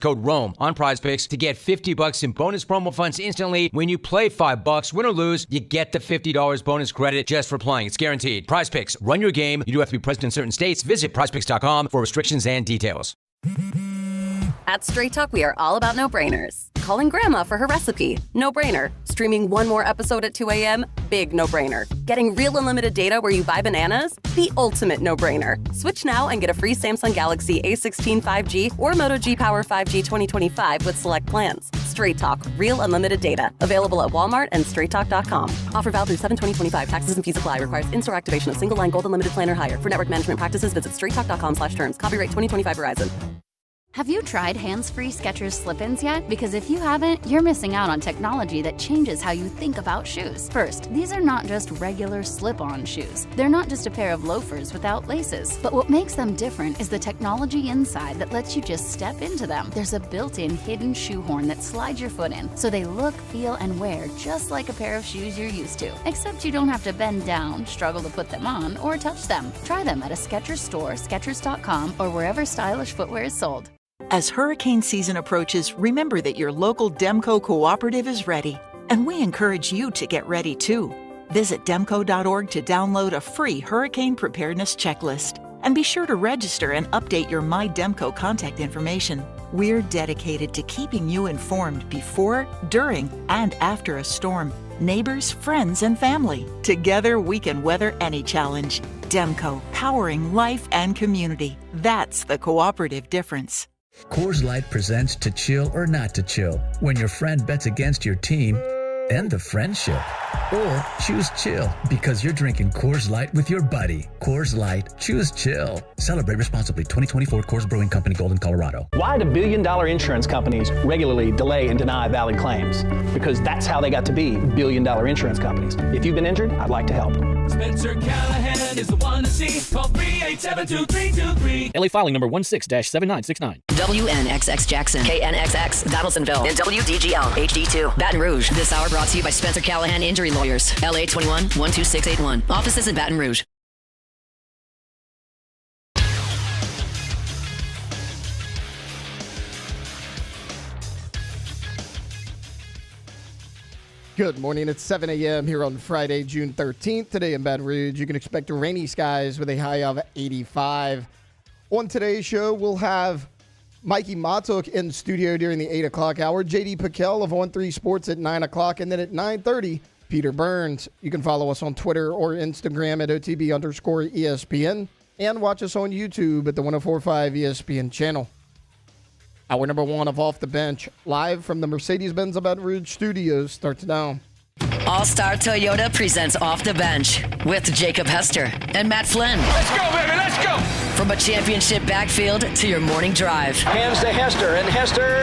Code ROAM on PrizePicks to get $50 in bonus promo funds instantly when you play $5. Win or lose, you get the $50 bonus credit just for playing. It's guaranteed. PrizePicks. Run your game. You do have to be present in certain states. Visit PrizePicks.com for restrictions and details. At Straight Talk, we are all about no-brainers. Calling grandma for her recipe? No-brainer. Streaming one more episode at 2 a.m.? Big no-brainer. Getting real unlimited data where you buy bananas? The ultimate no-brainer. Switch now and get a free Samsung Galaxy A16 5G or Moto G Power 5G 2025 with select plans. Straight Talk. Real unlimited data. Available at Walmart and straighttalk.com. Offer valid through 7/20/25. Taxes and fees apply. Requires in-store activation of single line gold unlimited plan or higher. For network management practices, visit straighttalk.com/terms. Copyright 2025 Verizon. Have you tried hands-free Skechers slip-ins yet? Because if you haven't, you're missing out on technology that changes how you think about shoes. First, these are not just regular slip-on shoes. They're not just a pair of loafers without laces. But what makes them different is the technology inside that lets you just step into them. There's a built-in hidden shoehorn that slides your foot in, so they look, feel, and wear just like a pair of shoes you're used to. Except you don't have to bend down, struggle to put them on, or touch them. Try them at a Skechers store, Skechers.com, or wherever stylish footwear is sold. As hurricane season approaches, remember that your local Demco cooperative is ready, and we encourage you to get ready too. Visit demco.org to download a free hurricane preparedness checklist, and be sure to register and update your My Demco contact information. We're dedicated to keeping you informed before, during, and after a storm. Neighbors, friends, and family. Together, we can weather any challenge. Demco, powering life and community. That's the cooperative difference. Coors Light presents To Chill or Not to Chill, when your friend bets against your team and the friendship. Or choose chill because you're drinking Coors Light with your buddy. Coors Light, choose chill. Celebrate responsibly. 2024 Coors Brewing Company, Golden, Colorado. Why do billion-dollar insurance companies regularly delay and deny valid claims? Because that's how they got to be billion-dollar insurance companies. If you've been injured, I'd like to help. Spencer Callahan is the one to see. Call 387-2323. LA filing number 16-7969. WNXX Jackson, KNXX Donaldsonville, and WDGL HD2 Baton Rouge. This hour brought to you by Spencer Callahan Injury Lawyers. LA 21-12681. Offices in Baton Rouge. Good morning. It's 7 a.m. here on Friday, June 13th. Today in Baton Rouge, you can expect rainy skies with a high of 85. On today's show, we'll have Mikey Matuk in studio during the 8 o'clock hour. J.D. Patel of On3 Sports at 9 o'clock. And then at 9:30, Peter Burns. You can follow us on Twitter or Instagram at OTB_ESPN. And watch us on YouTube at the 104.5 ESPN channel. Hour number one of Off the Bench, live from the Mercedes-Benz of Baton Rouge studios, starts now. All-Star Toyota presents Off the Bench with Jacob Hester and Matt Flynn. Let's go, baby, let's go! From a championship backfield to your morning drive. Hands to Hester, and Hester,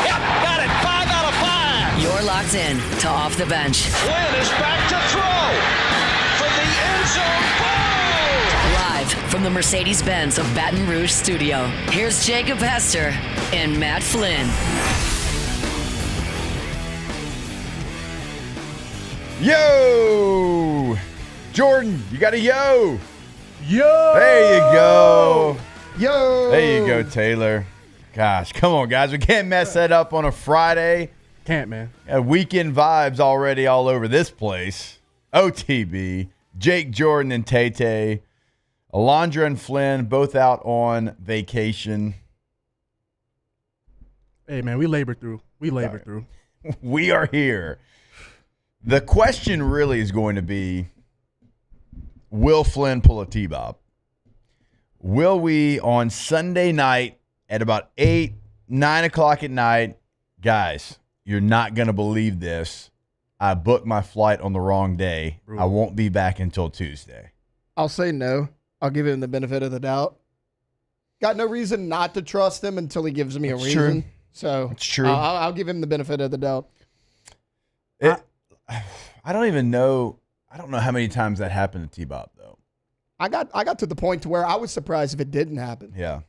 yep, got it, 5 out of 5. You're locked in to Off the Bench. Flynn is back to throw from the end zone. Live from the Mercedes-Benz of Baton Rouge studio, here's Jacob Hester and Matt Flynn. Yo! Jordan, you got a yo! Yo! There you go. Yo! There you go, Taylor. Gosh, come on, guys. We can't mess that up on a Friday. Can't, man. Weekend vibes already all over this place. OTB, Jake, Jordan, and Tay-Tay. Alondra and Flynn, both out on vacation. Hey, man, we labored through. We are here. The question really is going to be, will Flynn pull a T-Bob? Will we on Sunday night at about 8, 9 o'clock at night, guys, you're not going to believe this. I booked my flight on the wrong day. I won't be back until Tuesday. I'll say no. I'll give him the benefit of the doubt. Got no reason not to trust him until he gives me a reason. True. So it's true. I'll give him the benefit of the doubt. I don't even know. I don't know how many times that happened to T-Bob, though. I got to the point to where I was surprised if it didn't happen. Yeah.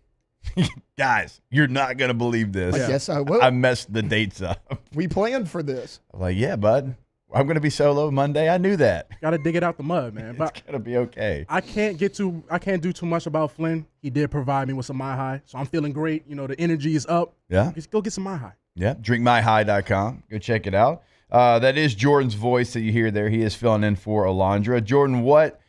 Guys, you're not going to believe this. I guess I will. I messed the dates up. We planned for this. I'm like, yeah, bud. I'm going to be solo Monday. I knew that. Got to dig it out the mud, man. But it's going to be okay. I can't do too much about Flynn. He did provide me with some My High, so I'm feeling great. You know, the energy is up. Yeah. Just go get some My High. Yeah. DrinkMyHigh.com. Go check it out. That is Jordan's voice that you hear there. He is filling in for Alondra. Jordan, what,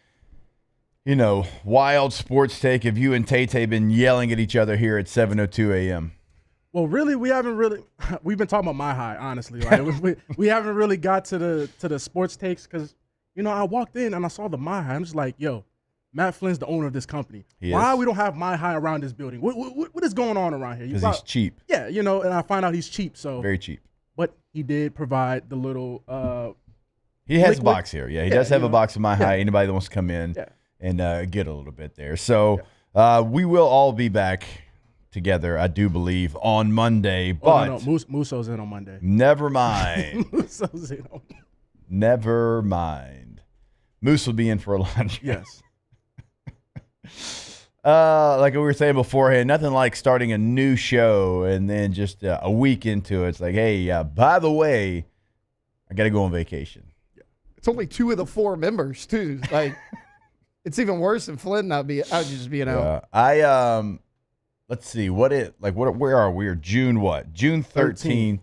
wild sports take have you and Tay been yelling at each other here at 7:02 a.m.? Well, really, we've been talking about My High, honestly. Like, we haven't really got to the sports takes because, I walked in and I saw the My High. I'm just like, yo, Matt Flynn's the owner of this company. Why we don't have My High around this building? What is going on around here? Because he's cheap. Yeah, and I find out he's cheap. So very cheap. But he did provide the little he has liquid. a box here. Yeah, he does have a box of My High. Anybody that wants to come in and get a little bit there. So we will all be back together, I do believe, on Monday. But Musso's in on Monday. Never mind. Musso's in on Monday. Never mind. Moose will be in for a lunch. Yes. Like we were saying beforehand, nothing like starting a new show and then just a week into it, it's like, hey, by the way, I got to go on vacation. It's only 2 of the 4 members too. Like, it's even worse than Flynn out just being out. Let's see where are we? We're June 13th.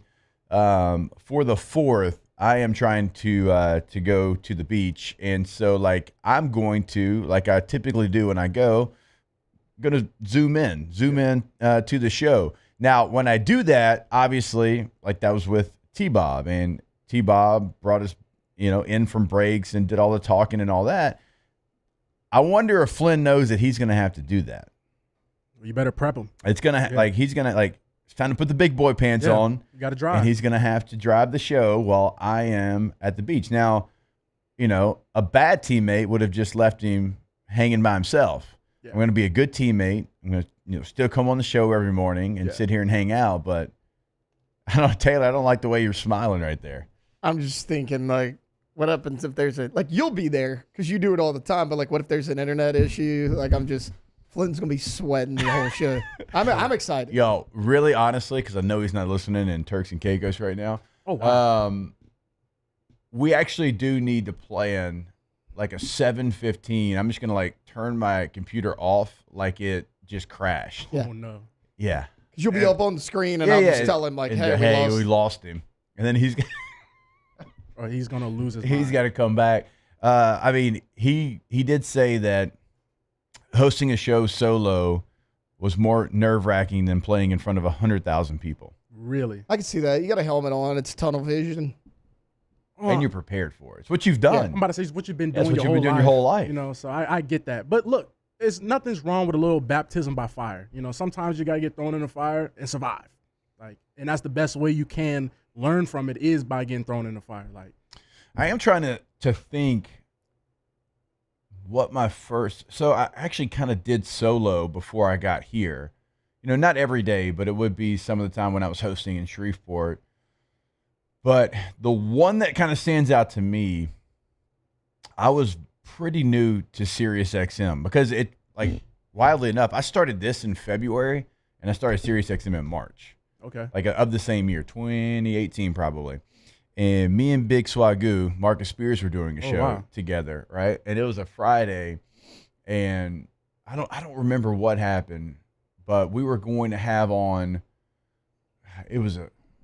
For the 4th, I am trying to go to the beach, and so I'm going to, like I typically do when I go, going to zoom in to the show. Now, when I do that, obviously, that was with T-Bob, and T-Bob brought us, in from breaks and did all the talking and all that. I wonder if Flynn knows that he's going to have to do that. You better prep him. It's going to, he's going to, it's time to put the big boy pants on. You got to drive. And he's going to have to drive the show while I am at the beach. Now, a bad teammate would have just left him hanging by himself. Yeah. I'm going to be a good teammate. I'm going to, still come on the show every morning and sit here and hang out. But I don't know, Taylor, I don't like the way you're smiling right there. I'm just thinking, what happens if there's you'll be there because you do it all the time. But what if there's an internet issue? Flynn's going to be sweating the whole show. I'm excited. Yo, really, honestly, because I know he's not listening in Turks and Caicos right now. Oh, wow. We actually do need to plan a 7:15. I'm just going to turn my computer off it just crashed. Yeah. Oh, no. Yeah. Because you'll be up on the screen and I'll just tell him, hey, we lost him. And then he's or he's going to lose his mind. He's got to come back. He did say that hosting a show solo was more nerve-wracking than playing in front of 100,000 people. Really? I can see that. You got a helmet on. It's tunnel vision. And you're prepared for it. It's what you've done. Yeah, I'm about to say it's what you've been doing, your whole life. So I get that. But look, nothing's wrong with a little baptism by fire. Sometimes you got to get thrown in the fire and survive. And that's the best way you can learn from it is by getting thrown in the fire. I am trying to think what my first, so I actually kind of did solo before I got here. Not every day, but it would be some of the time when I was hosting in Shreveport. But the one that kind of stands out to me, I was pretty new to SiriusXM because it, wildly enough, I started this in February and I started SiriusXM in March. Okay. Of the same year, 2018 probably. And me and Big Swagoo, Marcus Spears, were doing a show together, right? And it was a Friday, and I don't remember what happened, but we were going to have on. It was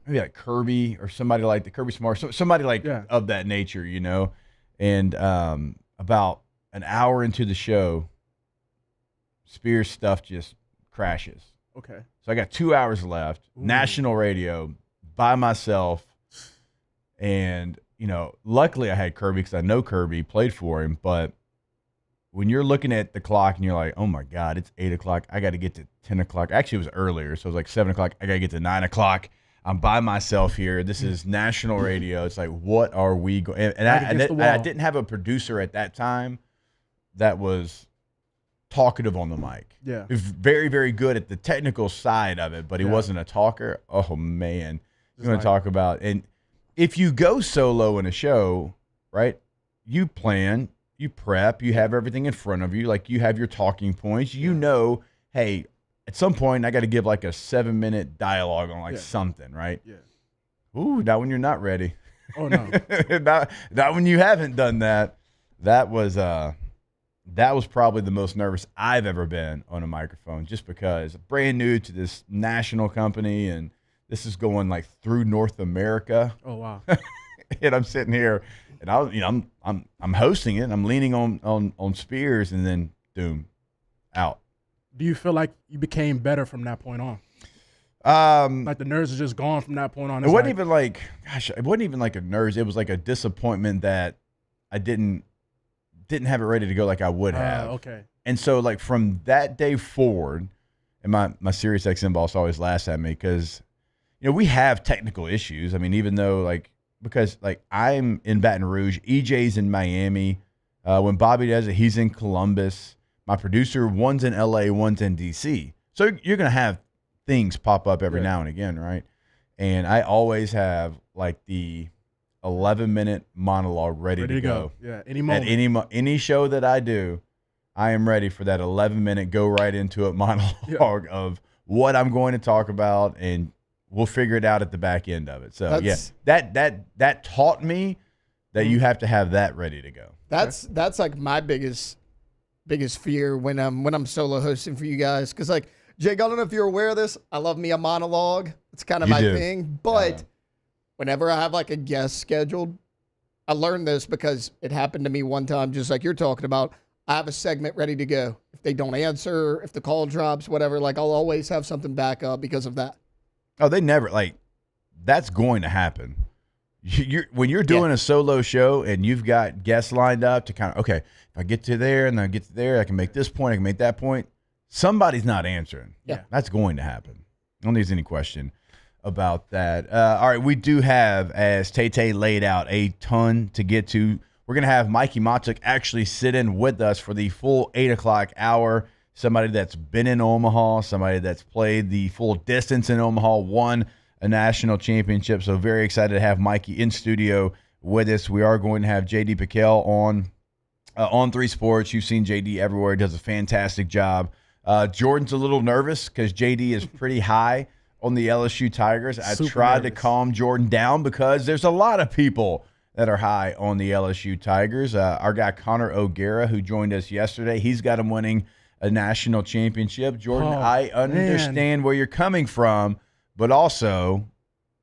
maybe Kirby or somebody like the Kirby Smart, somebody of that nature, And about an hour into the show, Spears' stuff just crashes. Okay. So I got 2 hours left, national radio, by myself. And, luckily I had Kirby because I know Kirby, played for him. But when you're looking at the clock and you're like, oh, my God, it's 8 o'clock. I got to get to 10 o'clock. Actually, it was earlier. So it was 7 o'clock. I got to get to 9 o'clock. I'm by myself here. This is national radio. It's what are we going? And I didn't have a producer at that time that was talkative on the mic. Yeah. He was very, very good at the technical side of it, but he wasn't a talker. Oh, man. You're going to talk about, and if you go solo in a show, right, you plan, you prep, you have everything in front of you. You have your talking points. Hey, at some point I got to give a 7-minute dialogue on something, right? Yeah. Ooh, now when you're not ready. Oh no, not when you haven't done that. That was probably the most nervous I've ever been on a microphone, just because brand new to this national company, and this is going like through North America. oh wow. And I'm sitting here, and I'm hosting it, and I'm leaning on Spears, and then doom, out. Do you feel like you became better from that point on? Like the nerves are just gone from that point on. It wasn't even like a nerves. It was like a disappointment that I didn't have it ready to go like I would have. Okay. And so like from that day forward, and my Sirius XM boss always laughs at me because, we have technical issues. I mean, even though because I'm in Baton Rouge, EJ's in Miami. When Bobby does it, he's in Columbus. My producer, one's in LA, one's in DC. So you're going to have things pop up every now and again, right? And I always have like the 11-minute monologue ready to go. Yeah, any moment. At any show that I do, I am ready for that 11-minute go right into it monologue of what I'm going to talk about, and we'll figure it out at the back end of it. So that taught me that you have to have that ready to go. That's like my biggest fear when I'm solo hosting for you guys, because like Jake, I don't know if you're aware of this. I love me a monologue. It's kind of my thing, but whenever I have like a guest scheduled, I learned this because it happened to me one time, just like you're talking about. I have a segment ready to go. If they don't answer, if the call drops, whatever, like I'll always have something back up because of that. Oh, they never that's going to happen. When you're doing a solo show and you've got guests lined up to kind of, okay, if I get to there and then I get to there, I can make this point, I can make that point. Somebody's not answering. Yeah. That's going to happen. I don't think there's any question about that. All right, we do have, as Tay laid out, a ton to get to. We're going to have Mikey Matuk actually sit in with us for the full 8 o'clock hour. Somebody that's been in Omaha, somebody that's played the full distance in Omaha, won a national championship. So very excited to have Mikey in studio with us. We are going to have JD Patel on 3 Sports. You've seen JD everywhere. He does a fantastic job. Jordan's a little nervous because JD is pretty high on the LSU Tigers. I tried to calm Jordan down because there's a lot of people that are high on the LSU Tigers. Our guy Connor O'Gara, who joined us yesterday, he's got him winning a national championship. Jordan, I understand where you're coming from, but also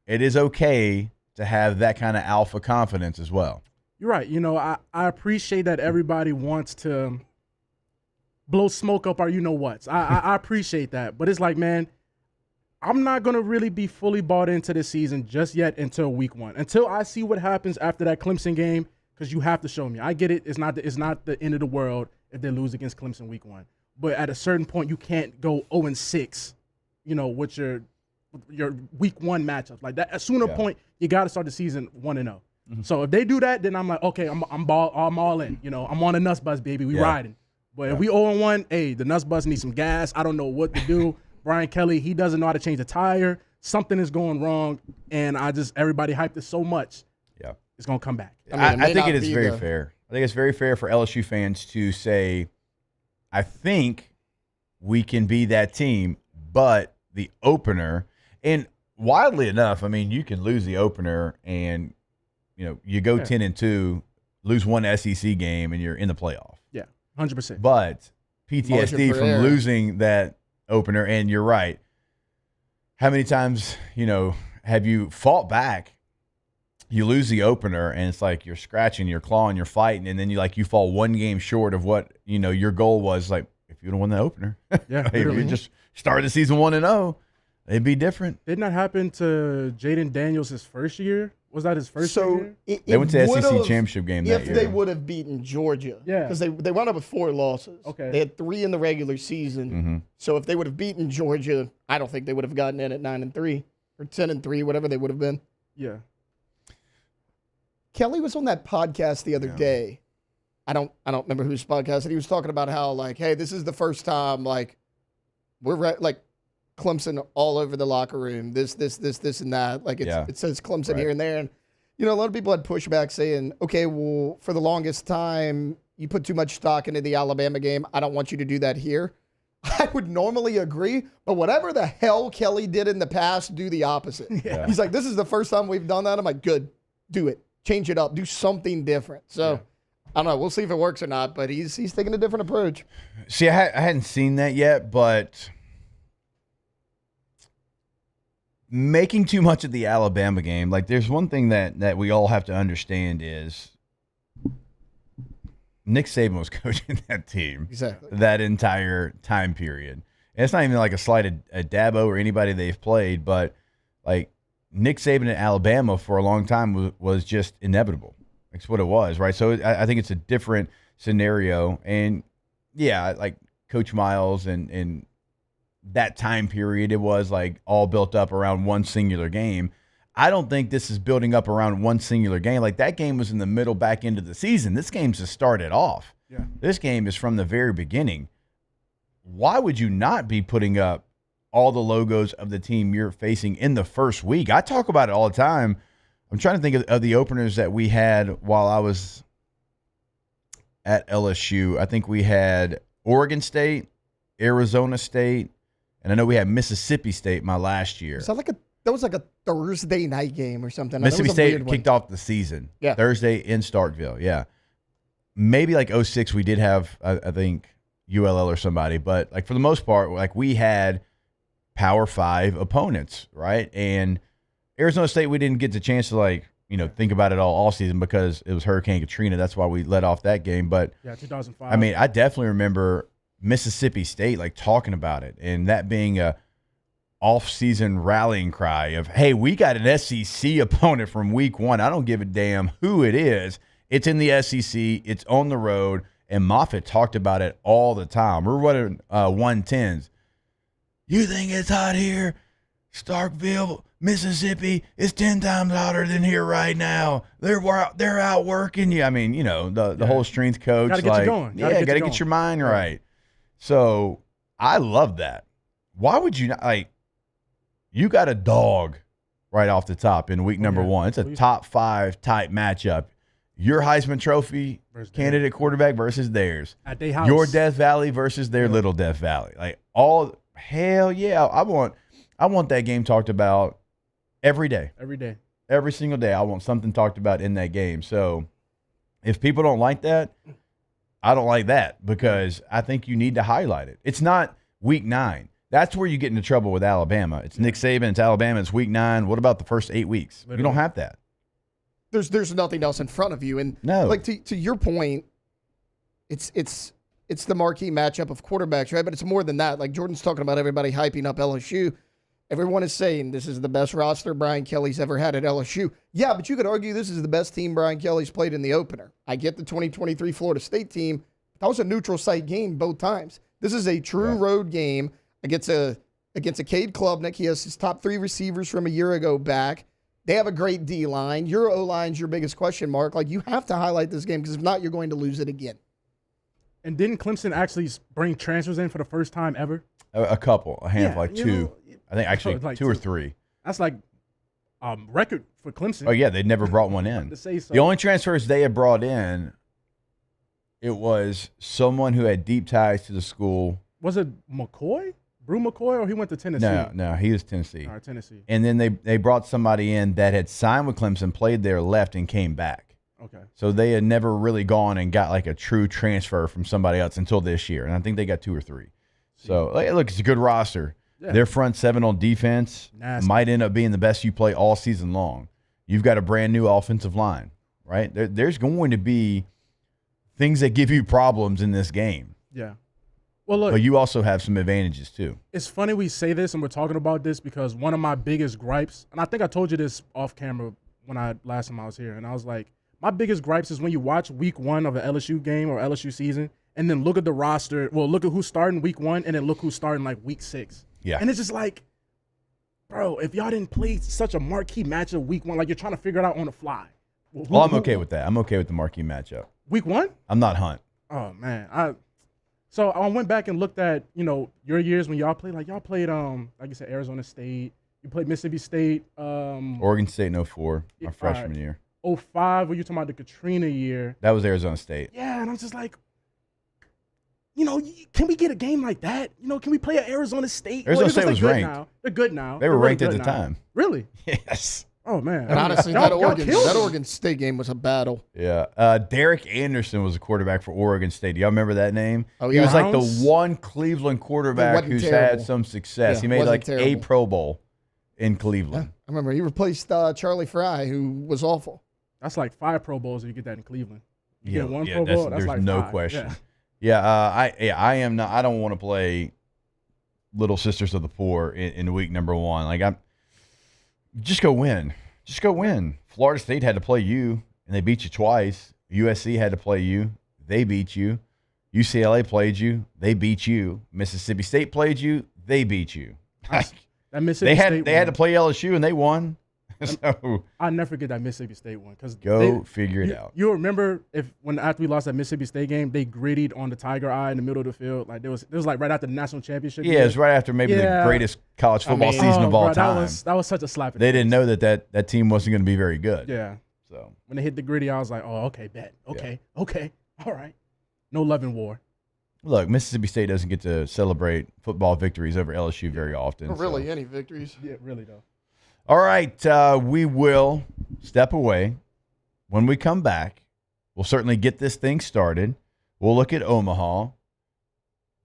it is okay to have that kind of alpha confidence as well. You're right. I appreciate that everybody wants to blow smoke up our you-know-whats. I appreciate that. But it's like, man, I'm not going to really be fully bought into this season just yet until week 1. Until I see what happens after that Clemson game, because you have to show me. I get it. It's not the end of the world if they lose against Clemson week 1. But at a certain point, you can't go 0-6, with your week 1 matchups. Like that, at a sooner point, you got to start the season 1-0. Mm-hmm. So if they do that, then I'm like, okay, I'm all in. I'm on the nuts bus, baby. We riding. But if we 0-1, hey, the nuts bus needs some gas. I don't know what to do. Brian Kelly, he doesn't know how to change a tire. Something is going wrong, and everybody hyped it so much. Yeah, it's gonna come back. I think it is very fair. I think it's very fair for LSU fans to say, I think we can be that team, but the opener, and wildly enough, I mean, you can lose the opener, and you go 10-2, lose one SEC game, and you're in the playoff. Yeah, 100%. But PTSD from losing that opener, and you're right. How many times, have you fought back? You lose the opener, and it's like you're scratching, you're clawing, you're fighting, and then you fall one game short of what your goal was. Like if you'd have won the opener, if you just started the season 1-0, it'd be different. Didn't that happen to Jaden Daniels his first year? Was that his first year? They went to the SEC championship game that year. If they would have beaten Georgia. Yeah. Because they wound up with 4 losses. Okay. They had 3 in the regular season. Mm-hmm. So if they would have beaten Georgia, I don't think they would have gotten in at 9-3 or 10-3, whatever they would have been. Yeah. Kelly was on that podcast the other day. I don't remember whose podcast, and he was talking about how, hey, this is the first time, we're Clemson all over the locker room, this, and that. It says Clemson here and there. And, a lot of people had pushback saying, okay, well, for the longest time, you put too much stock into the Alabama game. I don't want you to do that here. I would normally agree, but whatever the hell Kelly did in the past, do the opposite. Yeah. He's like, this is the first time we've done that. I'm like, good. do it, change it up, do something different. So I don't know. We'll see if it works or not, but he's taking a different approach. See, I hadn't seen that yet, but making too much of the Alabama game, like there's one thing that we all have to understand is Nick Saban was coaching that team that entire time period. And it's not even like a slight at Dabo or anybody they've played, but like Nick Saban at Alabama for a long time was just inevitable. That's what it was, right? So I think it's a different scenario. And yeah, like Coach Miles and that time period, it was like all built up around one singular game. I don't think this is building up around one singular game. Like that game was in the middle back end of the season. This game's just started off. Yeah. This game is from the very beginning. Why would you not be putting up all the logos of the team you're facing in the first week? I talk about it all the time. I'm trying to think of the openers that we had while I was at LSU. I think we had Oregon State, Arizona State, and I know we had Mississippi State my last year. That was like a Thursday night game or something. Mississippi State kicked off the season. Yeah. Thursday in Starkville. Yeah. Maybe like 06 we did have, I think, ULL or somebody. But like for the most part, like we had Power 5 opponents, right? And Arizona State, we didn't get the chance to like, think about it all season because it was Hurricane Katrina. That's why we let off that game. But yeah, 2005. I mean, I definitely remember Mississippi State like talking about it and that being a off-season rallying cry of, hey, we got an SEC opponent from week one. I don't give a damn who it is. It's in the SEC. It's on the road. And Moffitt talked about it all the time. We're running 110s. You think it's hot here? Starkville, Mississippi, it's 10 times hotter than here right now. They're out working you. I mean, the whole strength coach. Got to get you going. Got to get your mind right. So I love that. Why would you not, like, you got a dog right off the top in week number one. It's a top 5 type matchup. Your Heisman Trophy candidate quarterback versus theirs. At their house. Your Death Valley versus their little Death Valley. Like hell yeah. I want that game talked about every day. Every day. Every single day. I want something talked about in that game. So if people don't like that, I don't like that because I think you need to highlight it. It's not week 9. That's where you get into trouble with Alabama. It's Nick Saban, it's Alabama, it's week 9. What about the first 8 weeks? Literally. You don't have that. There's nothing else in front of you. And no. Like to your point, it's the marquee matchup of quarterbacks, right? But it's more than that. Like Jordan's talking about everybody hyping up LSU. Everyone is saying this is the best roster Brian Kelly's ever had at LSU. Yeah, but you could argue this is the best team Brian Kelly's played in the opener. I get the 2023 Florida State team. That was a neutral site game both times. This is a true road game against a Cade Klubnik. He has his top 3 receivers from a year ago back. They have a great D-line. Your O-line's your biggest question mark. Like, you have to highlight this game because if not, you're going to lose it again. And didn't Clemson actually bring transfers in for the first time ever? A couple, a handful, like 2. I think actually like 2 or 3. That's like record for Clemson. Oh, yeah, they never brought one in. To say so. The only transfers they had brought in, it was someone who had deep ties to the school. Was it McCoy? Brew McCoy, or he went to Tennessee? No, he was Tennessee. All right, Tennessee. And then they brought somebody in that had signed with Clemson, played there, left, and came back. Okay. So they had never really gone and got like a true transfer from somebody else until this year. And I think they got 2 or 3. So, hey, look, it's a good roster. Yeah. Their front 7 on defense might end up being the best you play all season long. You've got a brand new offensive line, right? There's going to be things that give you problems in this game. Yeah. Well, look, but you also have some advantages too. It's funny we say this and we're talking about this because one of my biggest gripes, and I think I told you this off camera when last time I was here, and I was like, my biggest gripes is when you watch week 1 of an LSU game or LSU season and then look at the roster. Well, look at who's starting week 1 and then look who's starting like week 6. Yeah. And it's just like, bro, if y'all didn't play such a marquee matchup week 1, like you're trying to figure it out on the fly. I'm okay with that. I'm okay with the marquee matchup. Week 1? I'm not Hunt. Oh, man. So I went back and looked at, your years when y'all played. Like, y'all played, like you said, Arizona State. You played Mississippi State. Oregon State in 04, my freshman year. 05, were you talking about the Katrina year? That was Arizona State. Yeah, and I was just like, can we get a game like that? Can we play at Arizona State? Arizona State was ranked. Now. They're good now. They were ranked at the time. Really? Yes. Oh, man. And honestly, that Oregon State game was a battle. Yeah. Derek Anderson was a quarterback for Oregon State. Do y'all remember that name? Oh, He yeah. was like the one Cleveland quarterback who's had some success. Yeah, he made like terrible. a Pro Bowl in Cleveland. Yeah. I remember he replaced Charlie Fry, who was awful. That's like 5 Pro Bowls if you get that in Cleveland. You get one yeah, Pro Bowl, that's there's like no 5. question. Yeah. I am not. I don't want to play Little Sisters of the Poor in week number 1. Like just go win. Just go win. Florida State had to play you, and they beat you twice. USC had to play you. They beat you. UCLA played you. They beat you. Mississippi State played you. They beat you. That Mississippi State they had to play LSU, and they won. So I'll never forget that Mississippi State one. Figure it out. You remember after we lost that Mississippi State game, they grittied on the Tiger Eye in the middle of the field. Like it was like right after the national championship. Yeah, it was right after maybe the greatest college football season of all time. That was such a slap. They didn't know that team wasn't going to be very good. Yeah. So when they hit the gritty, I was like, oh, okay, bet. Okay, all right. No love and war. Look, Mississippi State doesn't get to celebrate football victories over LSU very often. Not really any victories. Yeah, really though. All right, we will step away. When we come back, we'll certainly get this thing started. We'll look at Omaha.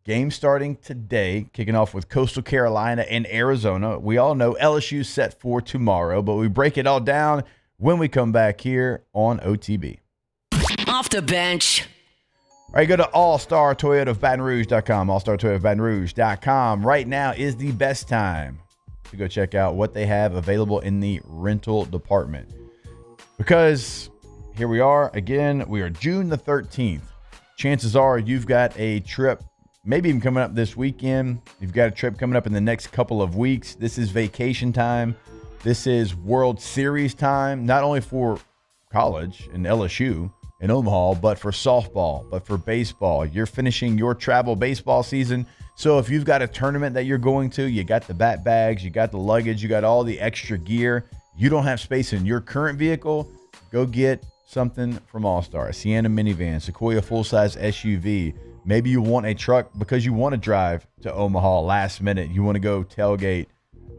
Game starting today, kicking off with Coastal Carolina and Arizona. We all know LSU set for tomorrow, but we break it all down when we come back here on OTB. Off the bench. All right, go to allstartoyotaofbatonrouge.com. Allstartoyotaofbatonrouge.com. Right now is the best time to go check out what they have available in the rental department. Because here we are again, we are June the 13th. Chances are you've got a trip, maybe even coming up this weekend. You've got a trip coming up in the next couple of weeks. This is vacation time. This is World Series time, not only for college and LSU in Omaha, but for softball, but for baseball. You're finishing your travel baseball season. So if you've got a tournament that you're going to, you got the bat bags, you got the luggage, you got all the extra gear, you don't have space in your current vehicle, go get something from All-Star. A Sienna minivan, Sequoia full-size SUV. Maybe you want a truck because you want to drive to Omaha last minute. You want to go tailgate.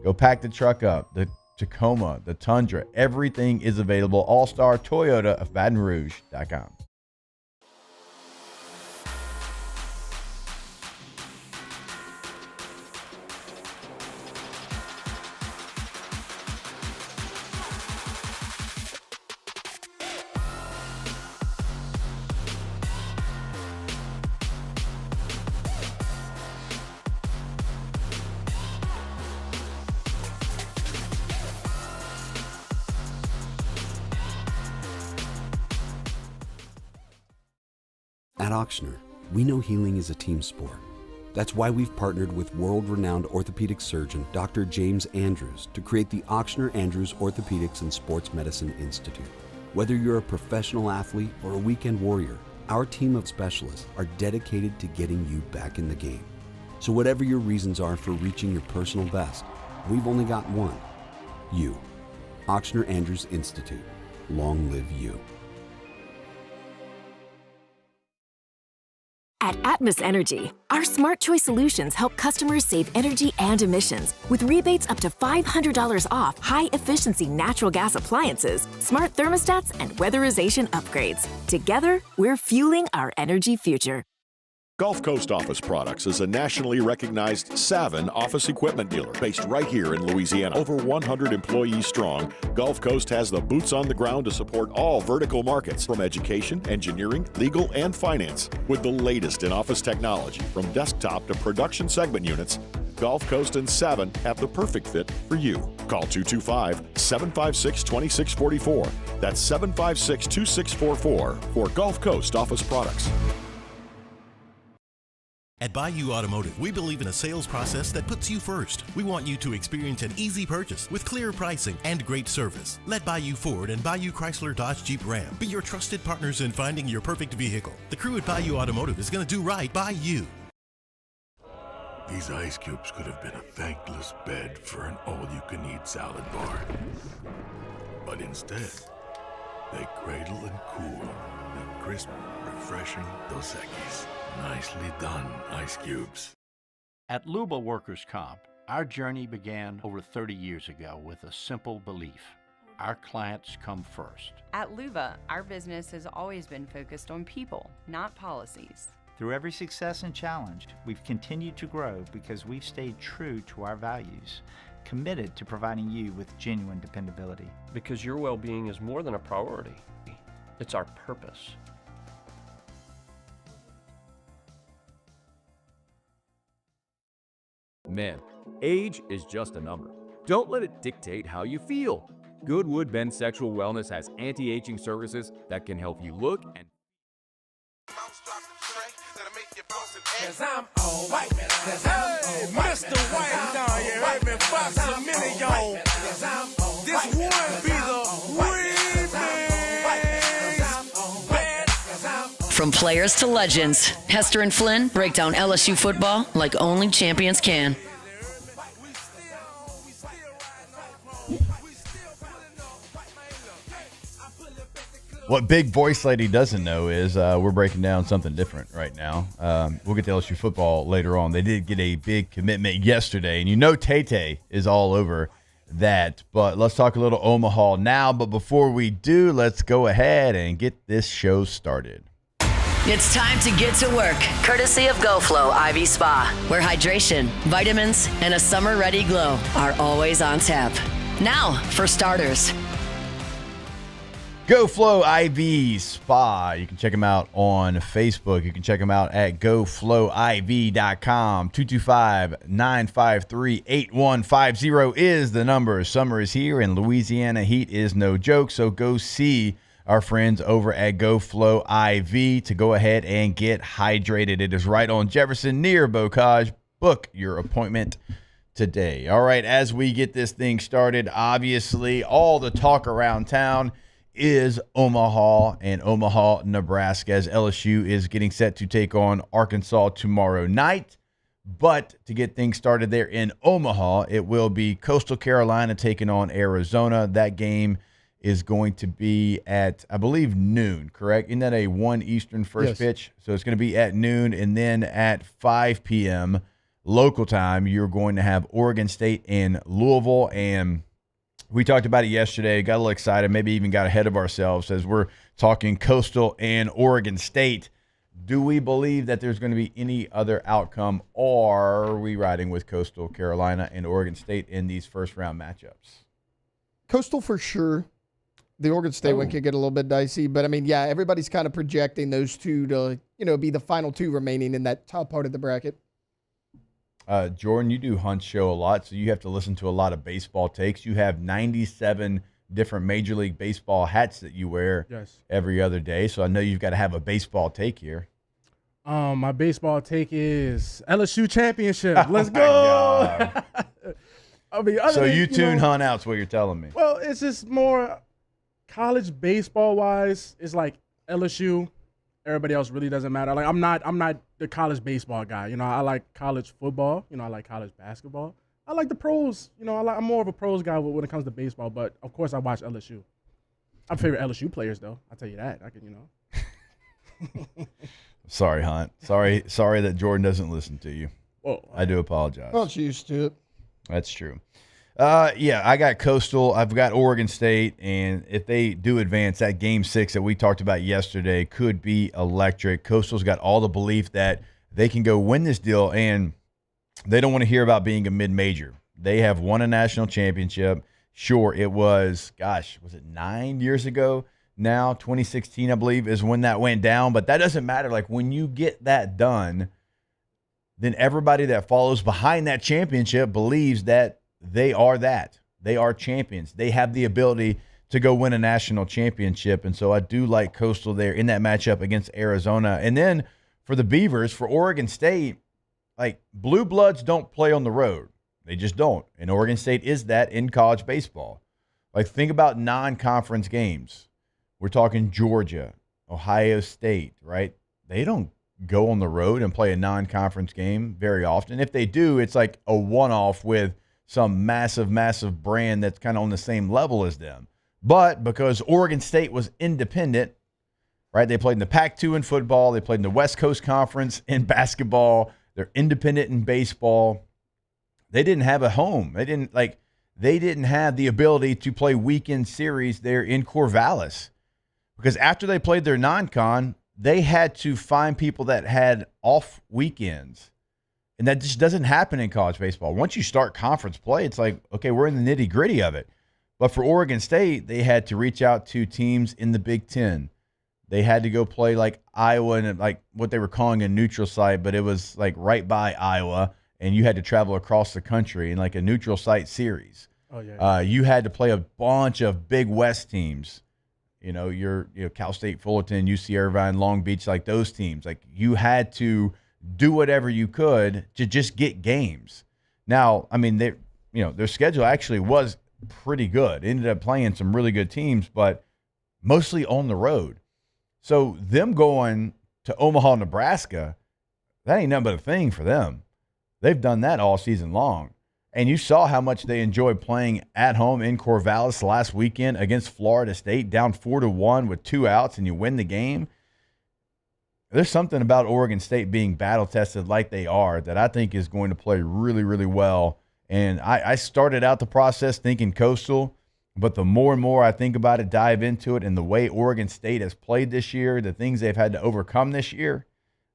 Go pack the truck up. The Tacoma, the Tundra, everything is available. All-Star Toyota of BatonRouge.com. At Ochsner, we know healing is a team sport. That's why we've partnered with world-renowned orthopedic surgeon Dr. James Andrews to create the Ochsner Andrews Orthopedics and Sports Medicine Institute. Whether you're a professional athlete or a weekend warrior, our team of specialists are dedicated to getting you back in the game. So whatever your reasons are for reaching your personal best, we've only got one: you. Ochsner Andrews Institute. Long live you. At Atmos Energy, our smart choice solutions help customers save energy and emissions with rebates up to $500 off high-efficiency natural gas appliances, smart thermostats, and weatherization upgrades. Together, we're fueling our energy future. Gulf Coast Office Products is a nationally recognized Savin office equipment dealer based right here in Louisiana. Over 100 employees strong, Gulf Coast has the boots on the ground to support all vertical markets, from education, engineering, legal, and finance. With the latest in office technology, from desktop to production segment units, Gulf Coast and Savin have the perfect fit for you. Call 225-756-2644. That's 756-2644 for Gulf Coast Office Products. At Bayou Automotive, we believe in a sales process that puts you first. We want you to experience an easy purchase with clear pricing and great service. Let Bayou Ford and Bayou Chrysler Dodge Jeep Ram be your trusted partners in finding your perfect vehicle. The crew at Bayou Automotive is going to do right by you. These ice cubes could have been a thankless bed for an all-you-can-eat salad bar. But instead, they cradle and cool the crisp, refreshing Dos Equis. Nicely done, Ice Cubes. At Luba Workers Comp, our journey began over 30 years ago with a simple belief. our clients come first. At Luva, our business has always been focused on people, not policies. Through every success and challenge, we've continued to grow because we've stayed true to our values, committed to providing you with genuine dependability. Because your well-being is more than a priority. It's our purpose. Man, age is just a number. Don't let it dictate how you feel. Goodwood Men's Sexual Wellness has anti-aging services that can help you look and Cause I'm all white, hey, Mr. White Dog, you heard me box a minute, y'all. This would be the remix. From players to legends, Hester and Flynn break down LSU football like only champions can. What Big Voice Lady doesn't know is we're breaking down something different right now. We'll get to LSU football later on. They did get a big commitment yesterday, and you know Tay is all over that. But let's talk a little Omaha now. But before we do, let's go ahead and get this show started. It's time to get to work, courtesy of GoFlow IV Spa, where hydration, vitamins, and a summer-ready glow are always on tap. Now, for starters. GoFlow IV Spa. You can check them out on Facebook. You can check them out at goflowiv.com. 225-953-8150 is the number. Summer is here, and Louisiana heat is no joke. So go see our friends over at GoFlow IV to go ahead and get hydrated. It is right on Jefferson near Bocage. Book your appointment today. All right, as we get this thing started, obviously all the talk around town is Omaha and Omaha, Nebraska, as LSU is getting set to take on Arkansas tomorrow night. But to get things started there in Omaha, it will be Coastal Carolina taking on Arizona. That game is going to be at, I believe, noon, correct? Isn't that a 1 Eastern first pitch? So it's going to be at noon, and then at 5 p.m. local time, you're going to have Oregon State and Louisville. And we talked about it yesterday, got a little excited, maybe even got ahead of ourselves as we're talking Coastal and Oregon State. Do we believe that there's going to be any other outcome, or are we riding with Coastal Carolina and Oregon State in these first-round matchups? Coastal for sure. The Oregon State one could get a little bit dicey, but I mean, yeah, everybody's kind of projecting those two to, be the final two remaining in that top part of the bracket. Jordan, you do Hunt's show a lot, so you have to listen to a lot of baseball takes. You have 97 different Major League Baseball hats that you wear every other day, so I know you've got to have a baseball take here. My baseball take is LSU championship. Let's go. I mean, so you tune Hunt out's what you're telling me. Well, it's just more college baseball-wise. It's like LSU. Everybody else really doesn't matter. Like I'm not the college baseball guy. I like college football. I like college basketball. I like the pros. I'm more of a pros guy when it comes to baseball. But of course, I watch LSU. I'm favorite LSU players though. I'll tell you that. I can, Sorry, Hunt. Sorry that Jordan doesn't listen to you. Whoa. I do apologize. Well, it's used to it. That's true. Yeah, I got Coastal. I've got Oregon State, and if they do advance, that Game 6 that we talked about yesterday could be electric. Coastal's got all the belief that they can go win this deal, and they don't want to hear about being a mid-major. They have won a national championship. Sure, it was it 9 years ago now? 2016, I believe, is when that went down, but that doesn't matter. Like, when you get that done, then everybody that follows behind that championship believes that they are that. They are champions. They have the ability to go win a national championship. And so I do like Coastal there in that matchup against Arizona. And then for the Beavers, for Oregon State, like, blue bloods don't play on the road. They just don't. And Oregon State is that in college baseball. Like, think about non-conference games. We're talking Georgia, Ohio State, right? They don't go on the road and play a non-conference game very often. If they do, it's like a one-off with some massive, massive brand that's kind of on the same level as them. But because Oregon State was independent, right? They played in the Pac-2 in football. They played in the West Coast Conference in basketball. They're independent in baseball. They didn't have a home. they didn't have the ability to play weekend series there in Corvallis. Because after they played their non-con, they had to find people that had off weekends. And that just doesn't happen in college baseball. Once you start conference play, it's like, okay, we're in the nitty-gritty of it. But for Oregon State, they had to reach out to teams in the Big Ten. They had to go play like Iowa and like what they were calling a neutral site, but it was like right by Iowa, and you had to travel across the country in like a neutral site series. Oh, yeah. You had to play a bunch of Big West teams. You know, Cal State, Fullerton, UC Irvine, Long Beach, like those teams. Like you had to do whatever you could to just get games. Now, I mean, their schedule actually was pretty good. Ended up playing some really good teams, but mostly on the road. So them going to Omaha, Nebraska, that ain't nothing but a thing for them. They've done that all season long. And you saw how much they enjoyed playing at home in Corvallis last weekend against Florida State, down 4-1 with 2 outs, and you win the game. There's something about Oregon State being battle-tested like they are that I think is going to play really, really well. And I started out the process thinking Coastal, but the more and more I think about it, dive into it, and the way Oregon State has played this year, the things they've had to overcome this year,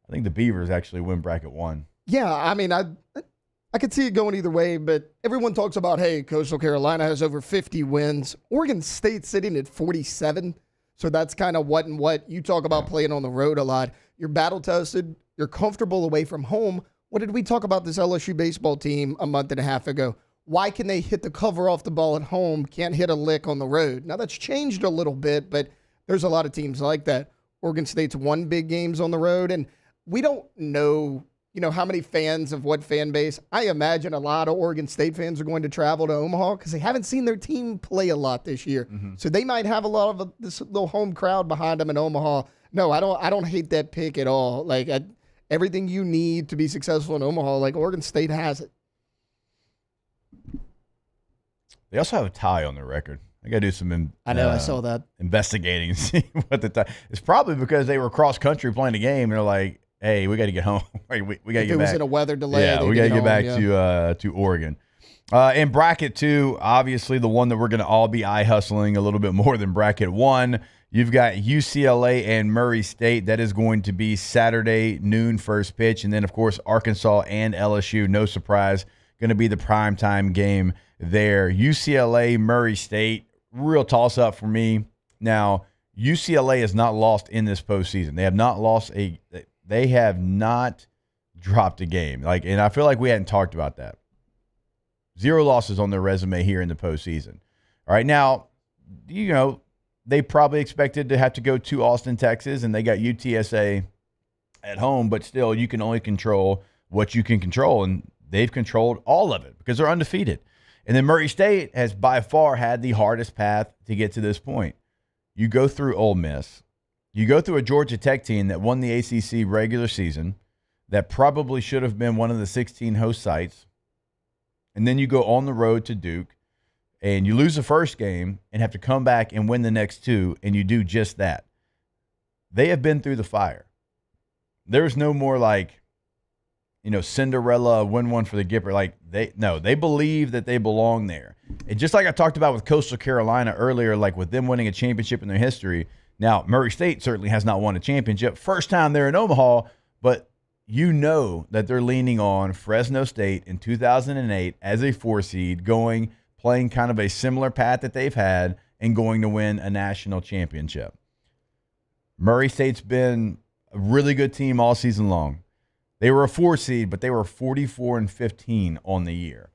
I think the Beavers actually win bracket 1. Yeah, I mean, I could see it going either way, but everyone talks about, hey, Coastal Carolina has over 50 wins. Oregon State's sitting at 47, so that's kind of what and what. You talk about playing on the road a lot. You're battle-tested. You're comfortable away from home. What did we talk about this LSU baseball team a month and a half ago? Why can they hit the cover off the ball at home, can't hit a lick on the road? Now, that's changed a little bit, but there's a lot of teams like that. Oregon State's won big games on the road, and we don't know how many fans of what fan base. I imagine a lot of Oregon State fans are going to travel to Omaha because they haven't seen their team play a lot this year. Mm-hmm. So they might have a lot of this little home crowd behind them in Omaha. No, I don't hate that pick at all. Like everything you need to be successful in Omaha, like Oregon State has it. They also have a tie on their record. I got to do some I saw that. Investigating and see what the tie. It's probably because they were cross country playing the game. And they're like, hey, we got to get home. we got to get back. If it was in a weather delay. Yeah, we got to get back to Oregon. In bracket 2, obviously the one that we're going to all be eye hustling a little bit more than bracket 1. You've got UCLA and Murray State. That is going to be Saturday noon first pitch. And then, of course, Arkansas and LSU. No surprise. Going to be the primetime game there. UCLA, Murray State. Real toss-up for me. Now, UCLA has not lost in this postseason. They have not lost They have not dropped a game. And I feel like we hadn't talked about that. 0 losses on their resume here in the postseason. All right, now, they probably expected to have to go to Austin, Texas, and they got UTSA at home, but still, you can only control what you can control, and they've controlled all of it because they're undefeated. And then Murray State has by far had the hardest path to get to this point. You go through Ole Miss. You go through a Georgia Tech team that won the ACC regular season, that probably should have been one of the 16 host sites. And then you go on the road to Duke, and you lose the first game and have to come back and win the next 2, and you do just that. They have been through the fire. There's no more Cinderella, win one for the Gipper. They believe that they belong there. And just like I talked about with Coastal Carolina earlier, with them winning a championship in their history. Now, Murray State certainly has not won a championship. First time they're in Omaha, but you know that they're leaning on Fresno State in 2008 as a 4 seed, playing kind of a similar path that they've had and going to win a national championship. Murray State's been a really good team all season long. They were a 4 seed, but they were 44-15 on the year.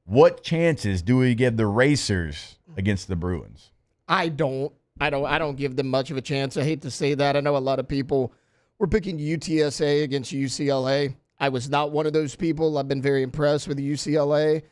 What chances do we give the Racers against the Bruins? I don't give them much of a chance. I hate to say that. I know a lot of people were picking UTSA against UCLA. I was not one of those people. I've been very impressed with UCLA.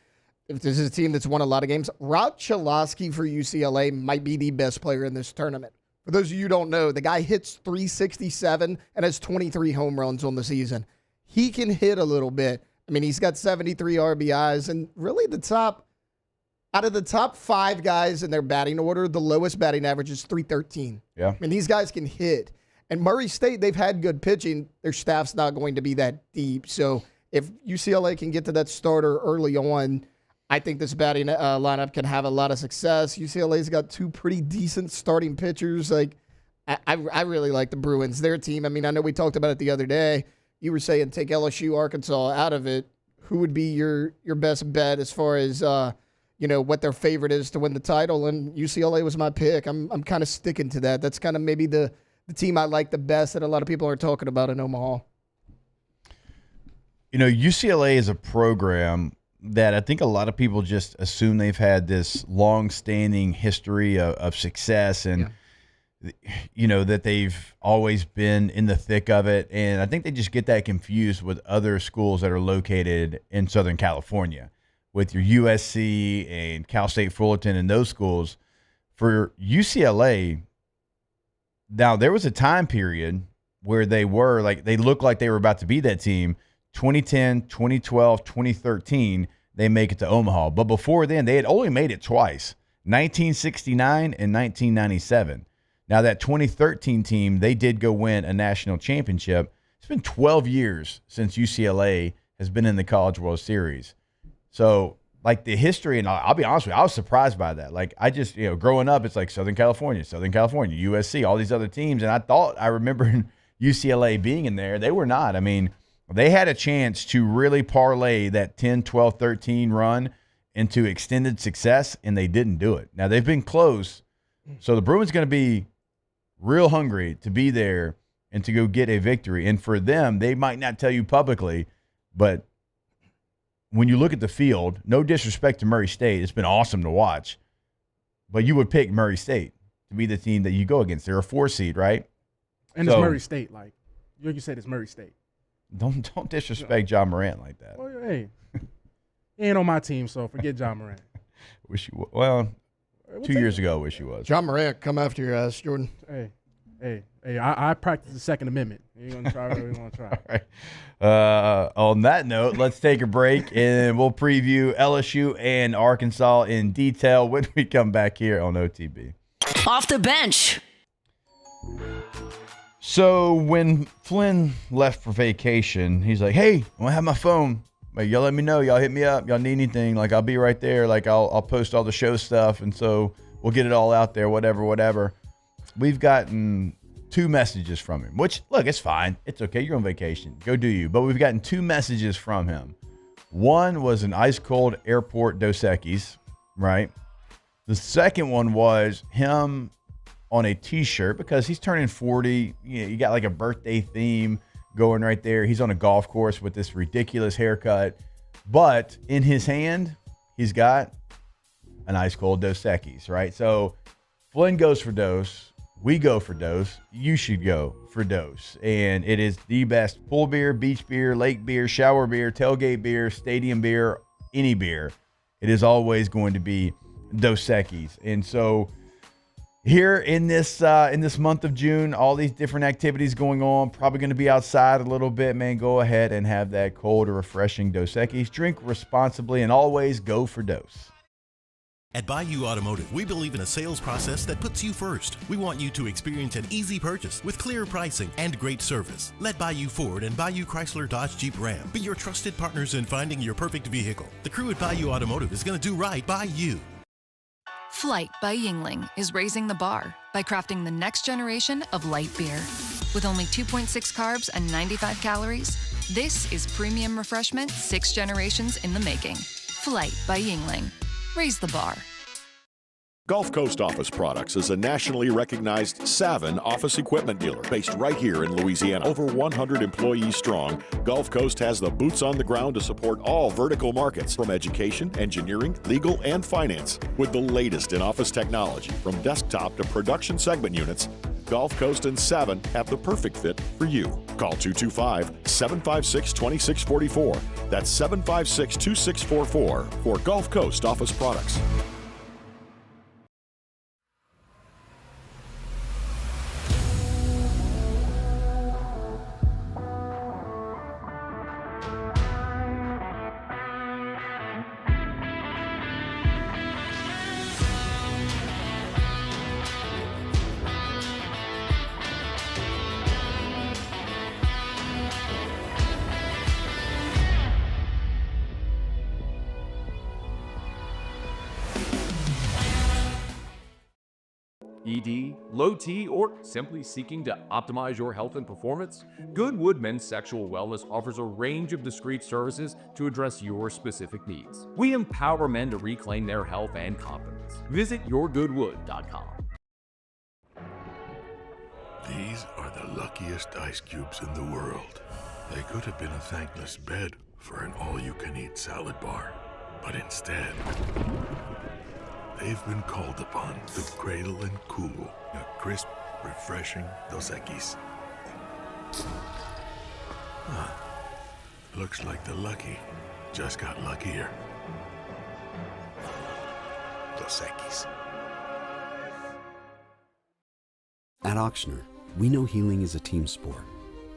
If this is a team that's won a lot of games, Rob Chalosky for UCLA might be the best player in this tournament. For those of you who don't know, the guy hits 367 and has 23 home runs on the season. He can hit a little bit. I mean, he's got 73 RBIs, and really out of the top 5 guys in their batting order, the lowest batting average is 313. Yeah. I mean, these guys can hit. And Murray State, they've had good pitching. Their staff's not going to be that deep. So if UCLA can get to that starter early on, I think this batting lineup can have a lot of success. UCLA's got two pretty decent starting pitchers. Like, I really like the Bruins. Their team, I mean, I know we talked about it the other day. You were saying take LSU-Arkansas out of it. Who would be your best bet as far as what their favorite is to win the title? And UCLA was my pick. I'm kind of sticking to that. That's kind of maybe the team I like the best that a lot of people are talking about in Omaha. UCLA is a program that I think a lot of people just assume they've had this long-standing history of success and, that they've always been in the thick of it. And I think they just get that confused with other schools that are located in Southern California with your USC and Cal State Fullerton and those schools. For UCLA, now there was a time period where they looked like they were about to be that team. 2010, 2012, 2013, they make it to Omaha. But before then, they had only made it twice, 1969 and 1997. Now, that 2013 team, they did go win a national championship. It's been 12 years since UCLA has been in the College World Series. So, the history, and I'll be honest with you, I was surprised by that. I just, growing up, it's like Southern California, USC, all these other teams. And I remember UCLA being in there. They were not. I mean, they had a chance to really parlay that 10, 12, 13 run into extended success, and they didn't do it. Now, they've been close. So the Bruins going to be real hungry to be there and to go get a victory. And for them, they might not tell you publicly, but when you look at the field, no disrespect to Murray State, it's been awesome to watch, but you would pick Murray State to be the team that you go against. They're a 4 seed, right? And it's Murray State. You said it's Murray State. Don't disrespect John Morant like that. Well, hey, he ain't on my team, so forget John Morant. Wish you well. 2 years ago, I wish he was. John Morant, come after your ass, Jordan. Hey, I practice the Second Amendment. You're going to try whatever you want to try. All right. On that note, let's take a break, and we'll preview LSU and Arkansas in detail when we come back here on OTB. Off the bench. So when Flynn left for vacation, he's like, hey, I'm going to have my phone. Y'all let me know. Y'all hit me up. Y'all need anything. I'll be right there. I'll post all the show stuff, and so we'll get it all out there, whatever. We've gotten 2 messages from him, which, look, it's fine. It's okay. You're on vacation. Go do you. But we've gotten 2 messages from him. One was an ice-cold airport Dos Equis, right? The second one was him on a T-shirt because he's turning 40. You got a birthday theme going right there. He's on a golf course with this ridiculous haircut. But in his hand, he's got an ice-cold Dos Equis, right? So Flynn goes for Dos. We go for Dos. You should go for Dos. And it is the best pool beer, beach beer, lake beer, shower beer, tailgate beer, stadium beer, any beer. It is always going to be Dos Equis. And so here in this month of June, all these different activities going on, probably going to be outside a little bit, man. Go ahead and have that cold or refreshing Dos Equis. Drink responsibly and always go for Dos. At Bayou Automotive, we believe in a sales process that puts you first. We want you to experience an easy purchase with clear pricing and great service. Let Bayou Ford and Bayou Chrysler Dodge Jeep Ram be your trusted partners in finding your perfect vehicle. The crew at Bayou Automotive is going to do right by you. Flight by Yingling is raising the bar by crafting the next generation of light beer. With only 2.6 carbs and 95 calories, this is premium refreshment 6 generations in the making. Flight by Yingling. Raise the bar. Gulf Coast Office Products is a nationally recognized Savin office equipment dealer based right here in Louisiana. Over 100 employees strong, Gulf Coast has the boots on the ground to support all vertical markets from education, engineering, legal, and finance. With the latest in office technology, from desktop to production segment units, Gulf Coast and Savin have the perfect fit for you. Call 225-756-2644. That's 756-2644 for Gulf Coast Office Products. ED, low T, or simply seeking to optimize your health and performance? Goodwood Men's Sexual Wellness offers a range of discreet services to address your specific needs. We empower men to reclaim their health and confidence. Visit yourgoodwood.com. These are the luckiest ice cubes in the world. They could have been a thankless bed for an all-you-can-eat salad bar. But instead, they've been called upon to cradle and cool a crisp, refreshing Dos Equis. Huh. Looks like the lucky just got luckier. Dos Equis. At Auctioner, we know healing is a team sport.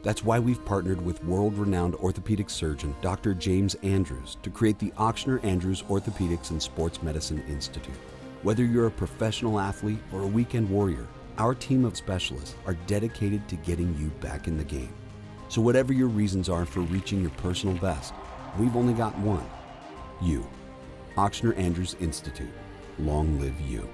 That's why we've partnered with world-renowned orthopedic surgeon Dr. James Andrews to create the Auctioner Andrews Orthopedics and Sports Medicine Institute. Whether you're a professional athlete or a weekend warrior, our team of specialists are dedicated to getting you back in the game. So whatever your reasons are for reaching your personal best, we've only got one. You. Auctioner Andrews Institute. Long live you.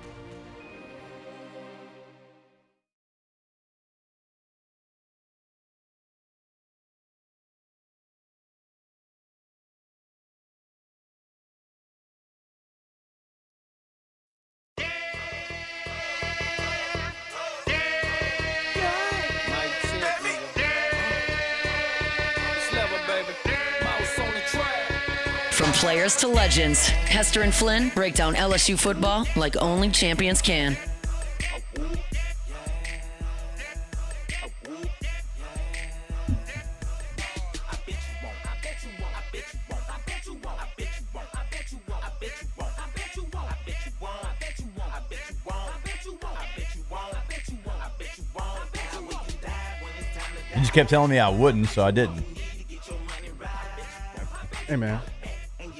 From players to legends, Hester and Flynn break down LSU football like only champions can. You just kept telling me I wouldn't, so I didn't. Hey, man.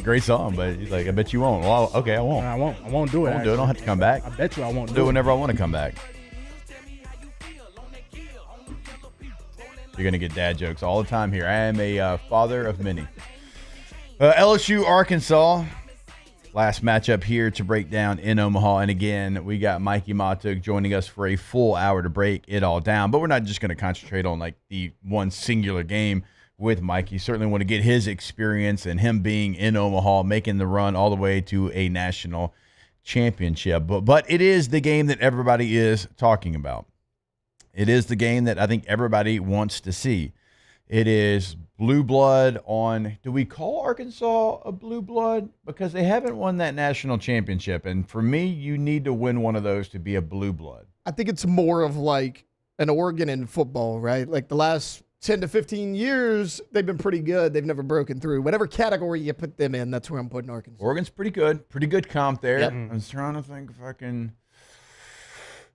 Great song, but he's like, I bet you won't. Well, okay, I won't. I won't do it. I won't do it. I don't have to come back. I bet you I won't do it whenever I want to come back. You're going to get dad jokes all the time here. I am a father of many. LSU-Arkansas. Last matchup here to break down in Omaha. And again, we got Mikey Matuk joining us for a full hour to break it all down. But we're not just going to concentrate on like the one singular game with Mike. You certainly want to get his experience and him being in Omaha, making the run all the way to a national championship. But it is the game that everybody is talking about. It is the game that I think everybody wants to see. It is blue blood on, do we call Arkansas a blue blood? Because they haven't won that national championship. And for me, you need to win one of those to be a blue blood. I think it's more of like an Oregon in football, right? Like the last 10 to 15 years, they've been pretty good. They've never broken through. Whatever category you put them in, that's where I'm putting Arkansas. Oregon's pretty good. Pretty good comp there. Yep. I was trying to think if I can.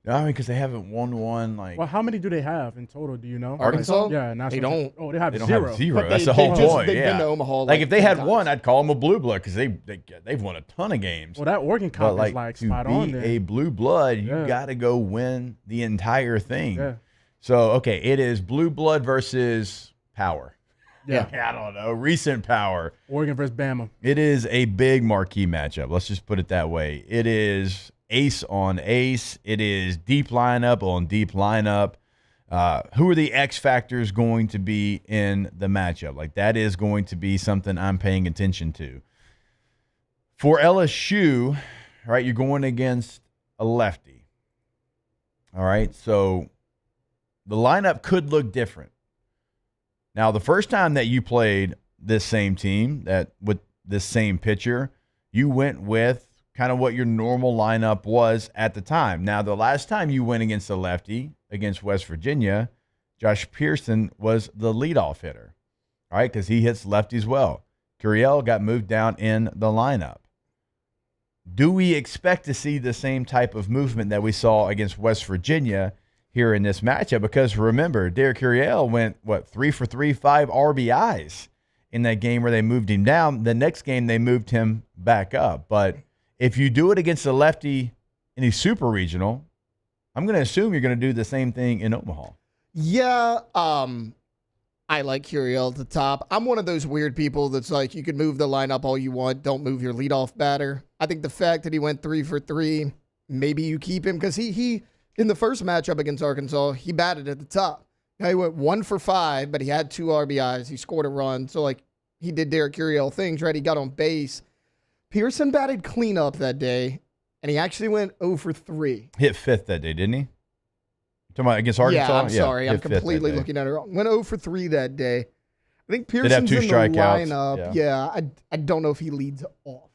I mean, because they haven't won one. Like, well, how many do they have in total? Do you know? Arkansas? Yeah, they don't. Oh, they have They don't zero. have zero. But That's the whole point. They've yeah. been to Omaha. Like if they 10 had times. one, I'd call them a blue blood because they've won a ton of games. Well, that Oregon But comp like, is like to spot be on there. a blue blood, you Yeah. got to go win the entire thing. Yeah. So okay, it is blue blood versus power. Yeah. I don't know. Recent power. Oregon versus Bama. It is a big marquee matchup. Let's just put it that way. It is ace on ace. It is deep lineup on deep lineup. Who are the X factors going to be in the matchup? Like that is going to be something I'm paying attention to. For LSU, all right, you're going against a lefty. All right, so the lineup could look different. Now, the first time that you played this same team, that with this same pitcher, you went with kind of what your normal lineup was at the time. Now, the last time you went against a lefty, against West Virginia, Josh Pearson was the leadoff hitter, all right, because he hits lefties well. Curiel got moved down in the lineup. Do we expect to see the same type of movement that we saw against West Virginia here in this matchup? Because remember, Derek Curiel went, 3 for 3, 5 RBIs in that game where they moved him down. The next game, they moved him back up. But if you do it against a lefty in a super regional, I'm going to assume you're going to do the same thing in Omaha. Yeah, I like Curiel at the top. I'm one of those weird people that's like, you can move the lineup all you want. Don't move your leadoff batter. I think the fact that he went 3 for 3, maybe you keep him because he In the first matchup against Arkansas, he batted at the top. Now he went 1 for 5, but he had 2 RBIs. He scored a run. So, like, he did Derek Curiel things, right? He got on base. Pearson batted cleanup that day, and he actually went 0 for 3. Hit 5th that day, didn't he? Talking about against Arkansas? Yeah, I'm sorry. I'm hit 5th completely that day. looking at it wrong. Went 0 for 3 that day. I think Did have Pearson's 2 in the strikeouts. lineup. Yeah, I don't know if he leads off.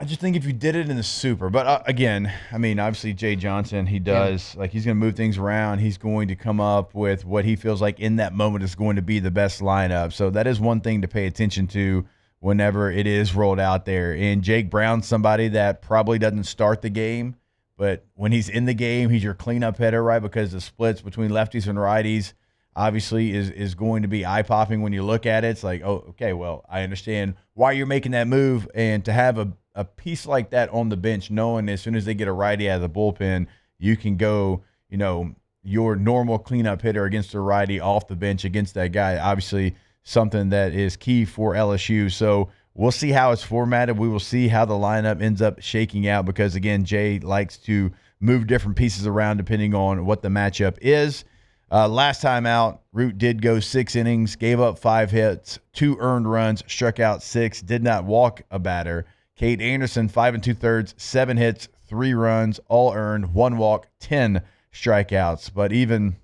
I just think if you did it in the Super, but again, I mean, obviously Jay Johnson, he does, like, he's going to move things around. He's going to come up with what he feels like in that moment is going to be the best lineup. So that is one thing to pay attention to whenever it is rolled out there. And Jake Brown's somebody that probably doesn't start the game, but when he's in the game, he's your cleanup hitter, right? Because the splits between lefties and righties obviously is going to be eye-popping when you look at it. It's like, oh, okay, well, I understand why you're making that move. And to have a piece like that on the bench, knowing as soon as they get a righty out of the bullpen, you can go, you know, your normal cleanup hitter against a righty off the bench against that guy, obviously something that is key for LSU. So we'll see how it's formatted. We will see how the lineup ends up shaking out because, again, Jay likes to move different pieces around depending on what the matchup is. Last time out, Root did go 6 innings, gave up 5 hits, 2 earned runs, struck out 6, did not walk a batter. Cade Anderson, 5 2/3, 7 hits, 3 runs, all earned, 1 walk, 10 strikeouts. But even,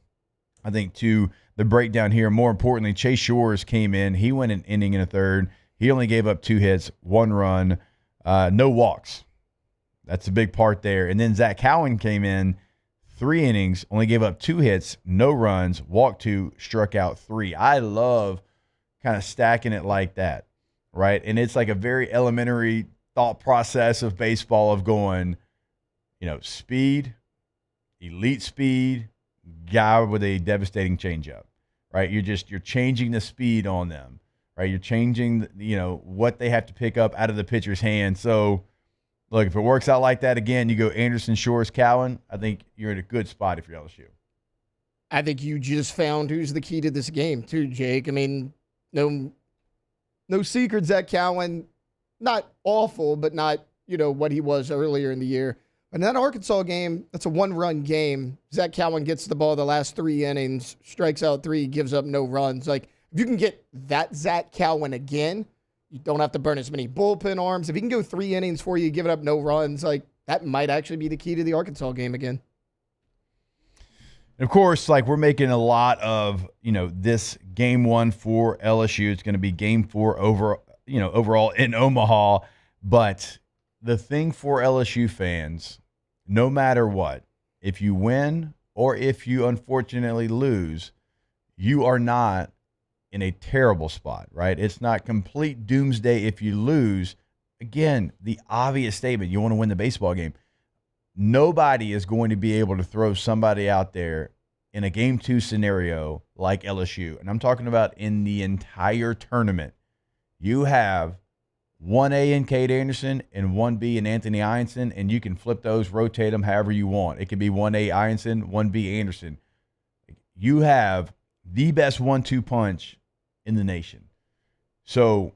I think, to the breakdown here, more importantly, Chase Shores came in. He went an inning and a third. He only gave up 2 hits, 1 run, no walks. That's a big part there. And then Zach Cowan came in, 3 innings, only gave up 2 hits, no runs, walked 2, struck out 3. I love kind of stacking it like that, right? And it's like a very elementary thought process of baseball of going, you know, speed, elite speed, guy with a devastating changeup, right? You're changing the speed on them, right? You're changing, you know, what they have to pick up out of the pitcher's hand. So, look, if it works out like that again, you go Anderson, Shores, Cowan, I think you're in a good spot if you're LSU. I think you just found who's the key to this game, too, Jake. I mean, no secret, Zach Cowan, not awful, but not, you know, what he was earlier in the year. In that Arkansas game, that's a 1-run game. Zach Cowan gets the ball the last 3 innings, strikes out 3, gives up no runs. Like, if you can get that Zach Cowan again, you don't have to burn as many bullpen arms. If he can go 3 innings for you, giving up no runs, like, that might actually be the key to the Arkansas game again. And of course, like, we're making a lot of, you know, this game 1 for LSU. It's going to be game 4 overall in Omaha. But the thing for LSU fans, no matter what, if you win or if you unfortunately lose, you are not in a terrible spot, right? It's not complete doomsday if you lose. Again, the obvious statement, you want to win the baseball game. Nobody is going to be able to throw somebody out there in a game 2 scenario like LSU. And I'm talking about in the entire tournament. You have 1A in Cade Anderson and 1B in Anthony Ianson, and you can flip those, rotate them however you want. It could be 1A Ianson, 1B Anderson. You have the best 1-2 punch in the nation. So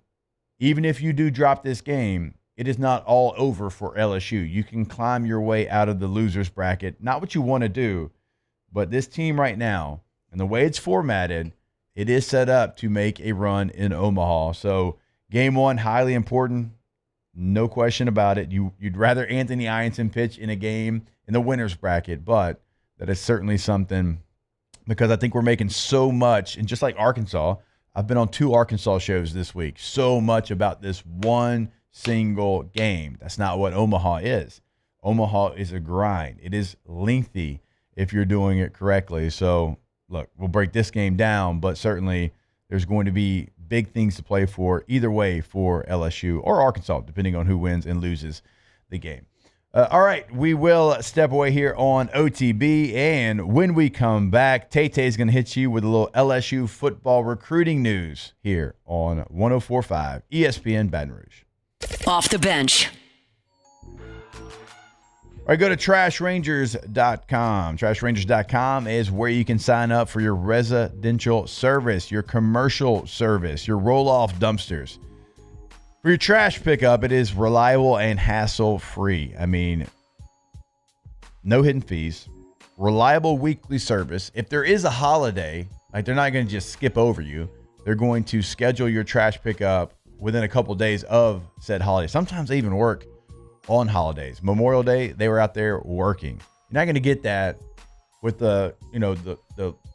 even if you do drop this game, it is not all over for LSU. You can climb your way out of the loser's bracket. Not what you want to do, but this team right now, and the way it's formatted, it is set up to make a run in Omaha. So game 1, highly important, no question about it. You'd rather Anthony Ianson pitch in a game in the winner's bracket, but that is certainly something, because I think we're making so much, and just like Arkansas, I've been on 2 Arkansas shows this week, so much about this one single game. That's not what Omaha is. Omaha is a grind. It is lengthy if you're doing it correctly. So, look, we'll break this game down, but certainly there's going to be big things to play for either way for LSU or Arkansas, depending on who wins and loses the game. All right, we will step away here on OTB, and when we come back, Tay-Tay is going to hit you with a little LSU football recruiting news here on 104.5 ESPN Baton Rouge. Off the bench. All right, go to TrashRangers.com. TrashRangers.com is where you can sign up for your residential service, your commercial service, your roll-off dumpsters. For your trash pickup, it is reliable and hassle-free. I mean, no hidden fees, reliable weekly service. If there is a holiday, like they're not going to just skip over you. They're going to schedule your trash pickup within a couple days of said holiday. Sometimes they even work on holidays. Memorial Day, they were out there working. You're not going to get that with the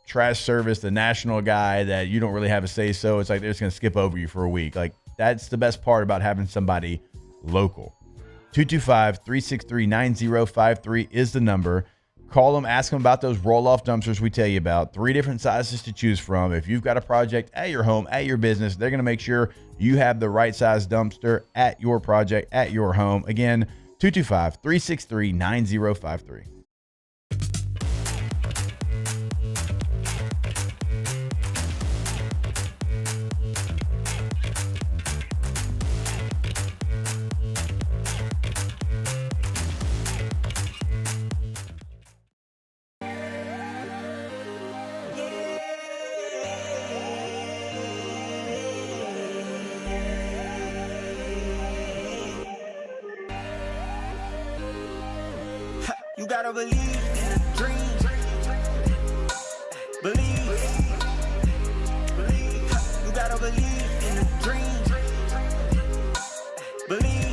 trash service, the national guy that you don't really have a say so. It's like they're just going to skip over you for a week. Like, that's the best part about having somebody local. 225-363-9053 is the number. Call them, ask them about those roll-off dumpsters we tell you about. 3 different sizes to choose from. If you've got a project at your home, at your business, they're going to make sure you have the right size dumpster at your project, at your home. Again, 225-363-9053. You gotta believe in a dream. Believe. You gotta believe in a dream. Believe.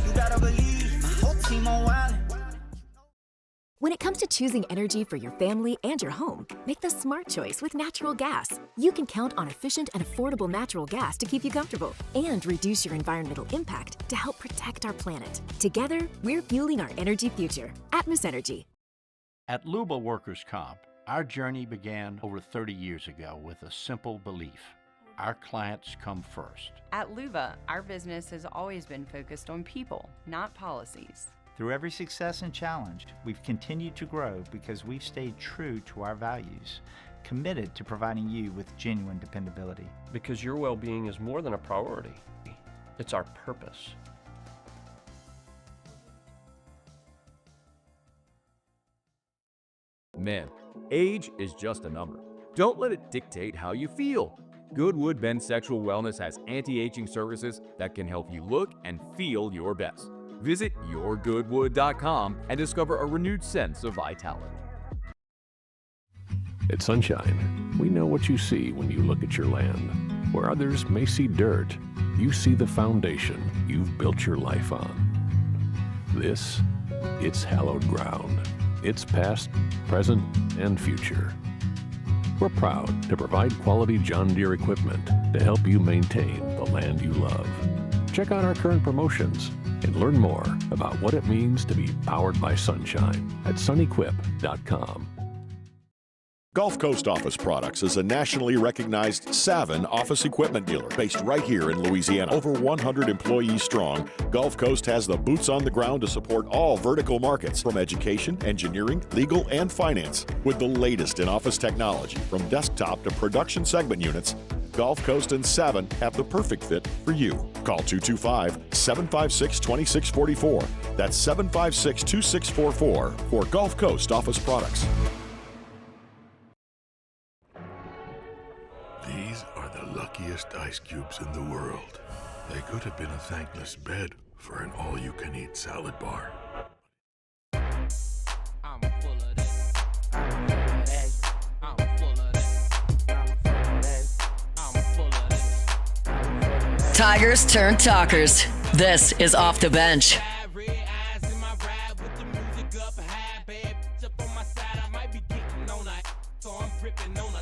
You gotta believe. My whole team on wild. When it comes to choosing energy for your family and your home, make the smart choice with natural gas. You can count on efficient and affordable natural gas to keep you comfortable and reduce your environmental impact to help protect our planet. Together, we're fueling our energy future. Atmos Energy. At Luba Workers' Comp, our journey began over 30 years ago with a simple belief. Our clients come first. At Luba, our business has always been focused on people, not policies. Through every success and challenge, we've continued to grow because we've stayed true to our values, committed to providing you with genuine dependability. Because your well-being is more than a priority. It's our purpose. Men, age is just a number. Don't let it dictate how you feel. Goodwood Men's Sexual Wellness has anti-aging services that can help you look and feel your best. Visit yourgoodwood.com and discover a renewed sense of vitality. At Sunshine, we know what you see when you look at your land. Where others may see dirt, you see the foundation you've built your life on. This, it's hallowed ground. It's past, present, and future. We're proud to provide quality John Deere equipment to help you maintain the land you love. Check out our current promotions and learn more about what it means to be powered by sunshine at sunequip.com. Gulf Coast Office Products is a nationally recognized Savin office equipment dealer based right here in Louisiana. Over 100 employees strong, Gulf Coast has the boots on the ground to support all vertical markets from education, engineering, legal, and finance. With the latest in office technology from desktop to production segment units, Gulf Coast and Savin have the perfect fit for you. Call 225-756-2644. That's 756-2644 for Gulf Coast Office Products. These are the luckiest ice cubes in the world. They could have been a thankless bed for an all-you-can-eat salad bar. Tigers turn talkers. This is Off the Bench.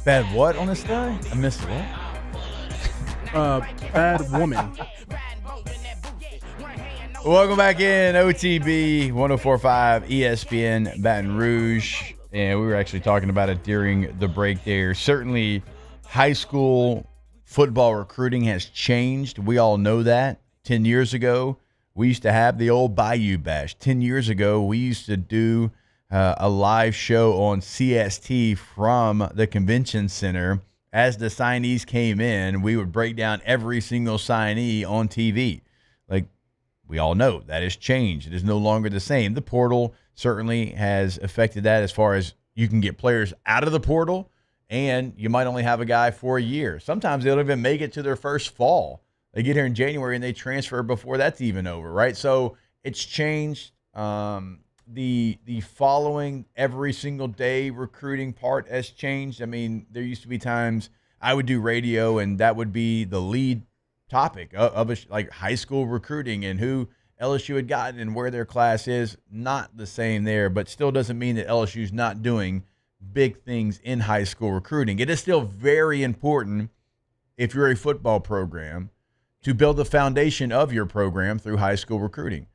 Bad what on this guy? I missed what? Bad woman. Welcome back in OTB 104.5 ESPN Baton Rouge. And we were actually talking about it during the break there. Certainly, high school football recruiting has changed. We all know that. 10 years ago, we used to have the old Bayou Bash. 10 years ago, we used to do a live show on CST from the convention center. As the signees came in, we would break down every single signee on TV. Like, we all know that has changed. It is no longer the same. The portal certainly has affected that as far as you can get players out of the portal and you might only have a guy for a year. Sometimes they don't even make it to their first fall. They get here in January and they transfer before that's even over, right? So it's changed. The following every single day recruiting part has changed. I mean, there used to be times I would do radio and that would be the lead topic of like high school recruiting and who LSU had gotten and where their class is. Not the same there, but still doesn't mean that LSU's not doing big things in high school recruiting. It is still very important if you're a football program to build the foundation of your program through high school recruiting.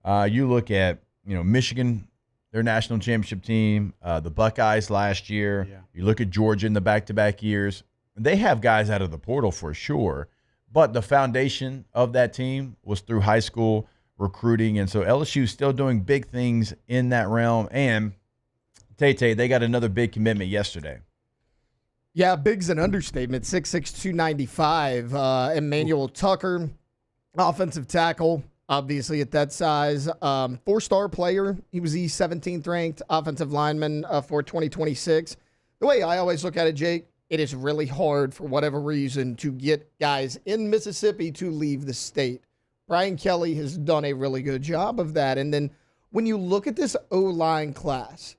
You look at, Michigan, their national championship team, the Buckeyes last year. Yeah. You look at Georgia in the back-to-back years. They have guys out of the portal for sure, but the foundation of that team was through high school recruiting, and so LSU is still doing big things in that realm. And Tay, they got another big commitment yesterday. Yeah, big's an understatement. 6'6", 295. Emmanuel Tucker, offensive tackle, obviously at that size. 4-star player. He was the 17th ranked offensive lineman for 2026. The way I always look at it, Jake, it is really hard for whatever reason to get guys in Mississippi to leave the state. Brian Kelly has done a really good job of that. And then when you look at this O-line class,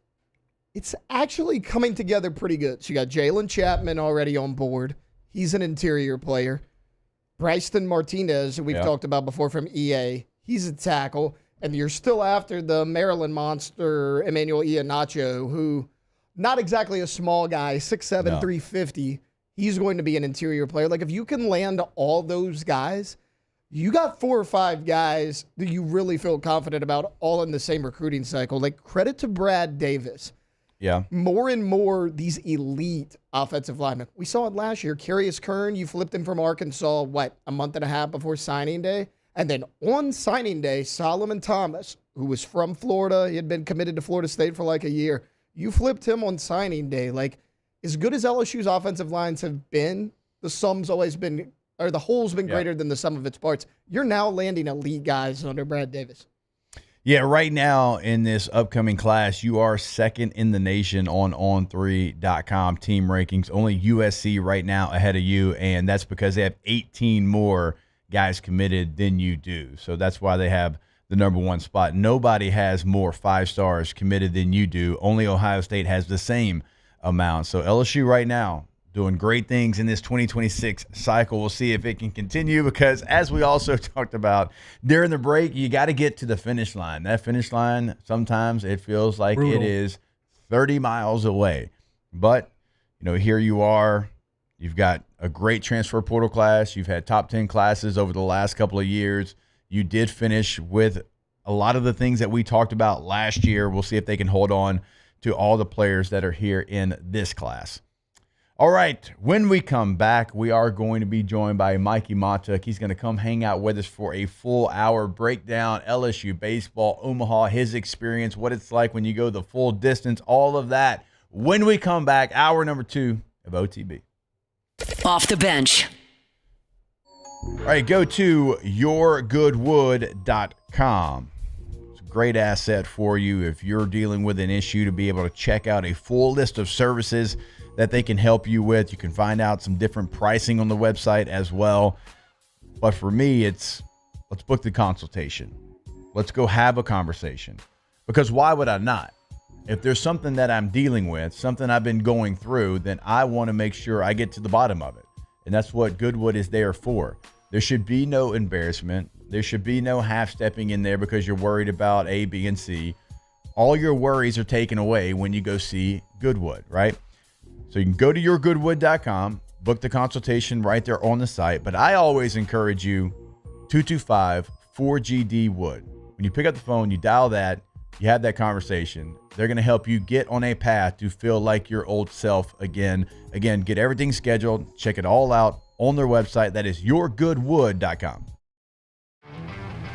it's actually coming together pretty good. So you got Jalen Chapman already on board. He's an interior player. Bryson Martinez, who we've talked about before from EA, he's a tackle. And you're still after the Maryland monster, Emmanuel Iheanacho, who not exactly a small guy, 6'7", 350. He's going to be an interior player. Like, if you can land all those guys, you got 4 or 5 guys that you really feel confident about all in the same recruiting cycle. Like, credit to Brad Davis. Yeah. More and more, these elite offensive linemen. We saw it last year. Carius Kern, you flipped him from Arkansas, a month and a half before signing day? And then on signing day, Solomon Thomas, who was from Florida, he had been committed to Florida State for like a year. You flipped him on signing day. Like, as good as LSU's offensive lines have been, the sum's always been, or the whole's been greater than the sum of its parts. You're now landing elite guys under Brad Davis. Yeah, right now in this upcoming class, you are second in the nation on On3.com team rankings. Only USC right now ahead of you, and that's because they have 18 more guys committed than you do. So that's why they have the number 1 spot. Nobody has more 5-stars committed than you do. Only Ohio State has the same amount. So LSU right now doing great things in this 2026 cycle. We'll see if it can continue because, as we also talked about during the break, you got to get to the finish line. That finish line, sometimes it feels like it is 30 miles away. But, here you are. You've got a great transfer portal class. You've had top 10 classes over the last couple of years. You did finish with a lot of the things that we talked about last year. We'll see if they can hold on to all the players that are here in this class. All right, when we come back, we are going to be joined by Mikey Matuk. He's going to come hang out with us for a full hour, break down LSU baseball, Omaha, his experience, what it's like when you go the full distance, all of that. When we come back, hour number 2 of OTB. Off the bench. All right, go to yourgoodwood.com. It's a great asset for you if you're dealing with an issue to be able to check out a full list of services that they can help you with. You can find out some different pricing on the website as well. But for me, it's let's book the consultation. Let's go have a conversation. Because why would I not? If there's something that I'm dealing with, something I've been going through, then I want to make sure I get to the bottom of it. And that's what Goodwood is there for. There should be no embarrassment. There should be no half-stepping in there because you're worried about A, B, and C. All your worries are taken away when you go see Goodwood, right? So you can go to yourgoodwood.com, book the consultation right there on the site. But I always encourage you, 225-4GD-WOOD. When you pick up the phone, you dial that, you have that conversation. They're going to help you get on a path to feel like your old self again. Again, get everything scheduled. Check it all out on their website. That is yourgoodwood.com.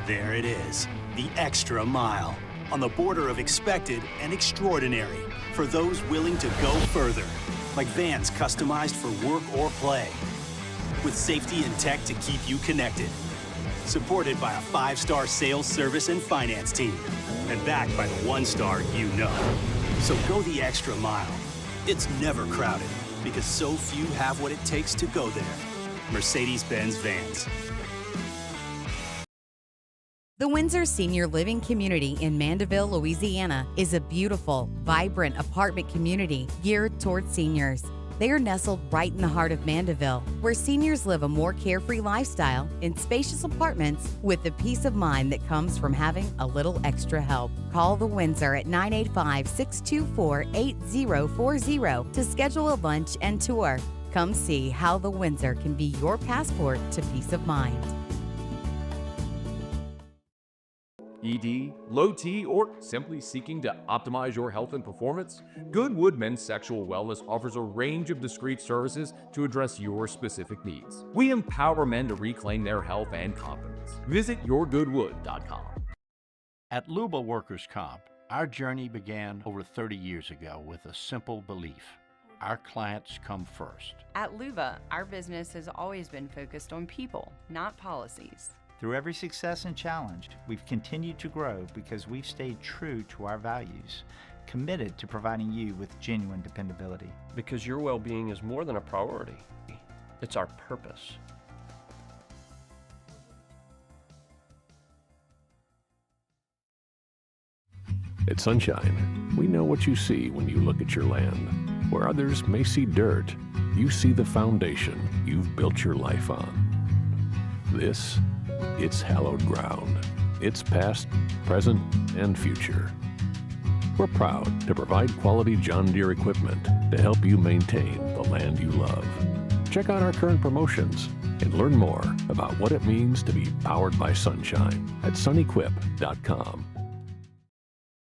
There it is, the extra mile. On the border of expected and extraordinary for those willing to go further. Like vans customized for work or play. With safety and tech to keep you connected. Supported by a 5-star sales, service, and finance team. And backed by the 1-star you know. So go the extra mile. It's never crowded. because so few have what it takes to go there. Mercedes-Benz Vans. The Windsor Senior Living Community in Mandeville, Louisiana is a beautiful, vibrant apartment community geared toward seniors. They are nestled right in the heart of Mandeville, where seniors live a more carefree lifestyle in spacious apartments with the peace of mind that comes from having a little extra help. Call the Windsor at 985-624-8040 to schedule a lunch and tour. Come see how the Windsor can be your passport to peace of mind. ED, low T, or simply seeking to optimize your health and performance? Goodwood Men's Sexual Wellness offers a range of discreet services to address your specific needs. We empower men to reclaim their health and confidence. Visit yourgoodwood.com. At Luba Workers' Comp, our journey began over 30 years ago with a simple belief. Our clients come first. At Luba, our business has always been focused on people, not policies. Through every success and challenge, we've continued to grow because we've stayed true to our values, committed to providing you with genuine dependability. Because your well-being is more than a priority. It's our purpose. At Sunshine, we know what you see when you look at your land. Where others may see dirt, you see the foundation you've built your life on. This, it's hallowed ground. It's past, present, and future. We're proud to provide quality John Deere equipment to help you maintain the land you love. Check out our current promotions and learn more about what it means to be powered by sunshine at sunequip.com.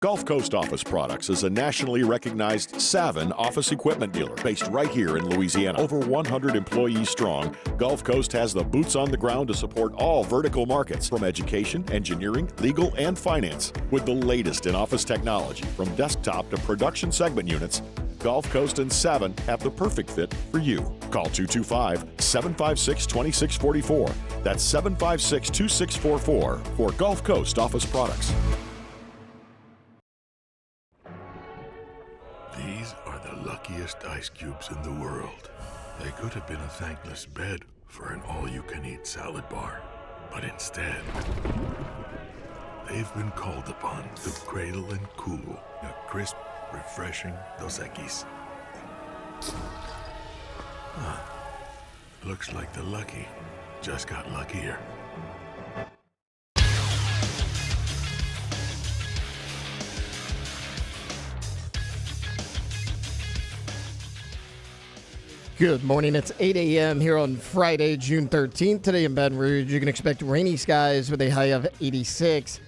Gulf Coast Office Products is a nationally recognized Savin office equipment dealer based right here in Louisiana. Over 100 employees strong, Gulf Coast has the boots on the ground to support all vertical markets, from education, engineering, legal, and finance. With the latest in office technology, from desktop to production segment units, Gulf Coast and Savin have the perfect fit for you. Call 225-756-2644. That's 756-2644 for Gulf Coast Office Products. These are the luckiest ice cubes in the world. They could have been a thankless bed for an all-you-can-eat salad bar. But instead, they've been called upon to cradle and cool a crisp, refreshing Dos Equis. Looks like the lucky just got luckier. Good morning. It's 8 a.m. here on Friday, June 13th. Today in Baton Rouge, you can expect rainy skies with a high of 86.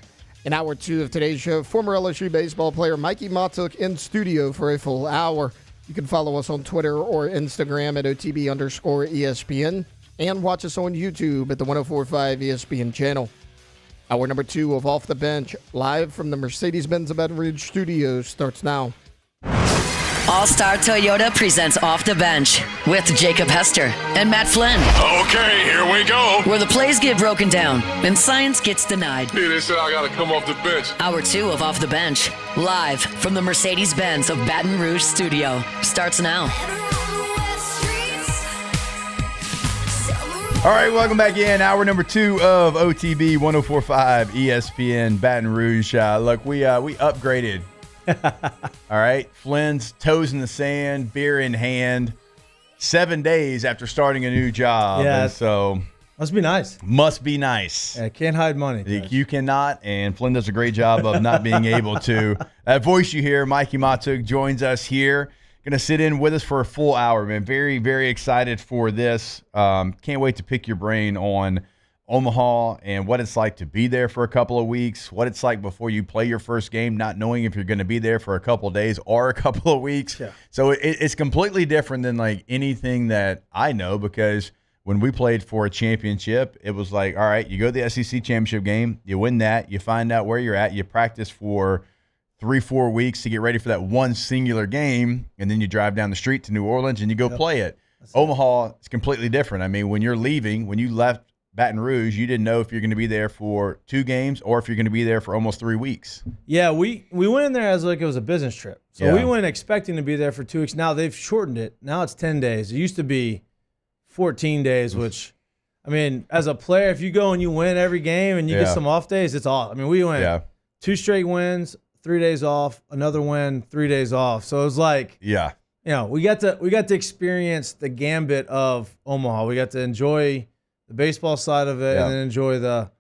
In hour two of today's show, former LSU baseball player Mikey Matuk in studio for a full hour. You can follow us on Twitter or Instagram at OTB_ESPN and watch us on YouTube at the 104.5 ESPN channel. Hour number two of Off the Bench, live from the Mercedes-Benz Baton Rouge studios, starts now. All-Star Toyota presents Off the Bench with Jacob Hester and Matt Flynn. Okay, here we go. Where the plays get broken down and science gets denied. Hey, they said I gotta come off the bench. Hour two of Off the Bench, live from the Mercedes-Benz of Baton Rouge studio, starts now. All right, welcome back in. Hour number two of OTB 104.5 ESPN Baton Rouge. Look, we upgraded. All right, Flynn's toes in the sand, beer in hand, 7 days after starting a new job. Yeah, and so must be nice. Must be nice. Yeah, can't hide money. You cannot, and Flynn does a great job of not being able to. That voice you hear, Mikey Matuk, joins us here. Going to sit in with us for a full hour, man. Very, very excited for this. Can't wait to pick your brain on Omaha and what it's like to be there for a couple of weeks, what it's like before you play your first game, not knowing if you're going to be there for a couple of days or a couple of weeks. Yeah. So it's completely different than like anything that I know, because when we played for a championship, it was like, all right, you go to the SEC championship game, you win that, you find out where you're at, you practice for 3-4 weeks to get ready for that one singular game, and then you drive down the street to New Orleans and you go play it. Omaha is completely different. I mean, when you're leaving, when you left Baton Rouge, you didn't know if you're going to be there for 2 games or if you're going to be there for almost 3 weeks. Yeah, we went in there as like it was a business trip. So we went expecting to be there for 2 weeks. Now they've shortened it. Now it's 10 days. It used to be 14 days, which, I mean, as a player, if you go and you win every game and you get some off days, it's all. I mean, we went 2 straight wins, 3 days off, another win, 3 days off. So it was like, you know, we got to experience the gambit of Omaha. We got to enjoy the baseball side of it and then enjoy the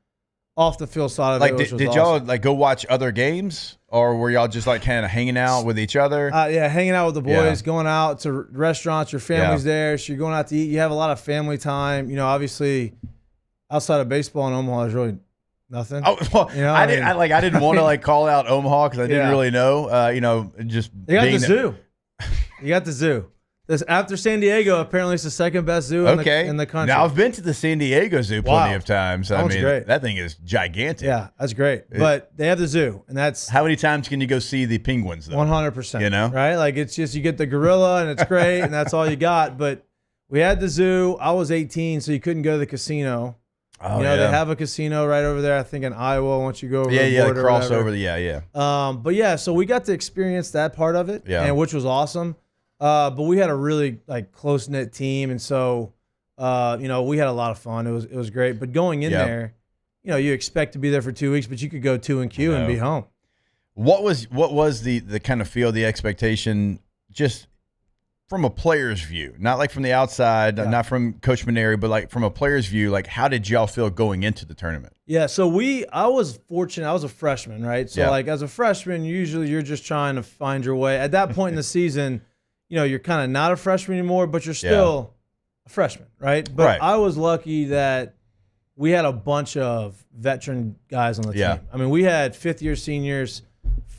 off the field side of it. Like, did y'all like go watch other games, or were y'all just like kind of hanging out with each other? Yeah, hanging out with the boys, going out to restaurants. Your family's there, so you're going out to eat. You have a lot of family time. You know, obviously, outside of baseball in Omaha, there's really nothing. Oh, well, you know, I didn't want to like call out Omaha because I didn't really know. You know, just you got the zoo. You got the zoo. This after San Diego, apparently it's the second best zoo in the country. Now I've been to the San Diego Zoo plenty of times. That I mean, great. that thing is gigantic. Yeah, that's great. But they have the zoo, and that's how many times can you go see the penguins? Though 100%. You know, right? Like it's just you get the gorilla, and it's great, and that's all you got. But we had the zoo. I was 18, so you couldn't go to the casino. Oh, you know, they have a casino right over there. I think in Iowa. Once you go over, the border cross or over. But yeah, so we got to experience that part of it, and which was awesome. But we had a really like close knit team, and so you know, we had a lot of fun. It was great. But going in there, you know, you expect to be there for 2 weeks, but you could go 2 and Q and be home. What was the kind of feel, the expectation, just from a player's view, not like from the outside, not from Coach Maneri, but like from a player's view, like how did y'all feel going into the tournament? Yeah, so I was fortunate. I was a freshman, right? So like as a freshman, usually you're just trying to find your way. At that point in the season, you know, you're kind of not a freshman anymore, but you're still a freshman, right? But I was lucky that we had a bunch of veteran guys on the team. I mean, we had 5th-year seniors,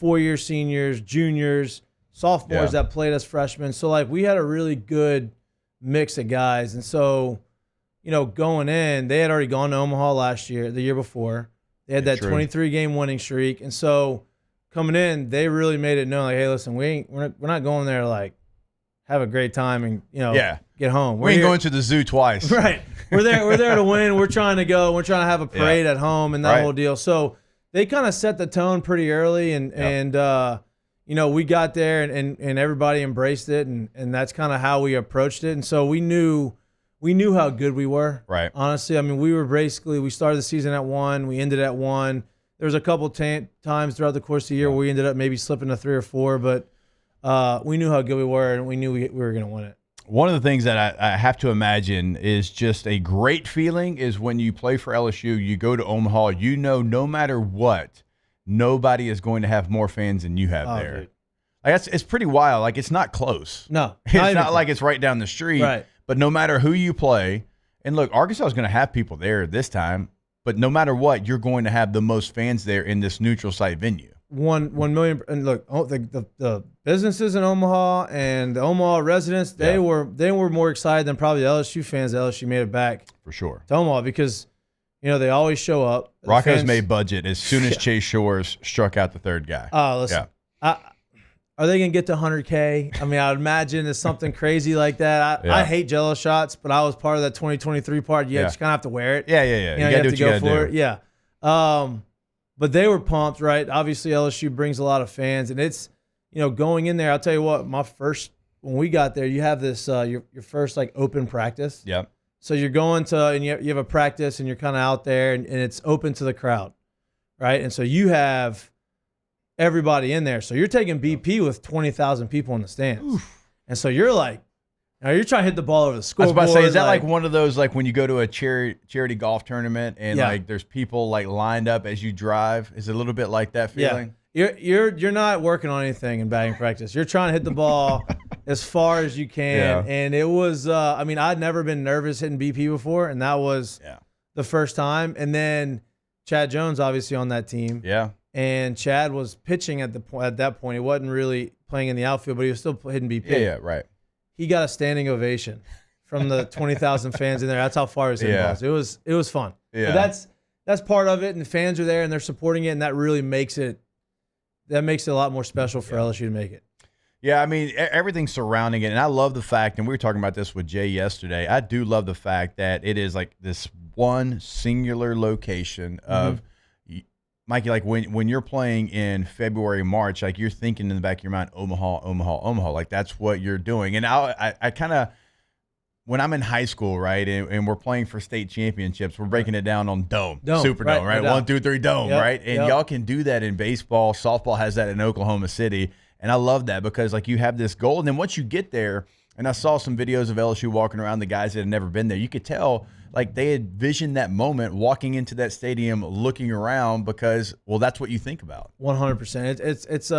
4-year seniors, juniors, sophomores that played as freshmen. So, like, we had a really good mix of guys. And so, you know, going in, they had already gone to Omaha the year before. They had that 23-game winning streak. And so, coming in, they really made it known, like, hey, listen, we're not going there, like, have a great time and, you know, get home. We ain't going to the zoo twice. Right. We're there to win. We're trying to go. We're trying to have a parade at home and that whole deal. So they kind of set the tone pretty early and you know, we got there and everybody embraced it and that's kind of how we approached it. And so we knew how good we were. Right. Honestly, I mean, we started the season at 1, we ended at 1. There was a couple times throughout the course of the year where we ended up maybe slipping to 3 or 4, but we knew how good we were, and we knew we were going to win it. One of the things that I have to imagine is just a great feeling is when you play for LSU, you go to Omaha, you know no matter what, nobody is going to have more fans than you have there. Dude. Like it's pretty wild. Like it's not close. No. It's not like it's right down the street. Right. But no matter who you play, and look, Arkansas is going to have people there this time, but no matter what, you're going to have the most fans there in this neutral site venue. 1 million, and look, the businesses in Omaha and the Omaha residents, they were more excited than probably the LSU fans. LSU made it back for sure to Omaha because, you know, they always show up. Rocco's made budget as soon as Chase Shores struck out the 3rd guy. Oh, listen, are they going to get to 100K? I mean, I would imagine it's something crazy like that. I hate Jello shots, but I was part of that 2023 part. You just kind of have to wear it. Yeah. You know, you have to go for it. Yeah. But they were pumped, right? Obviously, LSU brings a lot of fans, and it's, you know, going in there. I'll tell you what, when we got there, you have this your first like open practice. Yep. So you're going to, and you have a practice, and you're kind of out there, and it's open to the crowd, right? And so you have everybody in there. So you're taking BP with 20,000 people in the stands, and so you're like, now you're trying to hit the ball over the scoreboard. I was about to say, is that like one of those, like when you go to a charity golf tournament and like there's people like lined up as you drive? Is it a little bit like that feeling? Yeah. You're not working on anything in batting practice. You're trying to hit the ball as far as you can. Yeah. And it was, I mean, I'd never been nervous hitting BP before, and that was the first time. And then Chad Jones, obviously, on that team. Yeah. And Chad was pitching at that point. He wasn't really playing in the outfield, but he was still hitting BP. Yeah, right. He got a standing ovation from the 20,000 fans in there. That's how far his hit was. It was fun. Yeah. But that's part of it, and the fans are there and they're supporting it, and that really makes it a lot more special for LSU to make it. Yeah, I mean, everything surrounding it. And I love the fact, and we were talking about this with Jay yesterday, I do love the fact that it is like this one singular location of, Mikey, like when you're playing in February, March, like you're thinking in the back of your mind, Omaha. Like that's what you're doing. And I kind of, when I'm in high school, right, and we're playing for state championships, we're breaking it down on Dome, Superdome, right? 1, 2, 3, Dome, right? And y'all can do that in baseball. Softball has that in Oklahoma City. And I love that because, like, you have this goal. And then once you get there, and I saw some videos of LSU walking around, the guys that had never been there, you could tell, like, they had visioned that moment walking into that stadium, looking around because, well, that's what you think about. 100%. It's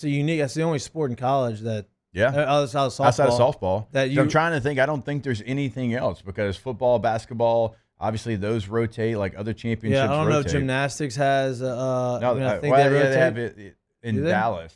a unique, that's the only sport in college that, outside of softball. I'm trying to think, I don't think there's anything else because football, basketball, obviously those rotate like other championships. Yeah, I don't know if gymnastics has, I think they have it in Dallas.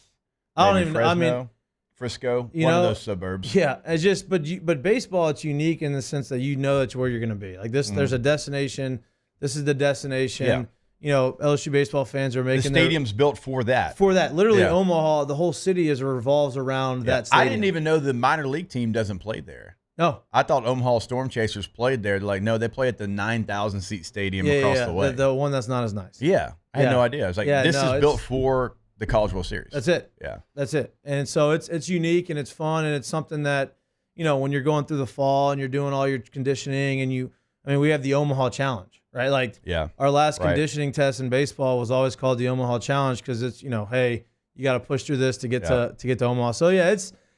I don't even know. I mean, Frisco, one of those suburbs. Yeah, it's just, but baseball, it's unique in the sense that you know that's where you're going to be. Like this, there's a destination. This is the destination. Yeah. You know, LSU baseball fans are making the stadium's built for that. Literally, Omaha, the whole city revolves around that stadium. I didn't even know the minor league team doesn't play there. No, I thought Omaha Storm Chasers played there. Like, no, they play at the 9,000 seat stadium across the way. The one that's not as nice. Yeah, I had no idea. I was like, this is built for the College World Series. That's it. Yeah, that's it. And so it's unique and it's fun and it's something that, you know, when you're going through the fall and you're doing all your conditioning and we have the Omaha Challenge, right? Like, our last conditioning test in baseball was always called the Omaha Challenge because it's, you know, hey, you got to push through this to get to Omaha. So yeah,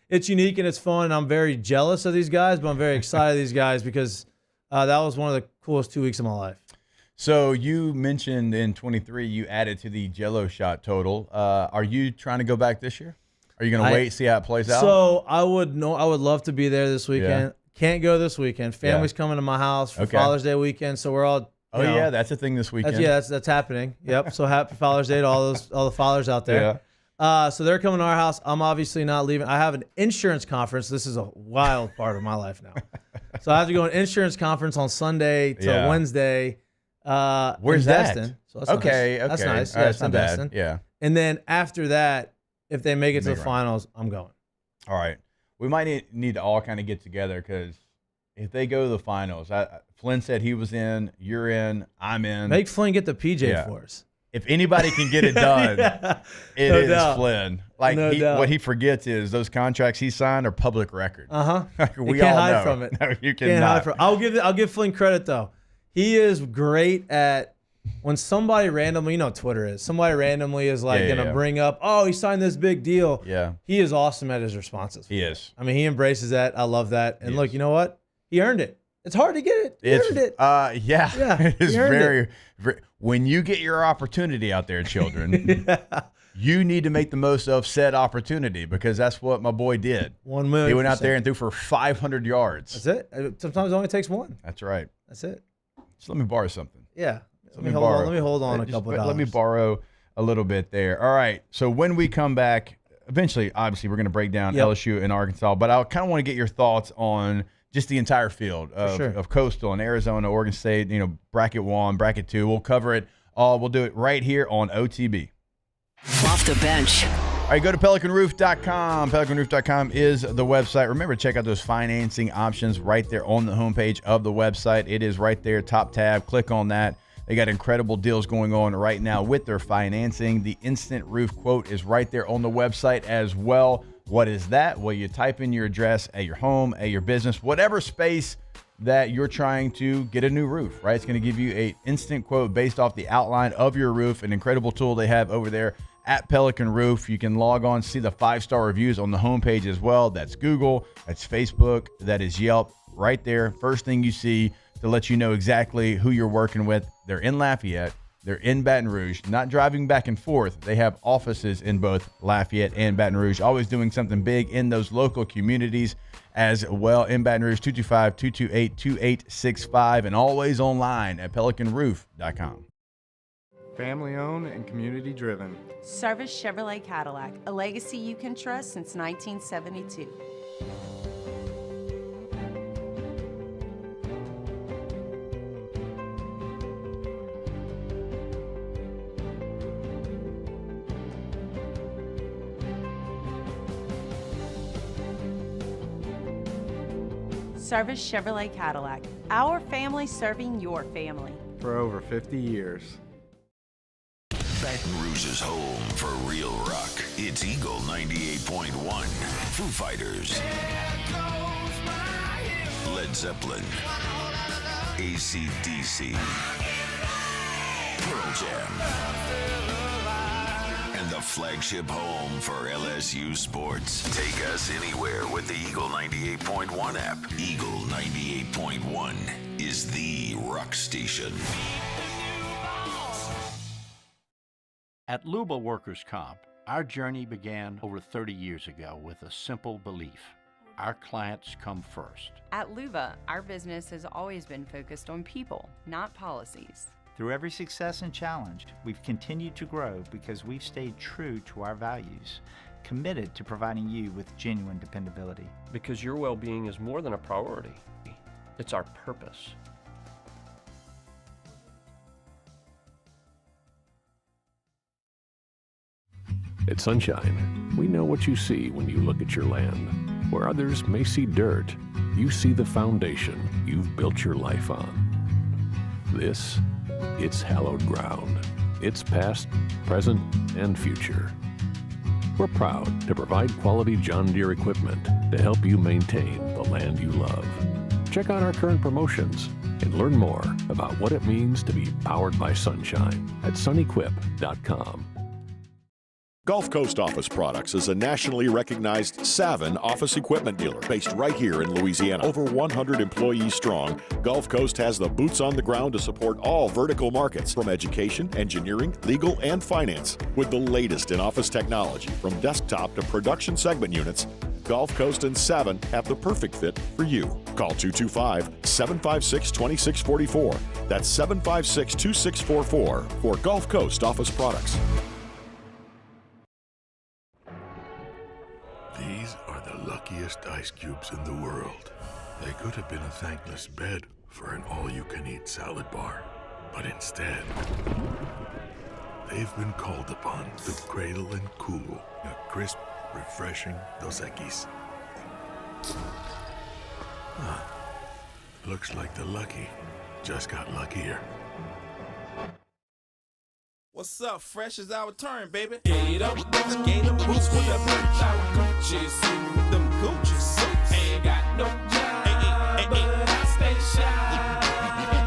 it's unique and it's fun. And I'm very jealous of these guys, but I'm very excited of these guys because that was one of the coolest 2 weeks of my life. So you mentioned in 23 you added to the Jello shot total. Are you trying to go back this year? Are you going to wait, see how it plays out? So I would love to be there this weekend. Yeah. Can't go this weekend. Family's coming to my house for Father's Day weekend, so we're all. Yeah, that's a thing this weekend. That's happening. Yep. So happy Father's Day to all the fathers out there. Yeah. So they're coming to our house. I'm obviously not leaving. I have an insurance conference. This is a wild part of my life now. So I have to go to an insurance conference on Sunday to Wednesday. Where's in that? Destin. So that's okay. Nice. That's nice. Yeah, it's not bad. Destin. Yeah. And then after that, if they make it to the finals, I'm going. All right. We might need to all kind of get together because if they go to the finals, Flynn said he was in, you're in, I'm in. Make Flynn get the PJ for us. If anybody can get it done, it is Flynn. Like what he forgets is those contracts he signed are public record. We can't all hide know. from it. No, you cannot. I'll give Flynn credit though. He is great at when somebody randomly, you know what Twitter is. Somebody randomly is like gonna bring up, oh, he signed this big deal. Yeah. He is awesome at his responses. He is. I mean, he embraces that. I love that. And look, you know what? He earned it. It's hard to get it. He earned it. Yeah. It's very. When you get your opportunity out there, children, you need to make the most of said opportunity because that's what my boy did. 1 million. He went out there and threw for 500 yards. That's it. Sometimes it only takes one. That's right. That's it. Just let me borrow something. Yeah. Let me hold on a couple of dollars. Let me borrow a little bit there. All right. So when we come back, eventually, obviously, we're going to break down LSU and Arkansas, but I kind of want to get your thoughts on just the entire field of Coastal and Arizona, Oregon State, you know, bracket 1, bracket 2. We'll cover it all. We'll do it right here on OTB. Off the bench. All right, go to PelicanRoof.com. PelicanRoof.com is the website. Remember, check out those financing options right there on the homepage of the website. It is right there, top tab. Click on that. They got incredible deals going on right now with their financing. The instant roof quote is right there on the website as well. What is that? Well, you type in your address at your home, at your business, whatever space that you're trying to get a new roof, right? It's going to give you an instant quote based off the outline of your roof, an incredible tool they have over there at Pelican Roof. You can log on, see the 5-star reviews on the homepage as well. That's Google, that's Facebook, that is Yelp right there. First thing you see to let you know exactly who you're working with. They're in Lafayette. They're in Baton Rouge, not driving back and forth. They have offices in both Lafayette and Baton Rouge, always doing something big in those local communities as well. In Baton Rouge, 225-228-2865, and always online at pelicanroof.com. Family owned and community driven. Service Chevrolet Cadillac, a legacy you can trust since 1972. Service Chevrolet Cadillac. Our family serving your family. For over 50 years. Baton Rouge's home for real rock. It's Eagle 98.1. Foo Fighters. Led Zeppelin. AC/DC. Pearl Jam. And the flagship home for LSU sports. Take us anywhere with the Eagle 98.1 app. Eagle 98.1 is the rock station. At Luba Workers Comp, our journey began over 30 years ago with a simple belief. Our clients come first. At Luba, our business has always been focused on people, not policies. Through every success and challenge, we've continued to grow because we've stayed true to our values, committed to providing you with genuine dependability. Because your well-being is more than a priority. It's our purpose. At Sunshine, we know what you see when you look at your land. Where others may see dirt, you see the foundation you've built your life on. This, it's hallowed ground. It's past, present, and future. We're proud to provide quality John Deere equipment to help you maintain the land you love. Check out our current promotions and learn more about what it means to be powered by sunshine at sunequip.com. Gulf Coast Office Products is a nationally recognized Savin office equipment dealer based right here in Louisiana. Over 100 employees strong, Gulf Coast has the boots on the ground to support all vertical markets, from education, engineering, legal, and finance. With the latest in office technology, from desktop to production segment units, Gulf Coast and Savin have the perfect fit for you. Call 225-756-2644. That's 756-2644 for Gulf Coast Office Products. These are the luckiest ice cubes in the world. They could have been a thankless bed for an all-you-can-eat salad bar. But instead, they've been called upon to cradle and cool a crisp, refreshing Dos Equis. Looks like the lucky just got luckier. What's up? Fresh is our turn, baby. Gator boots with the birch out Gucci suit. Them Gucci suits. Ain't got no job, but I stay shy.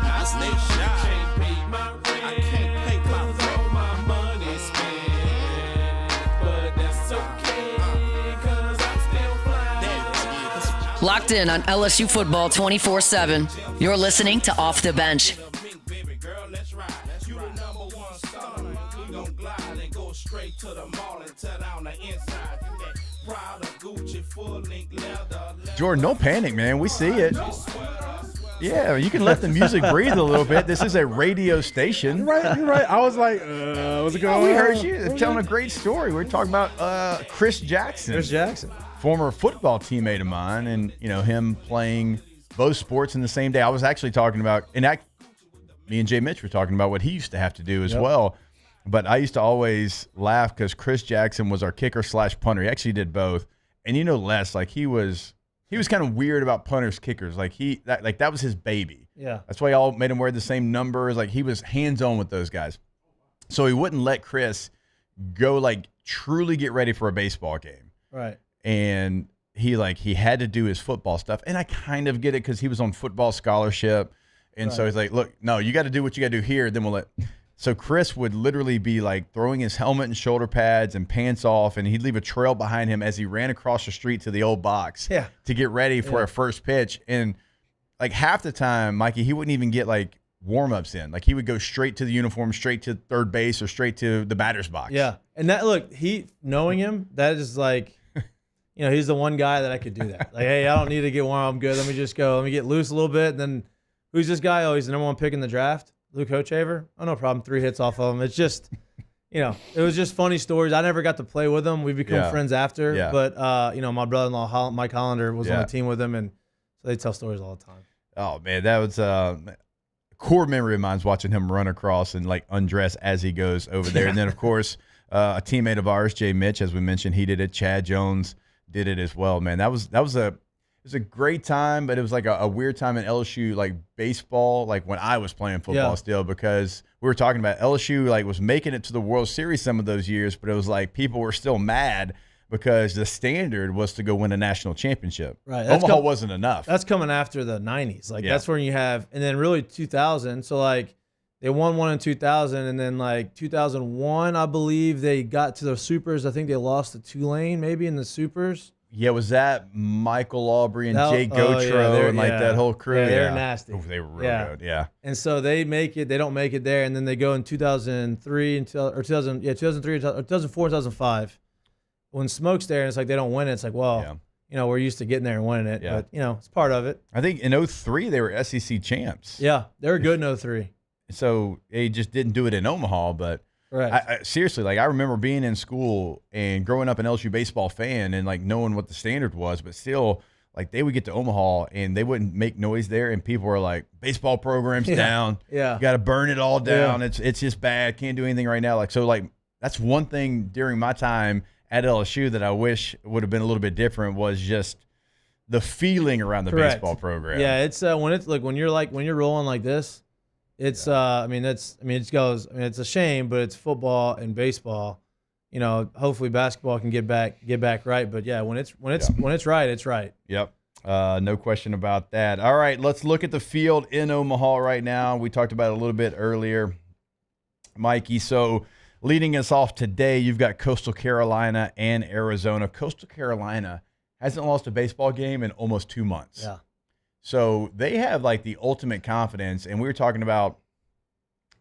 I stay shy. Can't pay my rent. I can't pay my rent. All my money spent, but that's okay, 'cause I'm still flying. Locked in on LSU football 24/7. You're listening to Off the Bench. Straight to the mall and tear down the inside. Proud of Gucci, full link leather. Jordan, don't panic, man. We see it. Yeah, you can let the music breathe a little bit. This is a radio station. You're right. I was like, what's it going on? We heard you. They're telling a great story. We're talking about Chris Jackson. Chris Jackson. Former football teammate of mine, and him playing both sports in the same day. I was actually talking about, me and Jay Mitch were talking about what he used to have to do as well. But I used to always laugh because Chris Jackson was our kicker / punter. He actually did both. And Les, like he was kind of weird about punters, kickers. Like that was his baby. Yeah. That's why y'all made him wear the same numbers. Like he was hands-on with those guys. So he wouldn't let Chris go truly get ready for a baseball game. Right. And he had to do his football stuff. And I kind of get it because he was on football scholarship. And so he's like, look, no, you got to do what you got to do here. Then we'll let. So Chris would literally be throwing his helmet and shoulder pads and pants off, and he'd leave a trail behind him as he ran across the street to the old box to get ready for a first pitch. And half the time, Mikey, he wouldn't even get warm-ups in. He would go straight to the uniform, straight to third base, or straight to the batter's box. Yeah. And knowing him, that is he's the one guy that I could do that. Hey, I don't need to get warm. I'm good. Let me just go. Let me get loose a little bit. And then who's this guy? Oh, he's the number 1 pick in the draft. Luke Hochaver? Oh, no problem. 3 hits off of him. It's just, it was just funny stories. I never got to play with him. We become friends after. Yeah. But, my brother-in-law, Mike Hollander, was on the team with him, and so they tell stories all the time. Oh, man, that was a core memory of mine is watching him run across and, undress as he goes over there. And then, of course, a teammate of ours, Jay Mitch, as we mentioned, he did it. Chad Jones did it as well, man. That was was a great time, but it was like a weird time in LSU, like baseball, like when I was playing football still, because we were talking about LSU like was making it to the World Series some of those years, but it was like people were still mad because the standard was to go win a national championship. Right. Omaha wasn't enough. That's coming after the 90s. Like that's where you have, and then really 2000. So like they won one in 2000, and then like 2001, I believe they got to the Supers. I think they lost to Tulane maybe in the Supers. Yeah, was that Michael Aubrey and Jay Gautreaux and like that whole crew? Yeah, they're nasty. Oh, they were real good. Yeah. And so they make it. They don't make it there, and then they go in 2003 until 2004, 2005. When Smoke's there, and it's like they don't win it. It's like, well, we're used to getting there and winning it, but it's part of it. I think in 2003 they were SEC champs. Yeah, they were good in 2003. So they just didn't do it in Omaha, but. Right. I seriously, like I remember being in school and growing up an LSU baseball fan and like knowing what the standard was, but still like they would get to Omaha and they wouldn't make noise there, and people were like, baseball program's down. Yeah. You got to burn it all down. It's just bad. Can't do anything right now. Like, so like that's one thing during my time at LSU that I wish would have been a little bit different, was just the feeling around the baseball program. Yeah. It's when you're rolling like this, it's it's a shame, but it's football and baseball. Hopefully basketball can get back right. But yeah, when it's right, it's right. Yep. No question about that. All right, let's look at the field in Omaha right now. We talked about it a little bit earlier, Mikey. So leading us off today, you've got Coastal Carolina and Arizona. Coastal Carolina hasn't lost a baseball game in almost 2 months. Yeah. So they have like the ultimate confidence, and we were talking about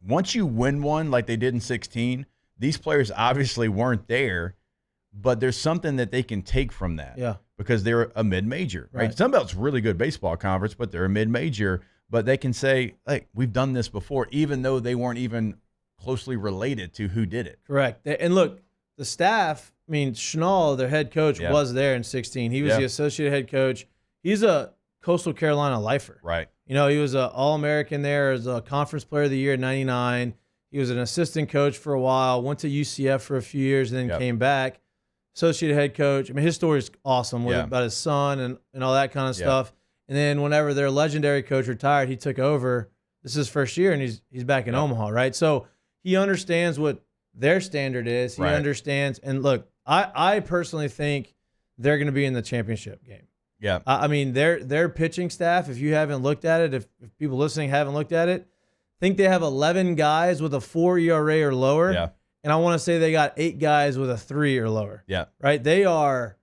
once you win one like they did in 16, these players obviously weren't there, but there's something that they can take from that. Yeah. Because they're a mid-major, right? Sunbelt's really good baseball conference, but they're a mid-major. But they can say, like, we've done this before, even though they weren't even closely related to who did it. Correct. And look, the staff, Schnall, their head coach, was there in 16. He was the associate head coach. He's a Coastal Carolina lifer. Right. He was an All-American there, as a Conference Player of the Year in 99. He was an assistant coach for a while, went to UCF for a few years, and then came back. Associate head coach. His story is awesome about his son and all that kind of stuff. And then whenever their legendary coach retired, he took over. This is his first year, and he's back in Omaha, right? So he understands what their standard is. He understands. And look, I personally think they're going to be in the championship game. Yeah. Their pitching staff, if you haven't looked at it, if people listening haven't looked at it, think they have 11 guys with a 4 ERA or lower. Yeah. And I want to say they got 8 guys with a 3 or lower. Yeah. Right? They are,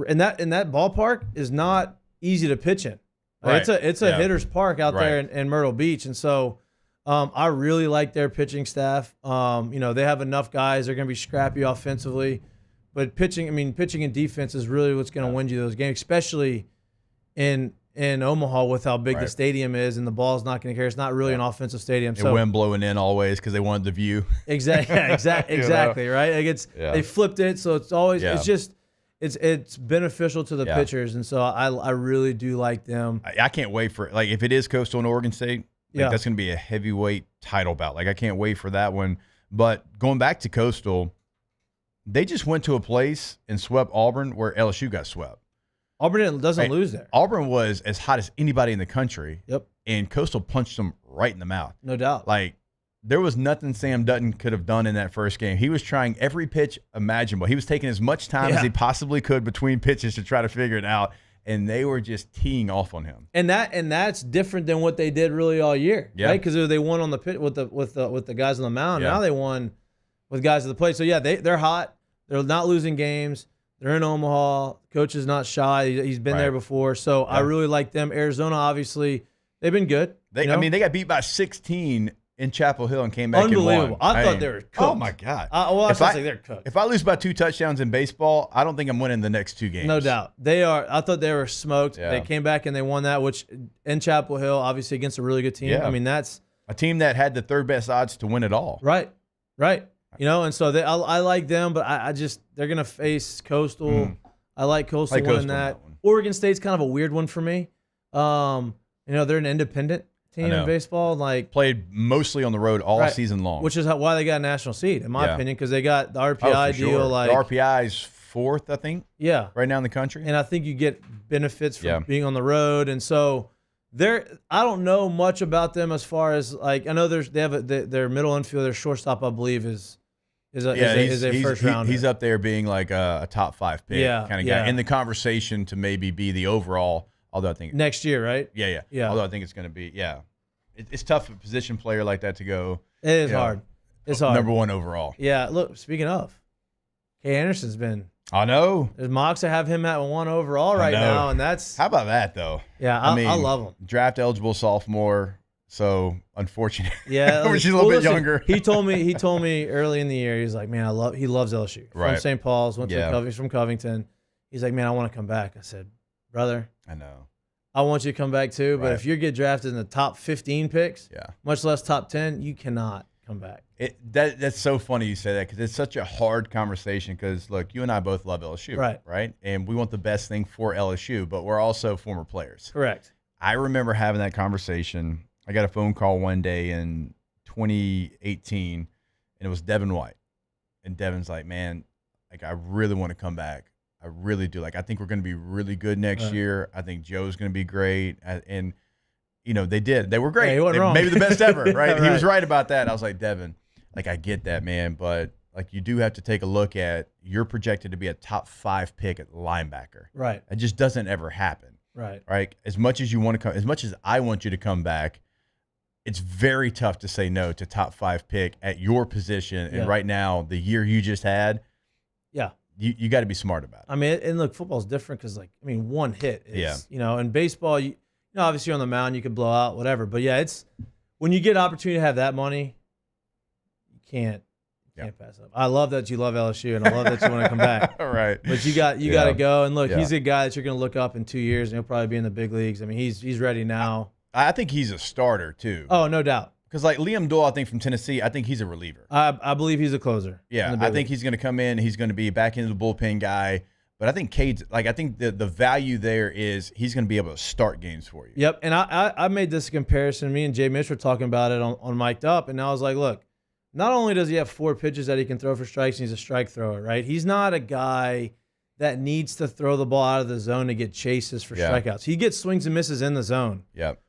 and that ballpark is not easy to pitch in. It's a hitter's park out there in Myrtle Beach. And so I really like their pitching staff. They have enough guys. They're going to be scrappy offensively. But pitching and defense is really what's going to win you those games, especially in Omaha with how big the stadium is, and the ball's not going to carry. It's not really an offensive stadium. So wind blowing in always because they wanted the view. Exactly, right? Like they flipped it, so it's always it's beneficial to the pitchers, and so I really do like them. I can't wait for if it is Coastal and Oregon State, that's going to be a heavyweight title bout. I can't wait for that one. But going back to Coastal, they just went to a place and swept Auburn where LSU got swept. Auburn doesn't lose there. Auburn was as hot as anybody in the country. Yep. And Coastal punched them right in the mouth. No doubt. There was nothing Sam Dutton could have done in that first game. He was trying every pitch imaginable. He was taking as much time as he possibly could between pitches to try to figure it out, and they were just teeing off on him. And that's different than what they did really all year, right? Because they won on the pit with the guys on the mound. Now they won with guys at the plate. So they're hot. They're not losing games. They're in Omaha. Coach is not shy. He's been there before. So I really like them. Arizona, obviously, they've been good. They got beat by 16 in Chapel Hill and came back and won. Unbelievable. I thought they were cooked. Oh, my God. They're cooked. If I lose by 2 touchdowns in baseball, I don't think I'm winning the next 2 games. No doubt. They are. I thought they were smoked. Yeah. They came back and they won that, which in Chapel Hill, obviously against a really good team. Yeah. That's a team that had the third best odds to win it all. Right. And so I like them, but they're going to face Coastal. I like Coastal winning that. Oregon State's kind of a weird one for me. They're an independent team in baseball. Played mostly on the road all season long. Which is why they got a national seed, in my opinion, because they got the RPI deal. The RPI is 4th, I think. Yeah. Right now in the country. And I think you get benefits from being on the road. And so I don't know much about them as far as like I know they have their middle infield, their shortstop, I believe is a first rounder. He's up there being like a top 5 pick kind of guy in the conversation to maybe be the overall. Although I think next year, right? Yeah. Although I think it's going to be it's tough for a position player like that to go. It is hard. It's hard. Number 1 overall. Yeah. Look, speaking of, Kay Anderson's been. I know. There's mocks that have him at 1 overall right now, and that's. How about that though? Yeah, I love him. Draft eligible sophomore, so unfortunate. Yeah, she's a little bit younger. He told me early in the year. He's like, man, he loves LSU. From St. Paul's, he's from Covington. He's like, man, I want to come back. I said, brother, I know. I want you to come back too, but if you get drafted in the top 15 picks, much less top 10, you cannot come back. That's so funny you say that because it's such a hard conversation because, look, you and I both love LSU, right? And we want the best thing for LSU, but we're also former players. Correct. I remember having that conversation. I got a phone call one day in 2018, and it was Devin White. And Devin's like, man, like I really want to come back. I really do. Like I think we're going to be really good next year. I think Joe's going to be great. And, you know, they did. They were great. Yeah, he wasn't wrong. Maybe the best ever, right? He was right about that. I was like, Devin, like I get that, man, but like you do have to take a look at you're projected to be a top 5 pick at linebacker. Right. It just doesn't ever happen. Right. Right. As much as you want to come, as much as I want you to come back, it's very tough to say no to top 5 pick at your position. And right now, the year you just had, you got to be smart about it. I mean, and look, football's different because, like, I mean, one hit is, you know, in baseball, you know, obviously on the mound, you could blow out, whatever. But yeah, it's when you get an opportunity to have that money, you can't pass up. I love that you love LSU, and I love that you want to come back. Right. But you got to go. And look, he's a guy that you're going to look up in 2 years, and he'll probably be in the big leagues. I mean, he's ready now. I think he's a starter too. Oh, no doubt. Because like Liam Doyle, I think from Tennessee, I think he's a reliever. I believe he's a closer. Yeah, I think he's going to come in. He's going to be back into the bullpen guy. But I think Cade's like I think the value there is he's going to be able to start games for you. Yep, and I made this comparison. Me and Jay Mitch were talking about it on Mic'd Up, and I was like, look, not only does he have 4 pitches that he can throw for strikes, and he's a strike thrower, right? He's not a guy that needs to throw the ball out of the zone to get chases for strikeouts. He gets swings and misses in the zone,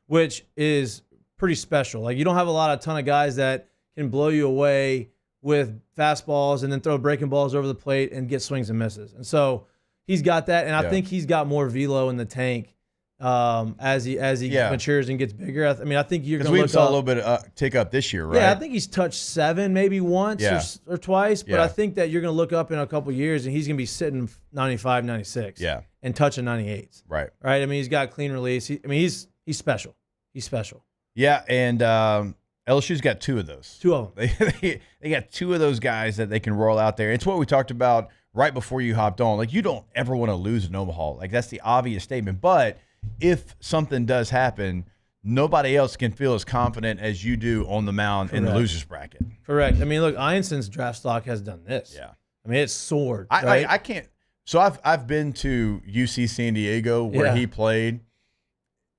which is pretty special. Like you don't have a ton of guys that can blow you away with fastballs and then throw breaking balls over the plate and get swings and misses. And so he's got that, and I think he's got more velo in the tank as he matures and gets bigger. I mean, I think you're going to look saw a little bit of tick up this year, right? Yeah, I think he's touched 7 maybe once or twice, but I think that you're going to look up in a couple years and he's going to be sitting 95, 96 and touching 98s. Right. I mean, he's got clean release. He's special. He's special. Yeah, and LSU's got 2 of those. 2 of them. They got 2 of those guys that they can roll out there. It's what we talked about right before you hopped on. Like, you don't ever want to lose in Omaha. Like, that's the obvious statement. But if something does happen, nobody else can feel as confident as you do on the mound in the losers bracket. Correct. I mean, look, Ionson's draft stock has done this. Yeah. I mean, it's soared. I can't. So I've been to UC San Diego where he played.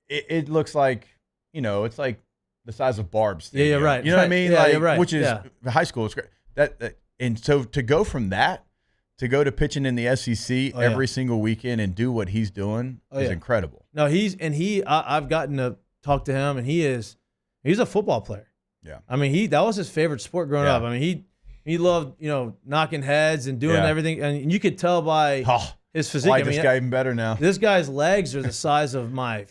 It looks like, you know, it's like the size of Barb's Stadium. Yeah, right. You know what I mean? Yeah, like, you're right. Which is high school. It's great. And so to go from that to go to pitching in the SEC every single weekend and do what he's doing is incredible. No, I've gotten to talk to him, and he's a football player. Yeah. I mean, that was his favorite sport growing up. I mean, he loved, you know, knocking heads and doing everything, and you could tell by his physique. I like this guy even better now. This guy's legs are the size of I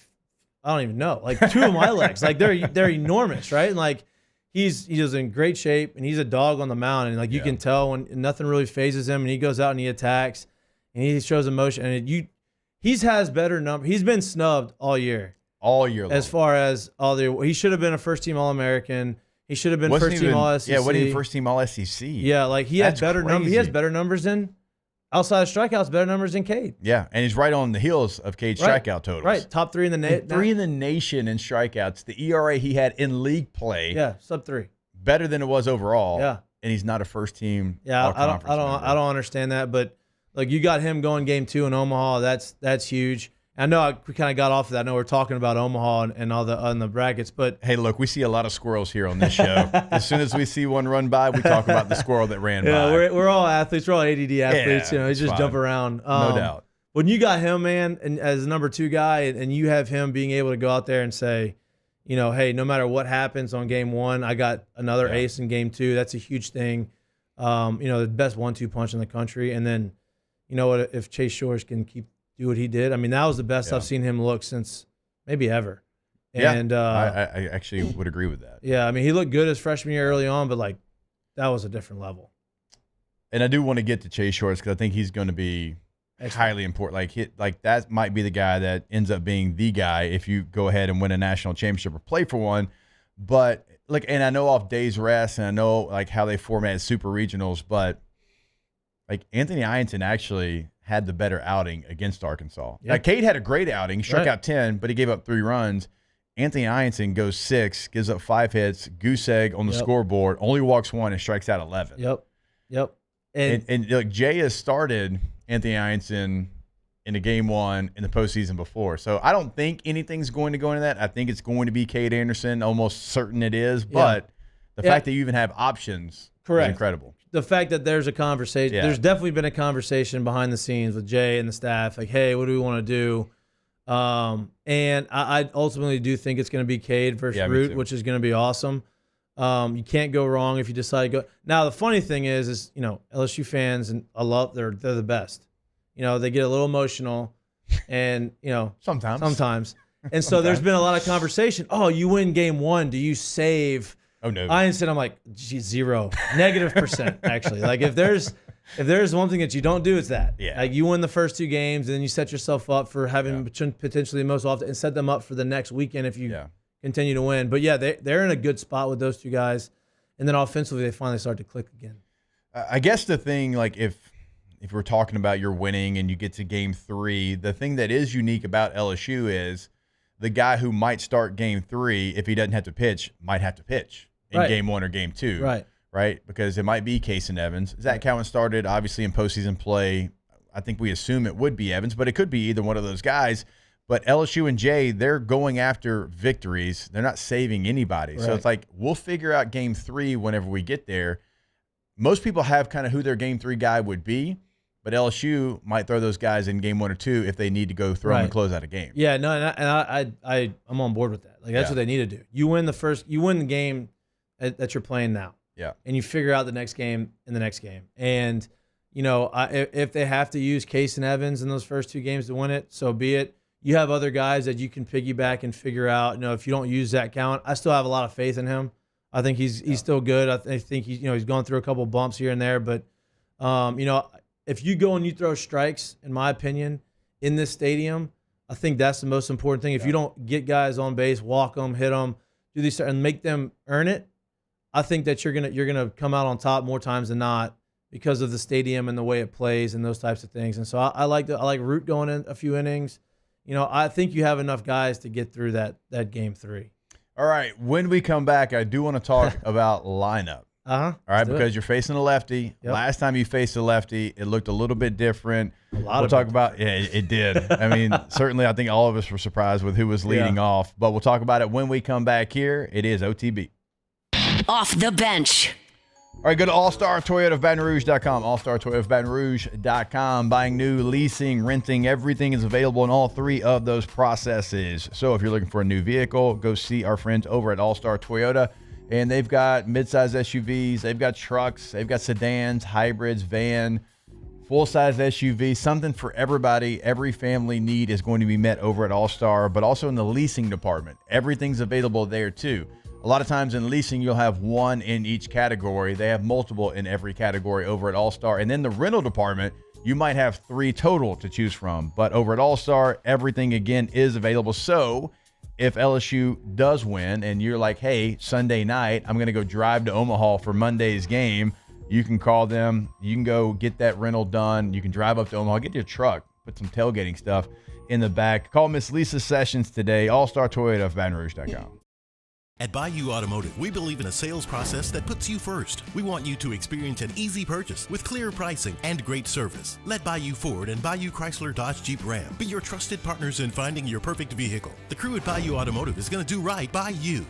don't even know, like 2 of my legs. Like they're enormous, right? And like he's in great shape, and he's a dog on the mound, and like you can tell when nothing really phases him, and he goes out and he attacks, and he shows emotion, and he's has better number. He's been snubbed all year long. As far as he should have been a first-team All-American. He should have been first-team All-SEC. Yeah, wasn't he first-team All-SEC? Yeah, like he had better numbers. He has better numbers than outside of strikeouts, better numbers than Cade. Yeah, and he's right on the heels of Cade's strikeout totals. Right, top 3 in the nation. 3 in the nation in strikeouts. The ERA he had in league play. Yeah, sub 3. Better than it was overall. Yeah, and he's not a first team. Yeah, I don't understand that, but like you got him going game 2 in Omaha. That's huge. I know we kind of got off of that. I know we're talking about Omaha and all the brackets, but hey, look, we see a lot of squirrels here on this show. As soon as we see one run by, we talk about the squirrel that ran by. We're all athletes. We're all ADD athletes. Yeah, He's just jump around. No doubt. When you got him, man, and as a number 2 guy, and you have him being able to go out there and say, hey, no matter what happens on game 1, I got another ace in game 2. That's a huge thing. The best 1-2 punch in the country. And then, you know what? If Chase Shores can do what he did, I mean, that was the best I've seen him look since maybe ever. And I actually would agree with that. Yeah, I mean, he looked good his freshman year early on, but that was a different level. And I do want to get to Chase Shores because I think he's going to be highly important. Like that might be the guy that ends up being the guy if you go ahead and win a national championship or play for one. But and I know off days rest, and I know like how they format super regionals, but like Anthony Ianson actually had the better outing against Arkansas. Yeah. Now, Cade had a great outing, struck out 10, but he gave up 3 runs. Anthony Ianson goes 6, gives up 5 hits, goose egg on the scoreboard, only walks 1 and strikes out 11. Yep. And look, Jay has started Anthony Ianson in a game 1 in the postseason before. So I don't think anything's going to go into that. I think it's going to be Cade Anderson, almost certain it is. But the fact that you even have options is incredible. The fact that there's a conversation, there's definitely been a conversation behind the scenes with Jay and the staff, like, hey, what do we want to do? And I ultimately do think it's going to be Cade versus Root, which is going to be awesome. You can't go wrong if you decide to go. Now, the funny thing is LSU fans, and they're the best. They get a little emotional, and sometimes. And so there's been a lot of conversation. Oh, you win game 1, do you save? Oh no. Ianson, I'm like, geez, 0, -% actually. Like if there's one thing that you don't do, it's that. Yeah. Like you win the first 2 games, and then you set yourself up for having potentially the most often, and set them up for the next weekend if you continue to win. But yeah, they're in a good spot with those 2 guys, and then offensively they finally start to click again. I guess the thing, like if we're talking about you're winning and you get to game 3, the thing that is unique about LSU is the guy who might start game 3, if he doesn't have to pitch, might have to pitch in game 1 or game 2. Right? Because it might be Case and Evans. Zach Cowan started, obviously, in postseason play. I think we assume it would be Evans, but it could be either one of those guys. But LSU and Jay, they're going after victories. They're not saving anybody. So it's like we'll figure out game 3 whenever we get there. Most people have kind of who their game 3 guy would be, but LSU might throw those guys in game 1 or 2 if they need to go throw them and close out a game. Yeah, no, and I'm on board with that. Like that's what they need to do. You win the game that you're playing now. Yeah. And you figure out the next game in the next game. And, if they have to use Case and Evans in those first 2 games to win it, so be it. You have other guys that you can piggyback and figure out. If you don't use Zach Cowan, I still have a lot of faith in him. I think he's still good. I think he's gone through a couple bumps here and there. But, if you go and you throw strikes, in my opinion, in this stadium, I think that's the most important thing. If you don't get guys on base, walk them, hit them, do these and make them earn it, I think that you're gonna come out on top more times than not because of the stadium and the way it plays and those types of things. And so I like Root going in a few innings. I think you have enough guys to get through that game 3. All right. When we come back, I do want to talk about lineup. All right, because you're facing a lefty. Yep. Last time you faced a lefty, it looked a little bit different. We'll talk about it did. I mean, certainly I think all of us were surprised with who was leading off, but we'll talk about it when we come back here. It is OTB. Off the bench. All right, go to allstartoyotaofbatonrouge.com, allstartoyotaofbatonrouge.com. Buying new, leasing, renting, everything is available in all 3 of those processes. So if you're looking for a new vehicle, go see our friends over at All Star Toyota. And they've got midsize SUVs, they've got trucks, they've got sedans, hybrids, van, full-size SUV, something for everybody. Every family need is going to be met over at All Star, but also in the leasing department. Everything's available there too. A lot of times in leasing, you'll have 1 in each category. They have multiple in every category over at All Star. And then the rental department, you might have 3 total to choose from. But over at All Star, everything again is available. So if LSU does win and you're like, hey, Sunday night, I'm going to go drive to Omaha for Monday's game, you can call them. You can go get that rental done. You can drive up to Omaha, get your truck, put some tailgating stuff in the back. Call Miss Lisa Sessions today, allstartoyotaofbatonrouge.com. At Bayou Automotive, we believe in a sales process that puts you first. We want you to experience an easy purchase with clear pricing and great service. Let Bayou Ford and Bayou Chrysler Dodge Jeep Ram be your trusted partners in finding your perfect vehicle. The crew at Bayou Automotive is going to do right by you.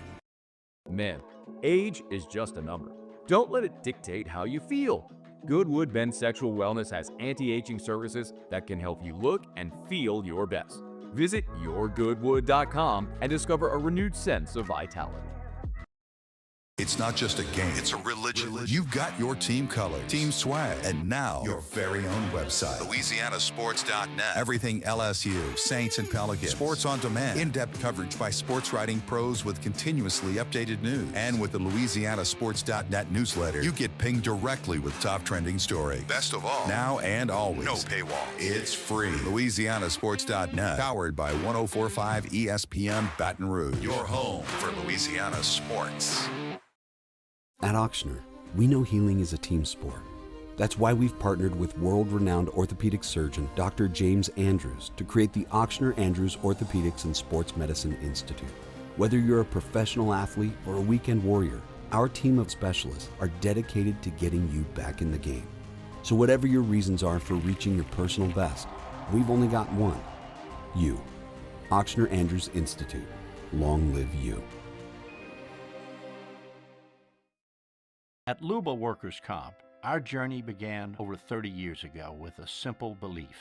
Men, age is just a number. Don't let it dictate how you feel. Goodwood Men's Sexual Wellness has anti-aging services that can help you look and feel your best. Visit yourgoodwood.com and discover a renewed sense of vitality. It's not just a game, it's a religion. You've got your team colors, team swag, and now your very own website. LouisianaSports.net. Everything LSU, Saints, and Pelicans. Sports on demand. In-depth coverage by sports writing pros with continuously updated news. And with the LouisianaSports.net newsletter, you get pinged directly with top trending stories. Best of all, now and always, no paywall. It's free. LouisianaSports.net. Powered by 104.5 ESPN Baton Rouge. Your home for Louisiana sports. At Ochsner, we know healing is a team sport. That's why we've partnered with world-renowned orthopedic surgeon Dr. James Andrews to create the Ochsner Andrews Orthopedics and Sports Medicine Institute. Whether you're a professional athlete or a weekend warrior, our team of specialists are dedicated to getting you back in the game. So whatever your reasons are for reaching your personal best, we've only got one: you. Ochsner Andrews Institute. Long live you. At Luba Workers' Comp, our journey began over 30 years ago with a simple belief: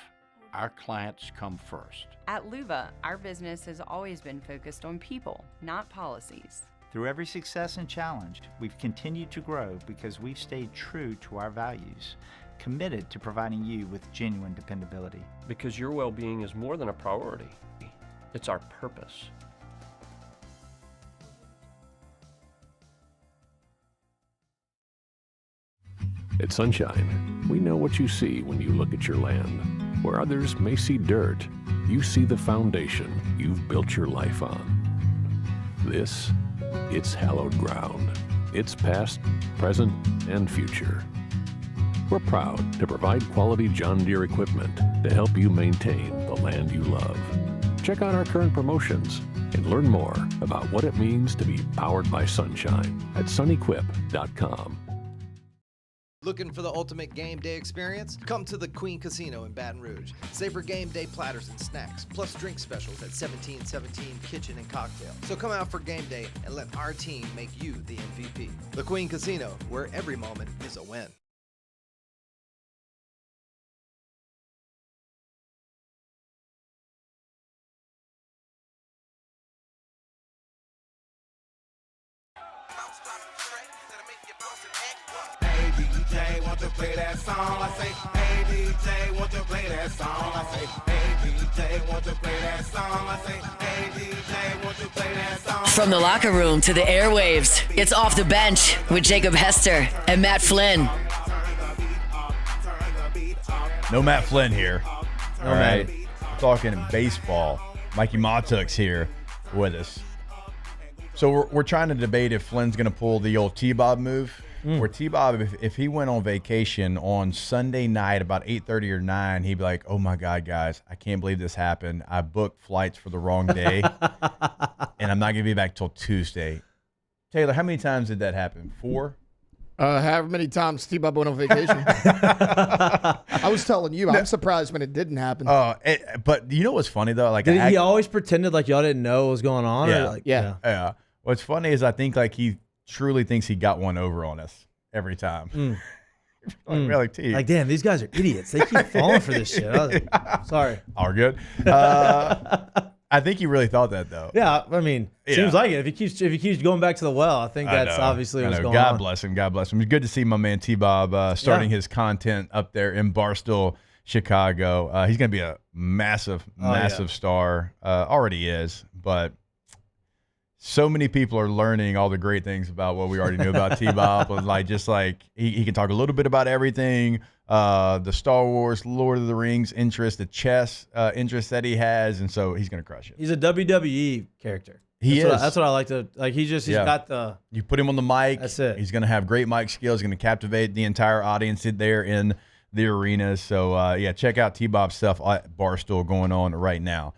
our clients come first. At Luba, our business has always been focused on people, not policies. Through every success and challenge, we've continued to grow because we've stayed true to our values, committed to providing you with genuine dependability. Because your well-being is more than a priority. It's our purpose. At Sunshine, we know what you see when you look at your land. Where others may see dirt, you see the foundation you've built your life on. This, it's hallowed ground. It's past, present, and future. We're proud to provide quality John Deere equipment to help you maintain the land you love. Check out our current promotions and learn more about what it means to be powered by sunshine at sunequip.com. Looking for the ultimate game day experience? Come to the Queen Casino in Baton Rouge. Savor game day platters and snacks, plus drink specials at 1717 Kitchen and Cocktail. So come out for game day and let our team make you the MVP. The Queen Casino, where every moment is a win. DJ, want to play that song? I say, hey DJ, want to play that song? I say, hey DJ, want to play that song? I say, hey DJ, want to play that song? From the locker room to the airwaves, it's Off the Bench with Jacob Hester and Matt Flynn. No Matt Flynn here. All right. We're talking baseball. Mikey Mottuk's here with us. So we're trying to debate if Flynn's going to pull the old T-Bob move. Where T-Bob, if he went on vacation on Sunday night about 8:30 or 9, he'd be like, oh, my God, guys, I can't believe this happened. I booked flights for the wrong day, and I'm not going to be back till Tuesday. Taylor, how many times did that happen? 4? However many times T-Bob went on vacation. I was telling you, I'm surprised when it didn't happen. But you know what's funny, though? Like, Did he always pretended like y'all didn't know what was going on? Yeah. Or like, Yeah. What's funny is I think like he truly thinks he got one over on us every time. We're like, T. Like, damn, these guys are idiots. They keep falling for this shit. I was like, sorry. All good. I think he really thought that, though. Yeah, I mean, seems like it. If he keeps going back to the well, I think that's obviously what's going on. God bless him. God bless him. It's good to see my man T-Bob starting his content up there in Barstow, Chicago. He's going to be a massive star. Already is, but so many people are learning all the great things about what we already knew about T-Bob. Like, just like he can talk a little bit about everything. The Star Wars, Lord of the Rings interest, the chess interest that he has, and so he's going to crush it. He's a WWE character. That's what I like to like. He's got the. You put him on the mic. That's it. He's going to have great mic skills. He's going to captivate the entire audience there in the arena. So check out T-Bob's stuff at Barstool going on right now.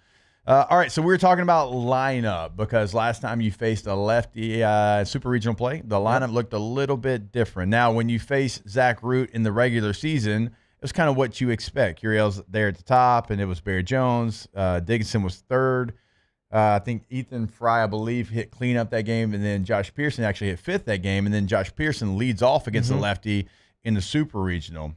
All right, so we were talking about lineup because last time you faced a lefty super regional play, the lineup looked a little bit different. Now, when you face Zach Root in the regular season, it was kind of what you expect. Curiel's there at the top, and it was Barry Jones. Dickinson was third. I think Ethan Fry, I believe, hit cleanup that game, and then Josh Pearson actually hit fifth that game, and then Josh Pearson leads off against the lefty in the super regional.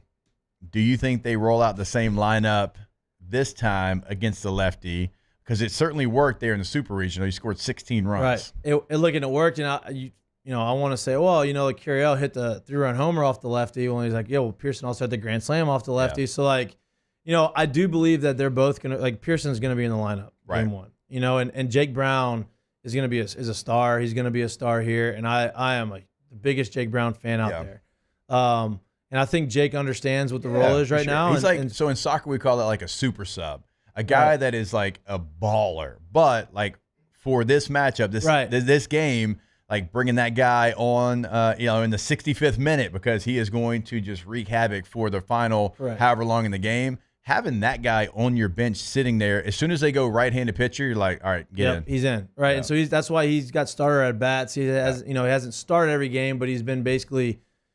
Do you think they roll out the same lineup this time against the lefty? Because it certainly worked there in the super regional. He scored 16 runs. Right. It worked, and I want to say, well, like Curiel hit the 3-run homer off the lefty. When he's like, Pearson also had the grand slam off the lefty. So I do believe that they're both gonna Pearson's gonna be in the lineup game one. And Jake Brown is gonna be is a star. He's gonna be a star here, and I am the biggest Jake Brown fan out there. And I think Jake understands what the role is right now. He's so in soccer we call that like a super sub. A guy that is like a baller, but like for this matchup, this game, like bringing that guy on, in the 65th minute because he is going to just wreak havoc for the final however long in the game. Having that guy on your bench sitting there, as soon as they go right-handed pitcher, you're like, all right, get in. He's in, right? And so that's why he's got starter at bats. He has, he hasn't started every game, but he's been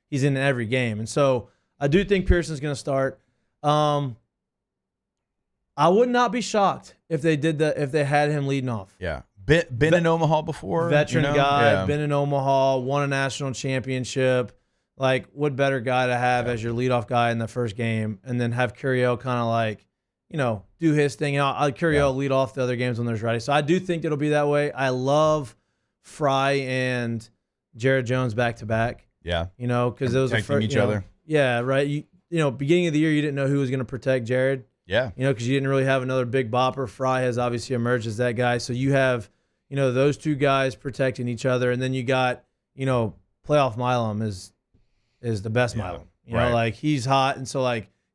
he's in every game. And so I do think Pearson's going to start. I would not be shocked if they had him leading off. Yeah. Been in Omaha before. Veteran guy, been in Omaha, won a national championship. Like, what better guy to have as your leadoff guy in the first game, and then have Curiel kind of do his thing. Curiel lead off the other games when there's ready. So I do think it'll be that way. I love Fry and Jared Jones back to back. Yeah. Because those are each other. Yeah, right. Beginning of the year, you didn't know who was going to protect Jared. Yeah. Because you didn't really have another big bopper. Fry has obviously emerged as that guy. So you have, those two guys protecting each other. And then you got, playoff Milam is the best Milam. He's hot. And so,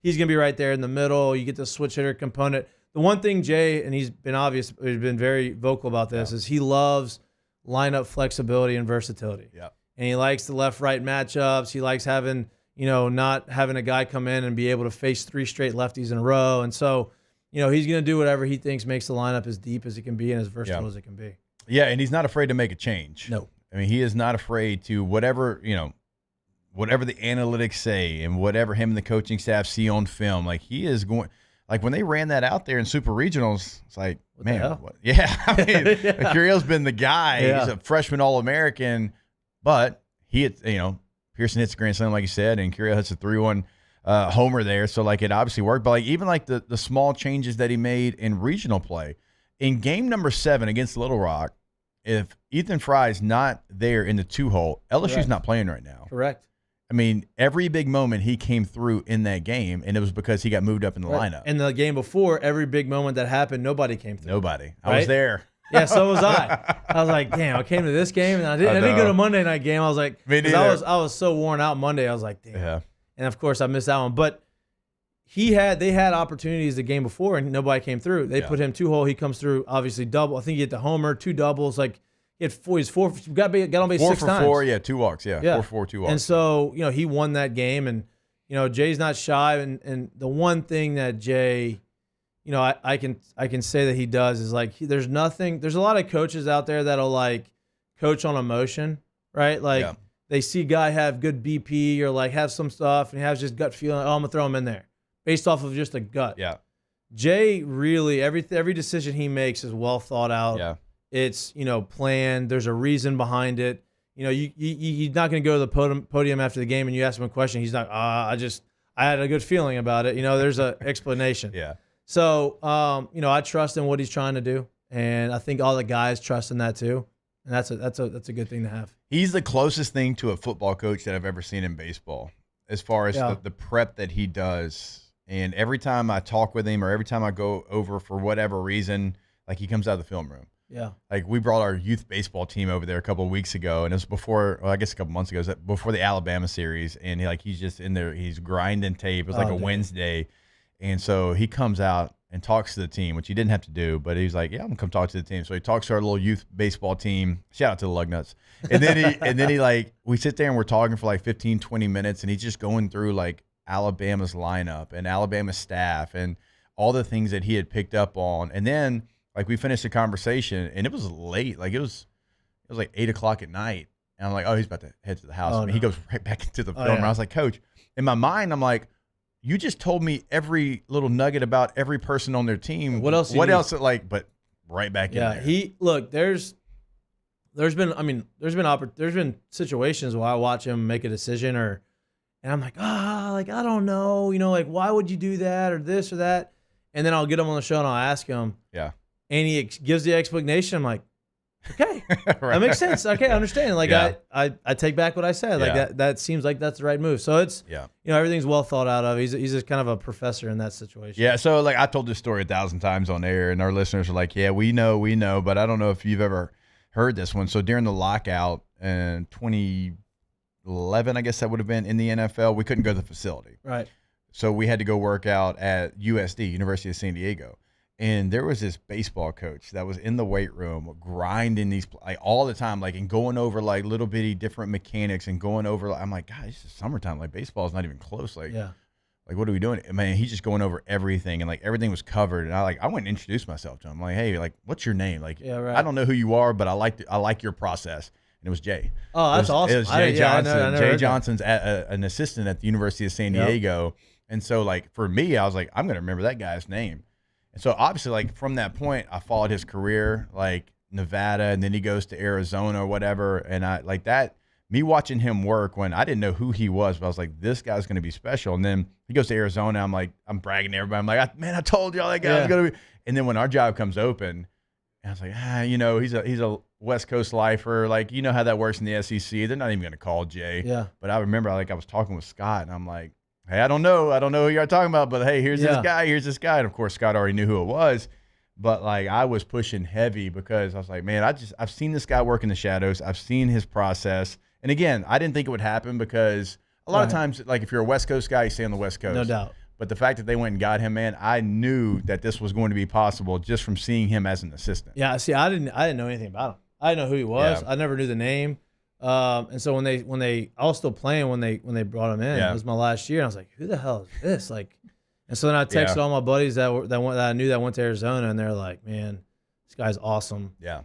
he's going to be right there in the middle. You get the switch hitter component. The one thing, Jay, and he's been very vocal about this, is he loves lineup flexibility and versatility. Yeah. And he likes the left-right matchups. He likes having not having a guy come in and be able to face 3 straight lefties in a row. And so, he's going to do whatever he thinks makes the lineup as deep as it can be and as versatile as it can be. Yeah, and he's not afraid to make a change. No. I mean, he is not afraid to whatever the analytics say and whatever him and the coaching staff see on film. Like, he is going – like, when they ran that out there in Super Regionals, it's like, what? Yeah. I mean, Curiel's been the guy. Yeah. He's a freshman All-American, but he had, Pearson hits a grand slam, like you said, and Curiel hits a 3-1 homer there. So, it obviously worked. But, even the small changes that he made in regional play. In game number 7 against Little Rock, if Ethan Fry's not there in the 2-hole, LSU's not playing right now. Correct. I mean, every big moment he came through in that game, and it was because he got moved up in the lineup. And the game before, every big moment that happened, nobody came through. Nobody. I was there. Yeah, so was I. I was like, damn, I came to this game, and I didn't go to Monday night game. I was like, I was so worn out Monday. I was like, damn. Yeah. And of course, I missed that one. But they had opportunities the game before, and nobody came through. They put him 2-hole. He comes through, obviously double. I think he hit the homer, 2 doubles. He had 4. He's 4. Got on base 6 times. 4 for 4. Yeah, 2 walks. Yeah. 4 for 4, 2 walks. And so he won that game, and Jay's not shy. And the one thing that Jay. I can say that he does is there's a lot of coaches out there that'll coach on emotion, right? They see guy have good BP or have some stuff and he has just gut feeling, I'm gonna throw him in there based off of just a gut. Yeah. Jay really every decision he makes is well thought out. Yeah. It's planned. There's a reason behind it. You're not gonna go to the podium after the game and you ask him a question. He's not. I had a good feeling about it. There's an explanation. Yeah. So, I trust in what he's trying to do, and I think all the guys trust in that too, and that's a good thing to have. He's the closest thing to a football coach that I've ever seen in baseball, as far as the prep that he does. And every time I talk with him, or every time I go over for whatever reason, he comes out of the film room. Yeah. We brought our youth baseball team over there a couple of weeks ago, and it was before, I guess a couple months ago, it was before the Alabama series, and he's just in there, he's grinding tape. It was Wednesday. And so he comes out and talks to the team, which he didn't have to do, but he's like, yeah, I'm going to come talk to the team. So he talks to our little youth baseball team. Shout out to the Lugnuts. And then we sit there and we're talking for 15, 20 minutes, and he's just going through Alabama's lineup and Alabama's staff and all the things that he had picked up on. And then Like we finished the conversation and it was late. Like it was like 8:00 at night. And I'm like, oh, he's about to head to the house. And he goes right back into the film. And I was like, Coach, in my mind, I'm like, you just told me every little nugget about every person on their team. What else? But right back in there. There's been situations where I watch him make a decision and I'm like, I don't know, like, why would you do that or this or that? And then I'll get him on the show and I'll ask him. Yeah. And he gives the explanation. I'm like, okay, that makes sense. Okay, I understand. Like I take back what I said. Like that seems like that's the right move. So it's everything's well thought out of. He's just kind of a professor in that situation. Yeah. So like I told this story 1,000 times on air, and our listeners are like, yeah, we know, but I don't know if you've ever heard this one. So during the lockout in 2011, I guess that would have been, in the NFL, we couldn't go to the facility. Right. So we had to go work out at USD, University of San Diego. And there was this baseball coach that was in the weight room grinding these all the time, and going over little bitty different mechanics and going over. I'm like, God, it's just summertime. Baseball is not even close. What are we doing? Man, he's just going over everything, and everything was covered. And I went and introduced myself to him. I'm like, hey, what's your name? I don't know who you are, but I like your process. And it was Jay. Oh, that's awesome. It was Jay Johnson. Jay Johnson's an assistant at the University of San Diego. And so for me, I was like, I'm gonna remember that guy's name. And so obviously, from that point, I followed his career, Nevada, and then he goes to Arizona or whatever. And me watching him work when I didn't know who he was, but I was like, this guy's going to be special. And then he goes to Arizona. I'm bragging to everybody. I'm like, man, I told y'all that guy was going to be. And then when our job comes open, I was like, he's a West Coast lifer. How that works in the SEC. They're not even going to call Jay. Yeah. But I remember, I was talking with Scott, and I'm like, hey, I don't know who you're talking about, but hey, here's this guy. And of course, Scott already knew who it was, but I was pushing heavy because I was like, man, I've seen this guy work in the shadows. I've seen his process. And again, I didn't think it would happen because a lot of times, if you're a West Coast guy, you stay on the West Coast. No doubt. But the fact that they went and got him, man, I knew that this was going to be possible just from seeing him as an assistant. Yeah. See, I didn't know anything about him. I didn't know who he was. I never knew the name. And so when I was still playing when they brought him in. It was my last year. And I was like, who the hell is this? And so then I texted all my buddies that I knew that went to Arizona, and they're like, man, this guy's awesome. Yeah.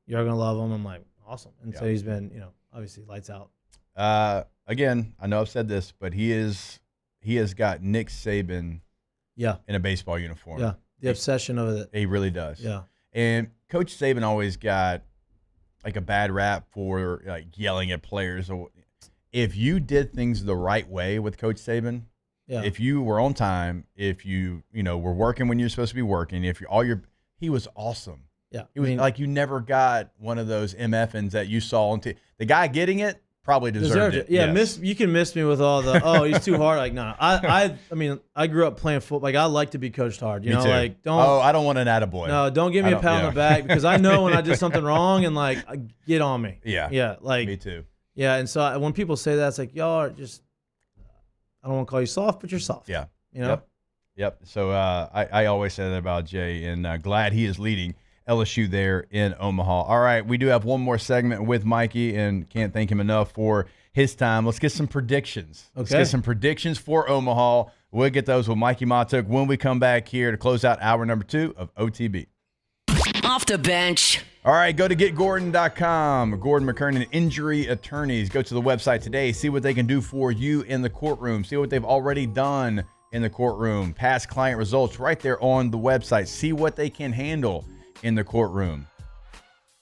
You're gonna love him. I'm like, awesome. And so he's been, obviously lights out. Again, I know I've said this, but he has got Nick Saban in a baseball uniform. Yeah. The obsession of it. He really does. Yeah. And Coach Saban always got a bad rap for yelling at players. If you did things the right way with Coach Saban, if you were on time, if you were working when you're supposed to be working, he was awesome. Yeah, he was you never got one of those MFNs that you saw on the guy getting it probably deserved it. Yeah, yes. You can miss me with all the he's too hard. Nah, I grew up playing football. I like to be coached hard. You know, too. I don't want an attaboy. No, don't give me a pat on the back because I know when I did something wrong and get on me. Yeah, me too. Yeah, and so when people say that, it's y'all are just. I don't want to call you soft, but you're soft. Yeah, Yep. So I always say that about Jay, and glad he is leading LSU there in Omaha. All right, we do have one more segment with Mikey, and can't thank him enough for his time. Let's get some predictions. Okay. Let's get some predictions for Omaha. We'll get those with Mikey Matuk when we come back here to close out hour number 2 of OTB. Off the bench. All right, go to getgordon.com. Gordon McKernan Injury Attorneys. Go to the website today. See what they can do for you in the courtroom. See what they've already done in the courtroom. Past client results right there on the website. See what they can handle in the courtroom.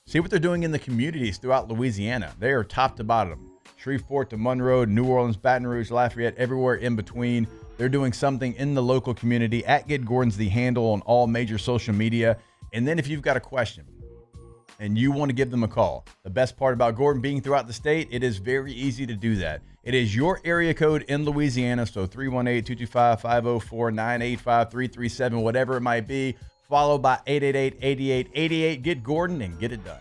See what they're doing in the communities throughout Louisiana. They are top to bottom. Shreveport to Monroe, New Orleans, Baton Rouge, Lafayette, everywhere in between. They're doing something in the local community. At Get Gordon's the handle on all major social media. And then if you've got a question and you want to give them a call, the best part about Gordon being throughout the state, it is very easy to do that. It is your area code in Louisiana, so 318-225-504, 985-337, whatever it might be, followed by 888-8888. Get Gordon and get it done.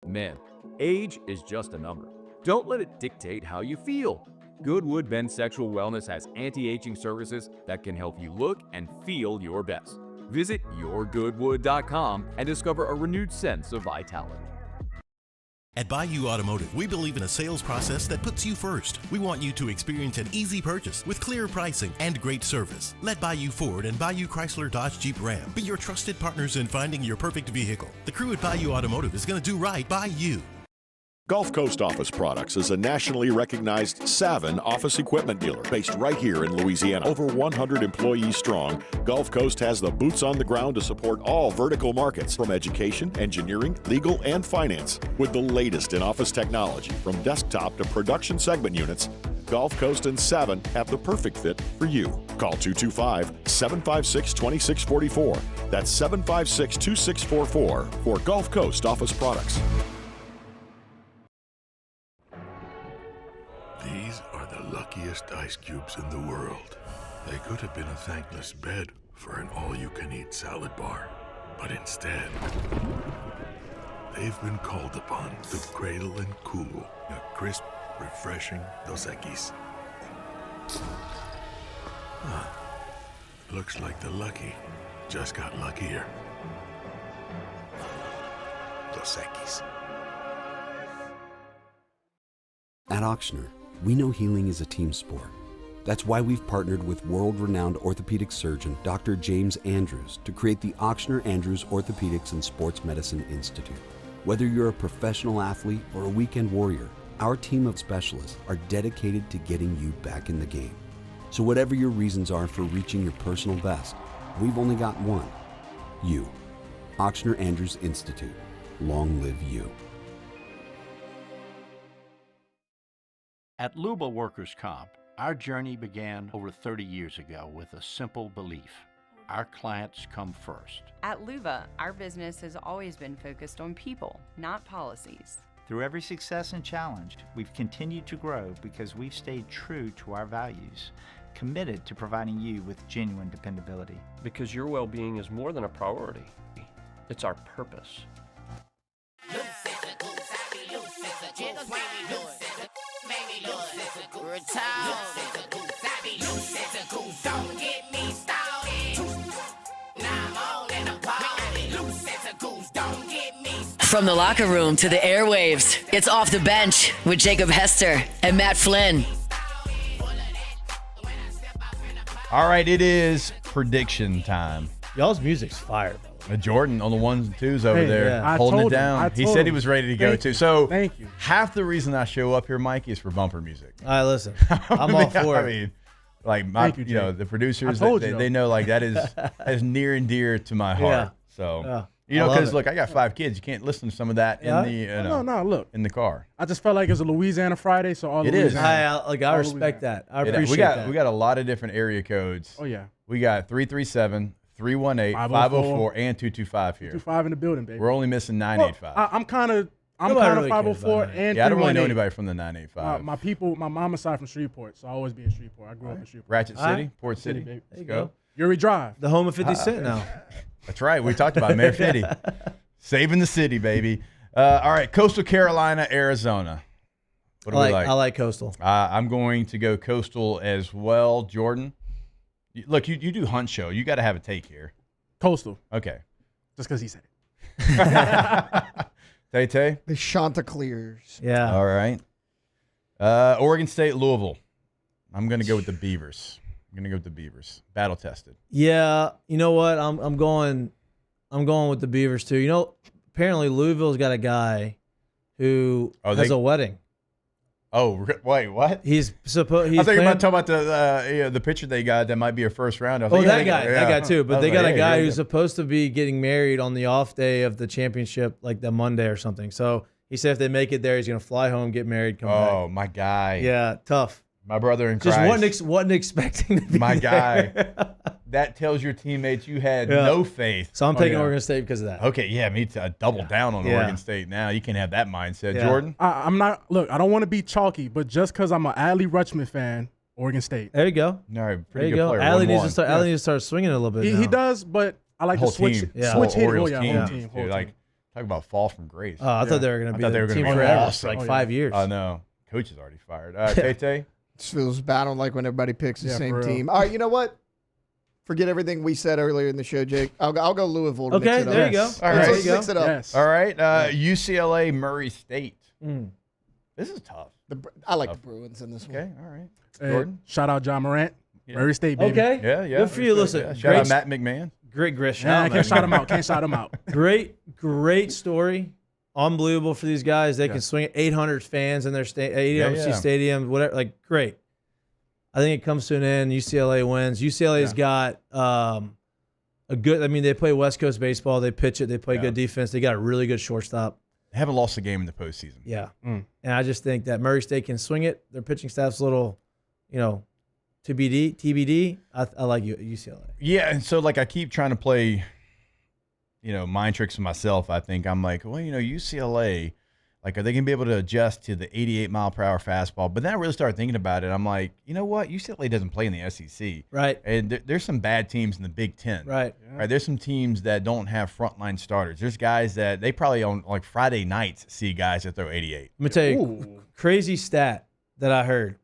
Men, age is just a number. Don't let it dictate how you feel. Goodwood Men's Sexual Wellness has anti-aging services that can help you look and feel your best. Visit yourgoodwood.com and discover a renewed sense of vitality. At Bayou Automotive, we believe in a sales process that puts you first. We want you to experience an easy purchase with clear pricing and great service. Let Bayou Ford and Bayou Chrysler Dodge Jeep Ram be your trusted partners in finding your perfect vehicle. The crew at Bayou Automotive is going to do right by you. Gulf Coast Office Products is a nationally recognized Savin office equipment dealer based right here in Louisiana. Over 100 employees strong, Gulf Coast has the boots on the ground to support all vertical markets, from education, engineering, legal, and finance. With the latest in office technology, from desktop to production segment units, Gulf Coast and Savin have the perfect fit for you. Call 225-756-2644. That's 756-2644 for Gulf Coast Office Products. These are the luckiest ice cubes in the world. They could have been a thankless bed for an all-you-can-eat salad bar. But instead, they've been called upon to cradle and cool a crisp, refreshing Dos Equis. Looks like the lucky just got luckier. Dos Equis. At Auctioner, we know healing is a team sport. That's why we've partnered with world-renowned orthopedic surgeon Dr. James Andrews to create the Auctioner Andrews Orthopedics and Sports Medicine Institute. Whether you're a professional athlete or a weekend warrior, our team of specialists are dedicated to getting you back in the game. So whatever your reasons are for reaching your personal best, we've only got one: you. Auctioner Andrews Institute. Long live you. At Luba Workers' Comp, our journey began over 30 years ago with a simple belief: our clients come first. At Luba, our business has always been focused on people, not policies. Through every success and challenge, we've continued to grow because we've stayed true to our values, committed to providing you with genuine dependability. Because your well-being is more than a priority. It's our purpose. From the locker room to the airwaves, it's Off the Bench with Jacob Hester and Matt Flynn. All right, it is prediction time. Y'all's music's fire. Jordan on the ones and twos over there, yeah. holding it down. He said he was ready to go too. So thank you. Half the reason I show up here, Mike, is for bumper music. All right, listen, I'm all for it. I mean, like my, you, the producers, they know like that is near and dear to my heart. Yeah. So because look, I got 5 kids. You can't listen to some of that in the look, in the car. I just felt like it was a Louisiana Friday, so all it Louisiana. is. I respect that. I appreciate that. We got a lot of different area codes. Oh yeah. We got 337. 318, 504, and 225 here. 225 in the building, baby. We're only missing 985. Well, I'm kind of 504 and 318. I don't really know anybody from the 985. My people, my mama's side from Shreveport, so I always be in Shreveport. I grew up in Shreveport. Ratchet City, Port City. Baby. There you go. Uri Drive. The home of 50 Cent now. That's right. We talked about Mayor Fitty. Saving the city, baby. All right, Coastal Carolina, Arizona. What do we like? I like Coastal. I'm going to go Coastal as well. Jordan, look, you do Hunt Show. You got to have a take here. Coastal. Okay. Just because he said it. Tay-Tay? The Chanticleers. Yeah. All right. Oregon State, Louisville. I'm going to go with the Beavers. Battle tested. Yeah. You know what? I'm going with the Beavers too. You know, apparently Louisville's got a guy who has a wedding. Oh, wait, what? He's supposed. I thought you were talking about the pitcher they got that might be a first rounder. That guy too. But they got a guy who's supposed to be getting married on the off day of the championship, like the Monday or something. So he said if they make it there, he's gonna fly home, get married, come back. Oh, my guy. Yeah, tough. My brother in Christ. Just wasn't expecting to be my there. guy. That tells your teammates you had no faith. So I'm taking Oregon State because of that. Okay, yeah, me too. I double down on Oregon State now. You can't have that mindset. Jordan? I'm not. Look, I don't want to be chalky, but just because I'm an Adley Rutschman fan, Oregon State. There you go. All right, pretty good player. Adley needs to start swinging a little bit. He does, but I like to switch hit. Whole Whole team. team. Like Talk about fall from grace. I thought they were going to be the team be forever, awesome. like 5 years. I know. Coach is already fired. Tay-Tay? This feels bad. I don't like when everybody picks the same for real. team. All right, you know what? Forget everything we said earlier in the show, Jake. I'll go Louisville to mix it up. There you go. All right. Let's mix it up. Yes. All right. UCLA, Murray State. This is tough. I like the Bruins in this one. Okay. All right. Hey, Jordan? shout out John Morant. Murray State, baby. Okay. Yeah. Good for you. Listen, Yeah. Shout out Matt McMahon. Great Yeah, I can't shout him out. Can't shout him out. Great story. Unbelievable for these guys. They can swing it. 800 fans in their AMC Stadium, whatever. Like, great. I think it comes to an end. UCLA wins. UCLA's got a good. I mean, they play West Coast baseball. They pitch it. They play good defense. They got a really good shortstop. They haven't lost a game in the postseason. Yeah, and I just think that Murray State can swing it. Their pitching staff's a little, TBD. I like UCLA. Yeah, and so like I keep trying to play, mind tricks with myself. I think I'm like, well, UCLA, like, are they gonna be able to adjust to the 88-mile-per-hour fastball? But then I really started thinking about it. I'm like, you know what? UCLA doesn't play in the SEC, right? And there's some bad teams in the Big Ten, right? Right. There's some teams that don't have frontline starters. There's guys that they probably on like Friday nights see guys that throw 88. Let me tell you, crazy stat that I heard.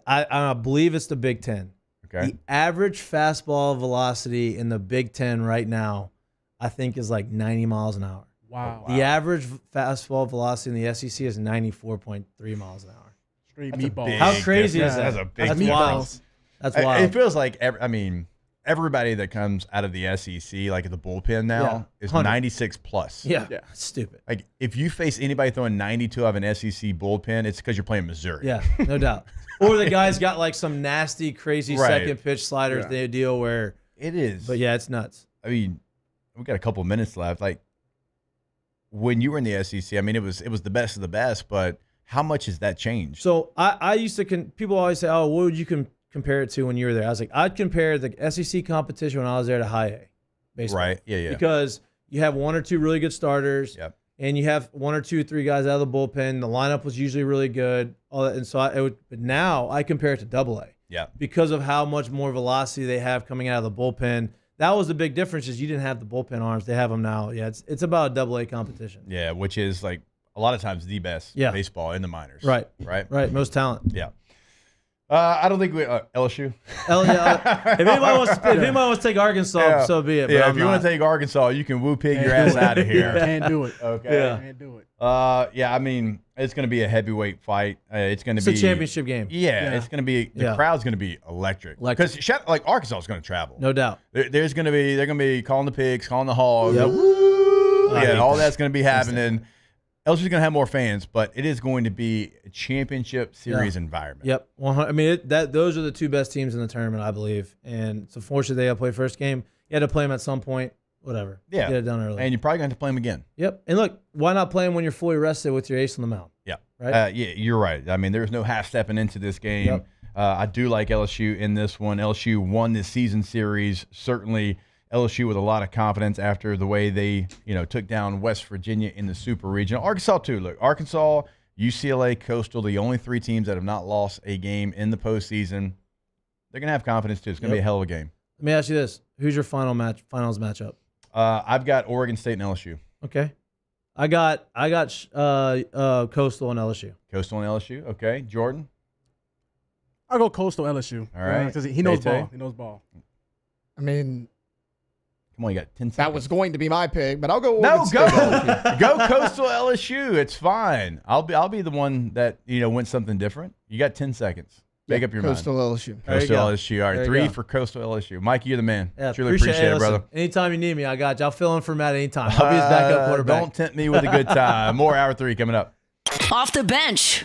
I believe it's the Big Ten. Okay. The average fastball velocity in the Big Ten right now, I think, is like 90 miles an hour. Wow. The average fastball velocity in the SEC is 94.3 miles an hour. Straight meatballs. How crazy is that? That's a big That's difference. wild. That's wild. It feels like everybody that comes out of the SEC, like at the bullpen now, is 100. 96 plus. Yeah. Stupid. Like if you face anybody throwing 92 out of an SEC bullpen, it's because you're playing Missouri. Yeah, no doubt. Or the guy's got like some nasty, crazy Right. second pitch sliders deal where it is. But yeah, it's nuts. I mean, we got a couple of minutes left. Like when you were in the SEC, I mean, it was the best of the best, but how much has that changed? So I used to people always say, oh, what would you compare it to when you were there? I was like, I'd compare the SEC competition when I was there to high A baseball. Right. Yeah. Because you have one or two really good starters. Yep. And you have one or two, three guys out of the bullpen. The lineup was usually really good. All that, and so but now I compare it to Double A. Yeah. Because of how much more velocity they have coming out of the bullpen. That was the big difference. Is you didn't have the bullpen arms. They have them now. Yeah, it's about a Double A competition. Yeah, which is like a lot of times the best baseball in the minors. Right. Right. Most talent. Yeah. I don't think we LSU. If anybody wants to take Arkansas, so be it. But if you want to take Arkansas, you can woo pig your ass out of here. Can't do it. Okay. Yeah. Can't do it. I mean, it's going to be a heavyweight fight. It's going to be a championship game. Yeah, it's going to be the crowd's going to be electric. Because like Arkansas is going to travel. No doubt. They're going to be calling the pigs, calling the hogs. Yep. Yeah, all that's going to be happening. LSU's going to have more fans, but it is going to be a championship series environment. Yep. I mean, those are the two best teams in the tournament, I believe. And it's unfortunate they got to play first game. You had to play them at some point. Whatever. Yeah. Get it done early. And you're probably going to have to play them again. Yep. And look, why not play them when you're fully rested with your ace on the mound? Yeah. Right? Yeah, you're right. I mean, there's no half-stepping into this game. Yep. I do like LSU in this one. LSU won this season series. Certainly LSU with a lot of confidence after the way they, took down West Virginia in the Super Regional. Arkansas, too. Look, Arkansas, UCLA, Coastal, the only three teams that have not lost a game in the postseason. They're going to have confidence, too. It's going to be a hell of a game. Let me ask you this. Who's your finals matchup? I've got Oregon State and LSU. Okay. I got Coastal and LSU. Coastal and LSU. Okay. Jordan? I'll go Coastal LSU. All right. Because he knows Tay-Tay? ball. He knows ball. I mean, come on, you got 10 seconds. that was going to be my pick, but I'll go Oregon No, State go. LSU. Go Coastal LSU. It's fine. I'll be the one that, went something different. You got 10 seconds. Make up your Coastal mind. LSU. Coastal LSU. All right, There you 3 go. for Coastal LSU. Mike, you're the man. Yeah, Truly appreciate it, Listen, brother. anytime you need me, I got you. I'll fill in for Matt anytime. I'll be his backup quarterback. Don't tempt me with a good time. More Hour 3 coming up. Off the bench.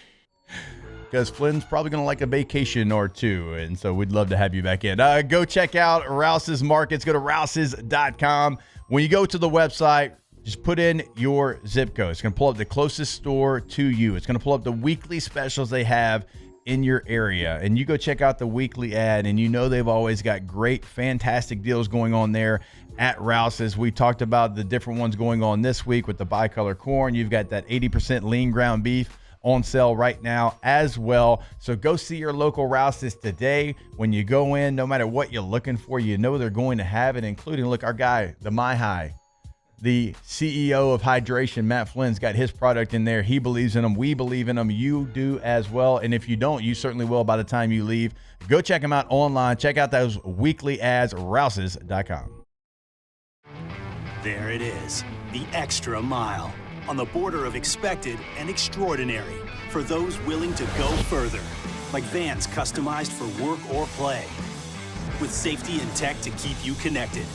Because Flynn's probably going to like a vacation or two, and so we'd love to have you back in. Go check out Rouse's Markets. Go to rouses.com. When you go to the website, just put in your zip code. It's going to pull up the closest store to you. It's going to pull up the weekly specials they have in your area. And you go check out the weekly ad, and they've always got great, fantastic deals going on there at Rouse's. We talked about the different ones going on this week with the bicolor corn. You've got that 80% lean ground beef on sale right now as well. So go see your local Rouse's today. When you go in, no matter what you're looking for, they're going to have it, including, look, our guy, the My High. the CEO of Hydration, Matt Flynn's got his product in there. He believes in them. We believe in them. You do as well. And if you don't, you certainly will by the time you leave. Go check them out online. Check out those weekly ads, rouses.com. There it is, the extra mile. On the border of expected and extraordinary for those willing to go further. Like vans customized for work or play. With safety and tech to keep you connected.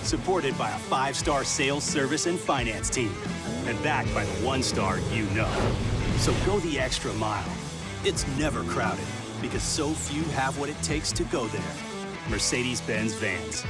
Supported by a 5-star sales, service, and finance team. And backed by the 1-star you know. So go the extra mile. It's never crowded because so few have what it takes to go there. Mercedes-Benz Vans.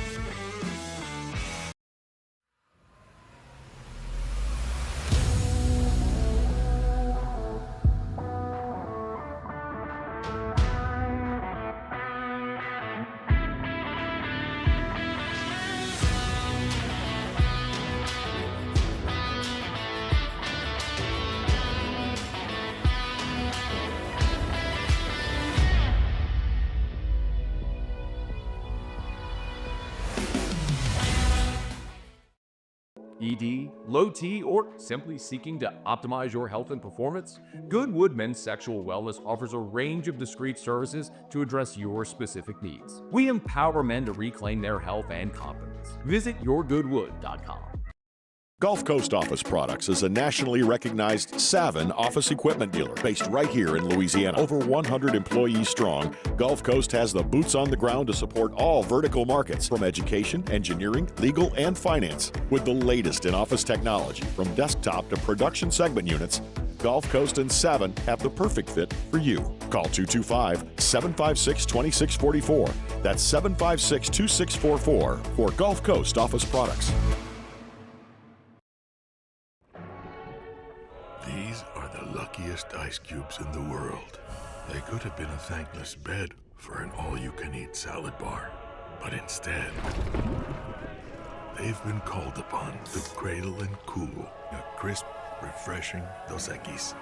ED, low T, or simply seeking to optimize your health and performance? Goodwood Men's Sexual Wellness offers a range of discreet services to address your specific needs. We empower men to reclaim their health and confidence. Visit yourgoodwood.com. Gulf Coast Office Products is a nationally recognized Savin office equipment dealer based right here in Louisiana. Over 100 employees strong, Gulf Coast has the boots on the ground to support all vertical markets, from education, engineering, legal, and finance. With the latest in office technology, from desktop to production segment units, Gulf Coast and Savin have the perfect fit for you. Call 225-756-2644. That's 756-2644 for Gulf Coast Office Products. These are the luckiest ice cubes in the world. They could have been a thankless bed for an all-you-can-eat salad bar. But instead, they've been called upon to cradle and cool a crisp, refreshing Dos Equis.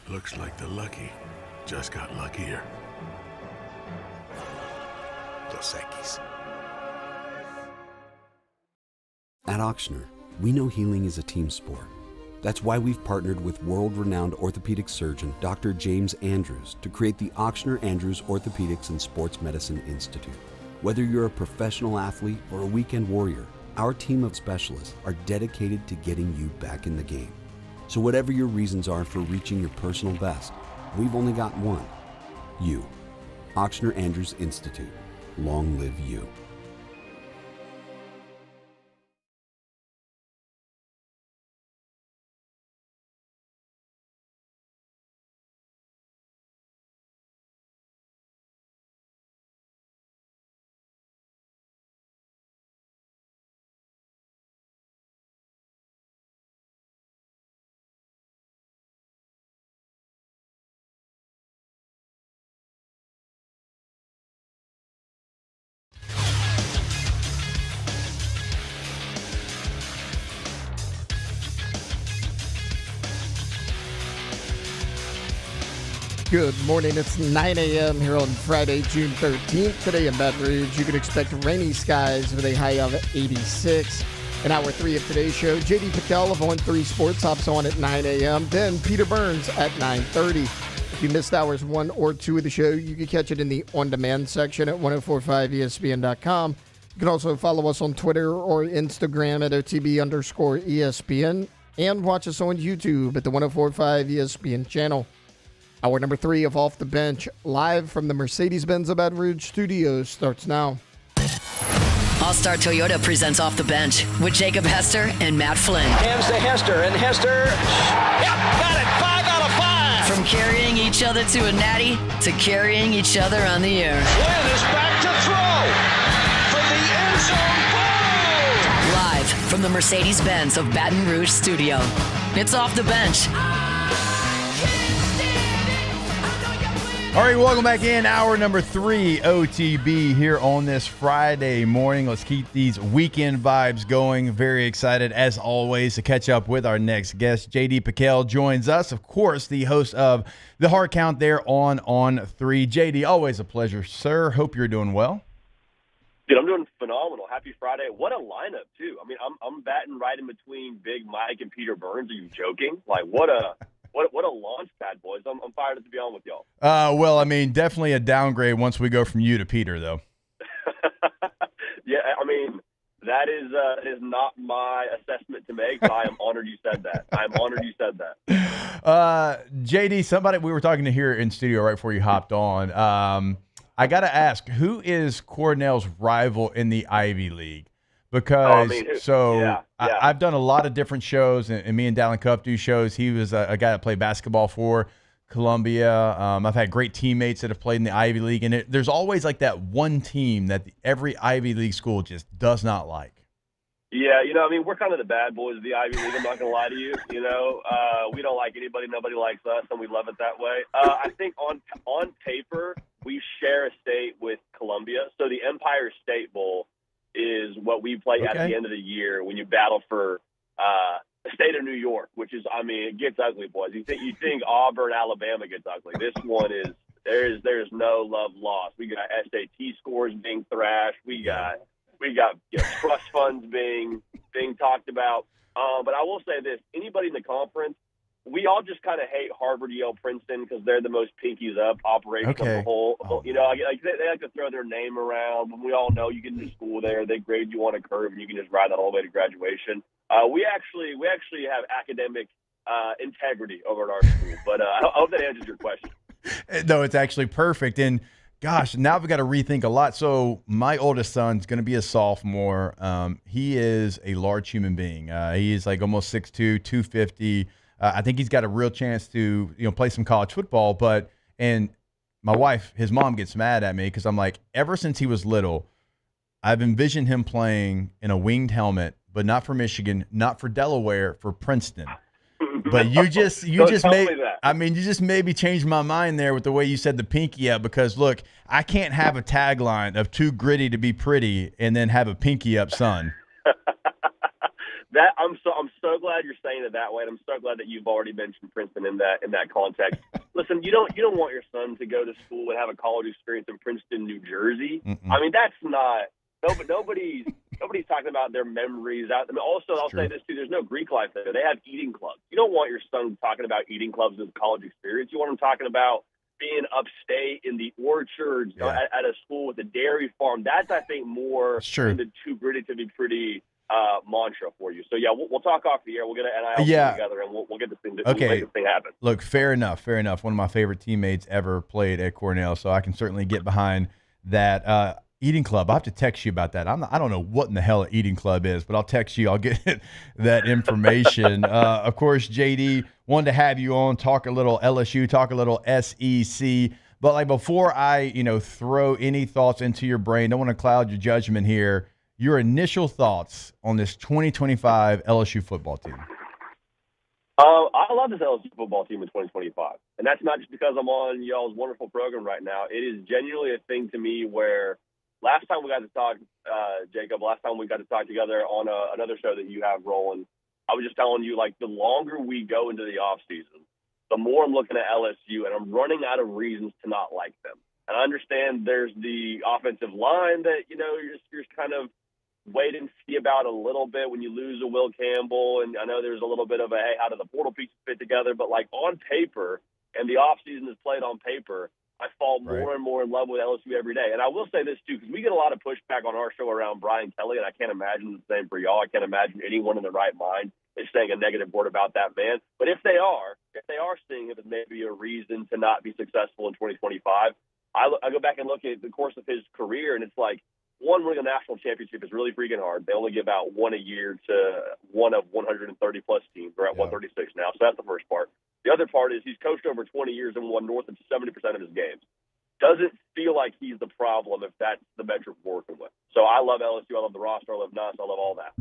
Looks like the lucky just got luckier. Dos Equis. At Auctioner, we know healing is a team sport. That's why we've partnered with world-renowned orthopedic surgeon Dr. James Andrews to create the Auctioner Andrews Orthopedics and Sports Medicine Institute. Whether you're a professional athlete or a weekend warrior, our team of specialists are dedicated to getting you back in the game. So whatever your reasons are for reaching your personal best, we've only got one: you. Auctioner Andrews Institute. Long live you. Good morning. It's 9 a.m. here on Friday, June 13th. Today in Baton Rouge, you can expect rainy skies with a high of 86. In hour 3 of today's show, JD Patel of On3 Sports hops on at 9 a.m. Then Peter Burns at 9:30. If you missed hours 1 or 2 of the show, you can catch it in the on-demand section at 1045ESPN.com. You can also follow us on Twitter or Instagram at OTB_ESPN and watch us on YouTube at the 1045 ESPN channel. Hour number 3 of Off the Bench, live from the Mercedes-Benz of Baton Rouge studios, starts now. All-Star Toyota presents Off the Bench with Jacob Hester and Matt Flynn. Hands to Hester, and Hester, yep, got it, 5 out of 5. From carrying each other to a natty to carrying each other on the air. Flynn is back to throw from the end zone. Boom! Live from the Mercedes-Benz of Baton Rouge studio, it's Off the Bench. All right, welcome back in. Hour number 3, OTB, here on this Friday morning. Let's keep these weekend vibes going. Very excited, as always, to catch up with our next guest. JD Patel joins us, of course, the host of The Hard Count there on 3. JD, always a pleasure, sir. Hope you're doing well. Dude, I'm doing phenomenal. Happy Friday. What a lineup, too. I mean, I'm batting right in between Big Mike and Peter Burns. Are you joking? Like, what a launch pad, boys. I'm fired up to be on with y'all. Well, I mean, definitely a downgrade once we go from you to Peter, though. Yeah, I mean, that is not my assessment to make. So I am honored you said that. JD, somebody we were talking to here in studio right before you hopped on. I got to ask, who is Cornell's rival in the Ivy League? Because I've done a lot of different shows, and me and Dallin Cup do shows. He was a guy that played basketball for Columbia. I've had great teammates that have played in the Ivy League, and there's always like that one team that every Ivy League school just does not like. Yeah, I mean, we're kind of the bad boys of the Ivy League. I'm not going to lie to you. We don't like anybody. Nobody likes us, and we love it that way. I think on paper, we share a state with Columbia. So the Empire State Bowl is what we play at the end of the year when you battle for the state of New York, which is, I mean, it gets ugly, boys. You think Auburn, Alabama gets ugly. This one is there's no love lost. We got SAT scores being thrashed. We got trust funds being talked about. But I will say this: anybody in the conference, we all just kind of hate Harvard, Yale, Princeton because they're the most pinkies up operation of the whole. They like to throw their name around. But we all know you get into school there, they grade you on a curve, and you can just ride that all the way to graduation. We actually have academic integrity over at our school. But I hope that answers your question. No, it's actually perfect. And gosh, now we've got to rethink a lot. So my oldest son's going to be a sophomore. He is a large human being. He is like almost 6'2", 250. I think he's got a real chance to play some college football. And my wife, his mom, gets mad at me because I'm like, ever since he was little, I've envisioned him playing in a winged helmet, but not for Michigan, not for Delaware, for Princeton. But you just maybe changed my mind there with the way you said the pinky up, because look, I can't have a tagline of too gritty to be pretty and then have a pinky up son. I'm so glad you're saying it that way, and I'm so glad that you've already mentioned Princeton in that context. Listen, you don't want your son to go to school and have a college experience in Princeton, New Jersey. I mean, that's not nobody's talking about their memories out. I mean, also, I'll say this too: there's no Greek life there. They have eating clubs. You don't want your son talking about eating clubs as a college experience. You want him talking about being upstate in the orchards at a school with a dairy farm. That's, I think, more than the too gritty to be pretty mantra for you. So we'll talk off the air. We'll get an NIL together, and we'll get this thing. We'll make this thing happen. Look, fair enough. One of my favorite teammates ever played at Cornell, so I can certainly get behind that. Eating club. I'll have to text you about that. I don't know what in the hell an eating club is, but I'll text you. I'll get that information. Of course, JD, wanted to have you on, talk a little LSU, talk a little SEC. But like before I, throw any thoughts into your brain, don't want to cloud your judgment here. Your initial thoughts on this 2025 LSU football team. I love this LSU football team in 2025. And that's not just because I'm on y'all's wonderful program right now. It is genuinely a thing to me where last time we got to talk, Jacob, together on another show that you have rolling, I was just telling you, like, the longer we go into the offseason, the more I'm looking at LSU, and I'm running out of reasons to not like them. And I understand there's the offensive line that, you're just kind of wait and see about a little bit when you lose a Will Campbell. And I know there's a little bit of hey, how do the portal pieces fit together? But, like, on paper, and the offseason is played on paper, I fall more and more in love with LSU every day. And I will say this, too, because we get a lot of pushback on our show around Brian Kelly, and I can't imagine the same for y'all. I can't imagine anyone in their right mind is saying a negative word about that man. But if they are seeing it as maybe a reason to not be successful in 2025, I go back and look at the course of his career, and it's like, one, winning a national championship is really freaking hard. They only give out one a year to one of 130-plus teams. We're at 136 now, so that's the first part. The other part is he's coached over 20 years and won north of 70% of his games. Doesn't feel like he's the problem if that's the metric we're working with. So I love LSU. I love the roster. I love Nuss. I love all that.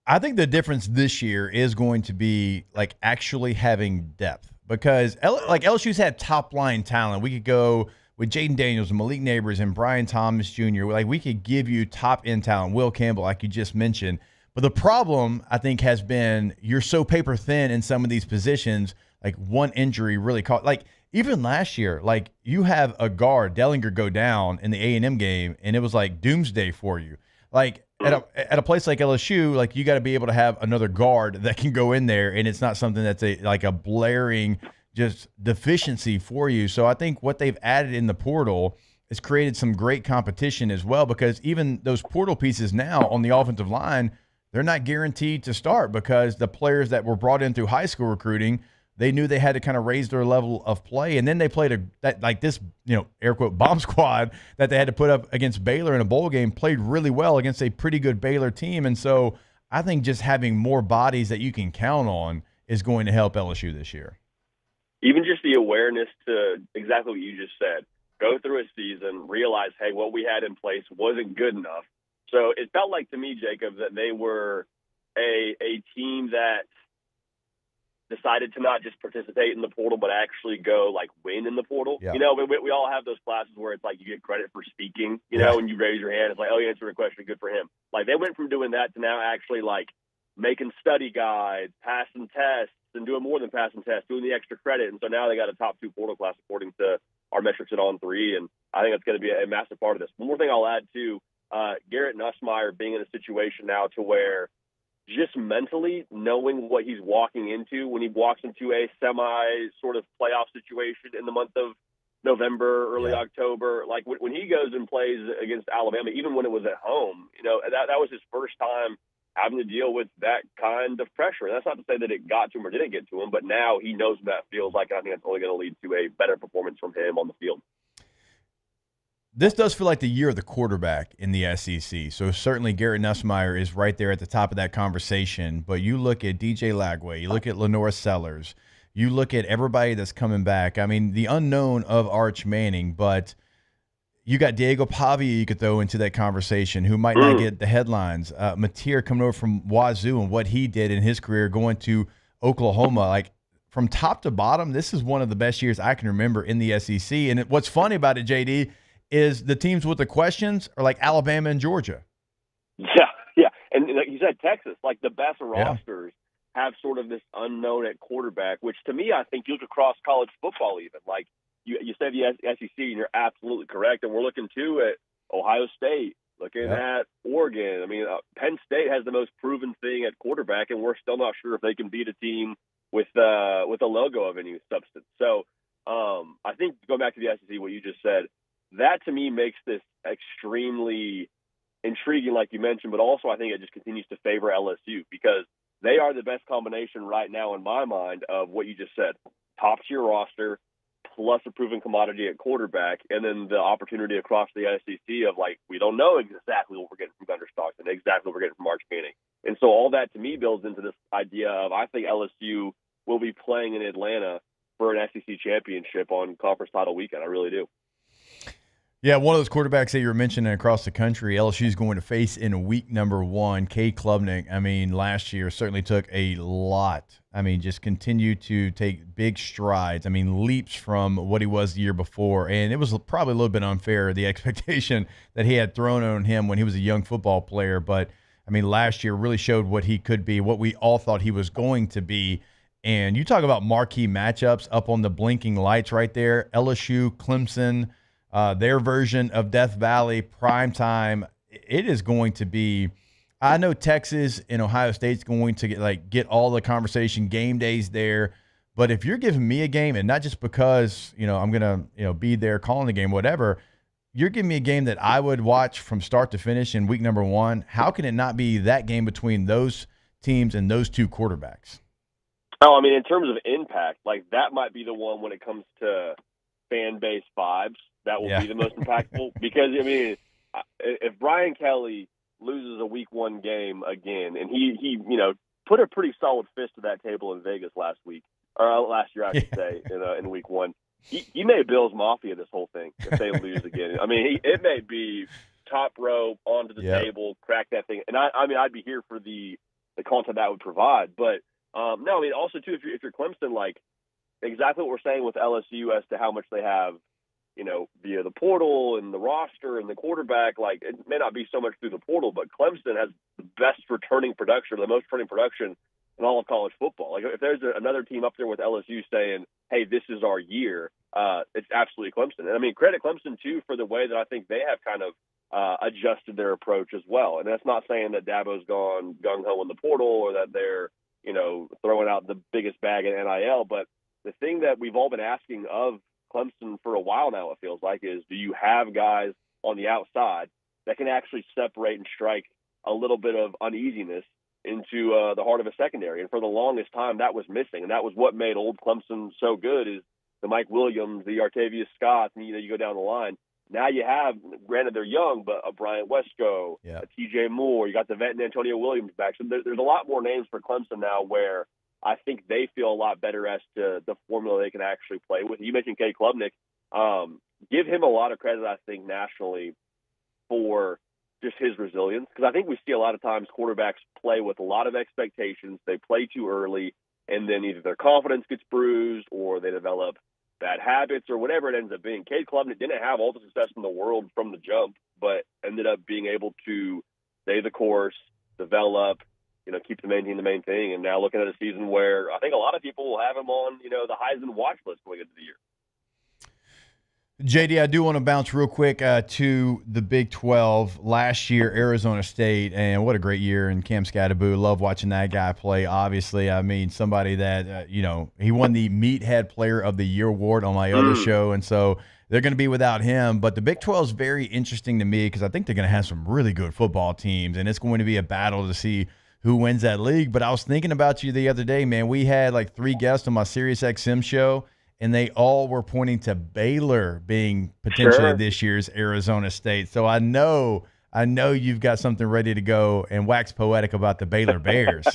I think the difference this year is going to be like actually having depth, because like LSU's had top line talent. We could go with Jaden Daniels and Malik Neighbors and Brian Thomas Jr. Like, we could give you top end talent, Will Campbell, like you just mentioned. But the problem, I think, has been you're so paper thin in some of these positions, like one injury really caught. Like even last year, like you have a guard, Dellinger, go down in the A&M game, and it was like doomsday for you. Like at a place like LSU, like you got to be able to have another guard that can go in there, and it's not something that's like a blaring just deficiency for you. So I think what they've added in the portal has created some great competition as well, because even those portal pieces now on the offensive line, they're not guaranteed to start because the players that were brought in through high school recruiting, they knew they had to kind of raise their level of play. And then they played this, air quote, bomb squad that they had to put up against Baylor in a bowl game, played really well against a pretty good Baylor team. And so I think just having more bodies that you can count on is going to help LSU this year. Even just the awareness to exactly what you just said, go through a season, realize, hey, what we had in place wasn't good enough. So it felt like to me, Jacob, that they were a team that decided to not just participate in the portal, but actually go like win in the portal. Yeah. We all have those classes where it's like you get credit for speaking, when you raise your hand, it's like, oh, you answered a question, good for him. Like they went from doing that to now actually like making study guides, passing tests, and doing more than passing tests, doing the extra credit. And so now they got a top 2 portal class according to our metrics at On3. And I think that's going to be a massive part of this. One more thing I'll add too, Garrett Nussmeier being in a situation now to where just mentally knowing what he's walking into when he walks into a semi sort of playoff situation in the month of November, early October, like when he goes and plays against Alabama, even when it was at home, that was his first time having to deal with that kind of pressure. And that's not to say that it got to him or didn't get to him, but now he knows what that feels like. And I think that's only going to lead to a better performance from him on the field. This does feel like the year of the quarterback in the SEC. So certainly Garrett Nussmeier is right there at the top of that conversation. But you look at DJ Lagway, you look at Lenora Sellers, you look at everybody that's coming back. I mean, the unknown of Arch Manning, but you got Diego Pavia you could throw into that conversation, who might not get the headlines. Mateer coming over from Wazoo and what he did in his career going to Oklahoma. Like from top to bottom, this is one of the best years I can remember in the SEC. And what's funny about it, JD, is the teams with the questions are like Alabama and Georgia. Yeah. And like you said, Texas, like the best rosters have sort of this unknown at quarterback, which to me, I think you look across college football even. Like you said the SEC, and you're absolutely correct. And we're looking, too, at Ohio State, looking at Oregon. I mean, Penn State has the most proven thing at quarterback, and we're still not sure if they can beat a team with a logo of any substance. So I think going back to the SEC, what you just said, that to me makes this extremely intriguing, like you mentioned, but also I think it just continues to favor LSU because they are the best combination right now in my mind of what you just said, top tier roster plus a proven commodity at quarterback, and then the opportunity across the SEC of like, we don't know exactly what we're getting from Gunnar Stockton, exactly what we're getting from Arch Manning. And so all that to me builds into this idea of I think LSU will be playing in Atlanta for an SEC championship on conference title weekend. I really do. Yeah, one of those quarterbacks that you were mentioning across the country, LSU is going to face in week number 1, Cade Klubnik. I mean, last year certainly took a lot. I mean, just continued to take big strides. I mean, leaps from what he was the year before. And it was probably a little bit unfair, the expectation that he had thrown on him when he was a young football player. But, I mean, last year really showed what he could be, what we all thought he was going to be. And you talk about marquee matchups up on the blinking lights right there, LSU, Clemson, their version of Death Valley, primetime. It is going to be – I know Texas and Ohio State's going to get all the conversation, game days there. But if you're giving me a game, and not just because, I'm going to, be there calling the game, whatever, you're giving me a game that I would watch from start to finish in week number 1, how can it not be that game between those teams and those two quarterbacks? Oh, I mean, in terms of impact, like that might be the one when it comes to fan base vibes. That will be the most impactful because, I mean, if Brian Kelly loses a week 1 game again, and he put a pretty solid fist to that table in Vegas last year, I should say, in week 1, he may Bills Mafia this whole thing if they lose again. I mean, it may be top row onto the table, crack that thing. And I mean, I'd be here for the content that would provide. But no, I mean, also too, if you're Clemson, like exactly what we're saying with LSU as to how much they have, via the portal and the roster and the quarterback, like it may not be so much through the portal, but Clemson has the best returning production, the most returning production in all of college football. Like if there's another team up there with LSU saying, hey, this is our year, it's absolutely Clemson. And I mean, credit Clemson too for the way that I think they have kind of adjusted their approach as well. And that's not saying that Dabo's gone gung-ho in the portal or that they're, throwing out the biggest bag in NIL. But the thing that we've all been asking of Clemson for a while now, it feels like, is do you have guys on the outside that can actually separate and strike a little bit of uneasiness into the heart of a secondary? And for the longest time, that was missing. And that was what made old Clemson so good, is the Mike Williams, the Artavius Scott, and, you go down the line. Now you have, granted they're young, but a Bryant Wesco, a TJ Moore, you got the vet and Antonio Williams back. So there's a lot more names for Clemson now where I think they feel a lot better as to the formula they can actually play with. You mentioned Cade Klubnik. Give him a lot of credit, I think, nationally for just his resilience. Because I think we see a lot of times quarterbacks play with a lot of expectations. They play too early, and then either their confidence gets bruised or they develop bad habits or whatever it ends up being. Cade Klubnik didn't have all the success in the world from the jump, but ended up being able to stay the course, develop, keep the main thing. And now looking at a season where I think a lot of people will have him on, the Heisman watch list going into the year. JD, I do want to bounce real quick to the Big 12. Last year, Arizona State, and what a great year in Cam Scatteraboo. Love watching that guy play, obviously. I mean, somebody that, he won the Meathead Player of the Year award on my other show, and so they're going to be without him. But the Big 12 is very interesting to me because I think they're going to have some really good football teams, and it's going to be a battle to see who wins that league. But I was thinking about you the other day, man. We had like 3 guests on my SiriusXM show, and they all were pointing to Baylor being potentially this year's Arizona State. So I know you've got something ready to go and wax poetic about the Baylor Bears.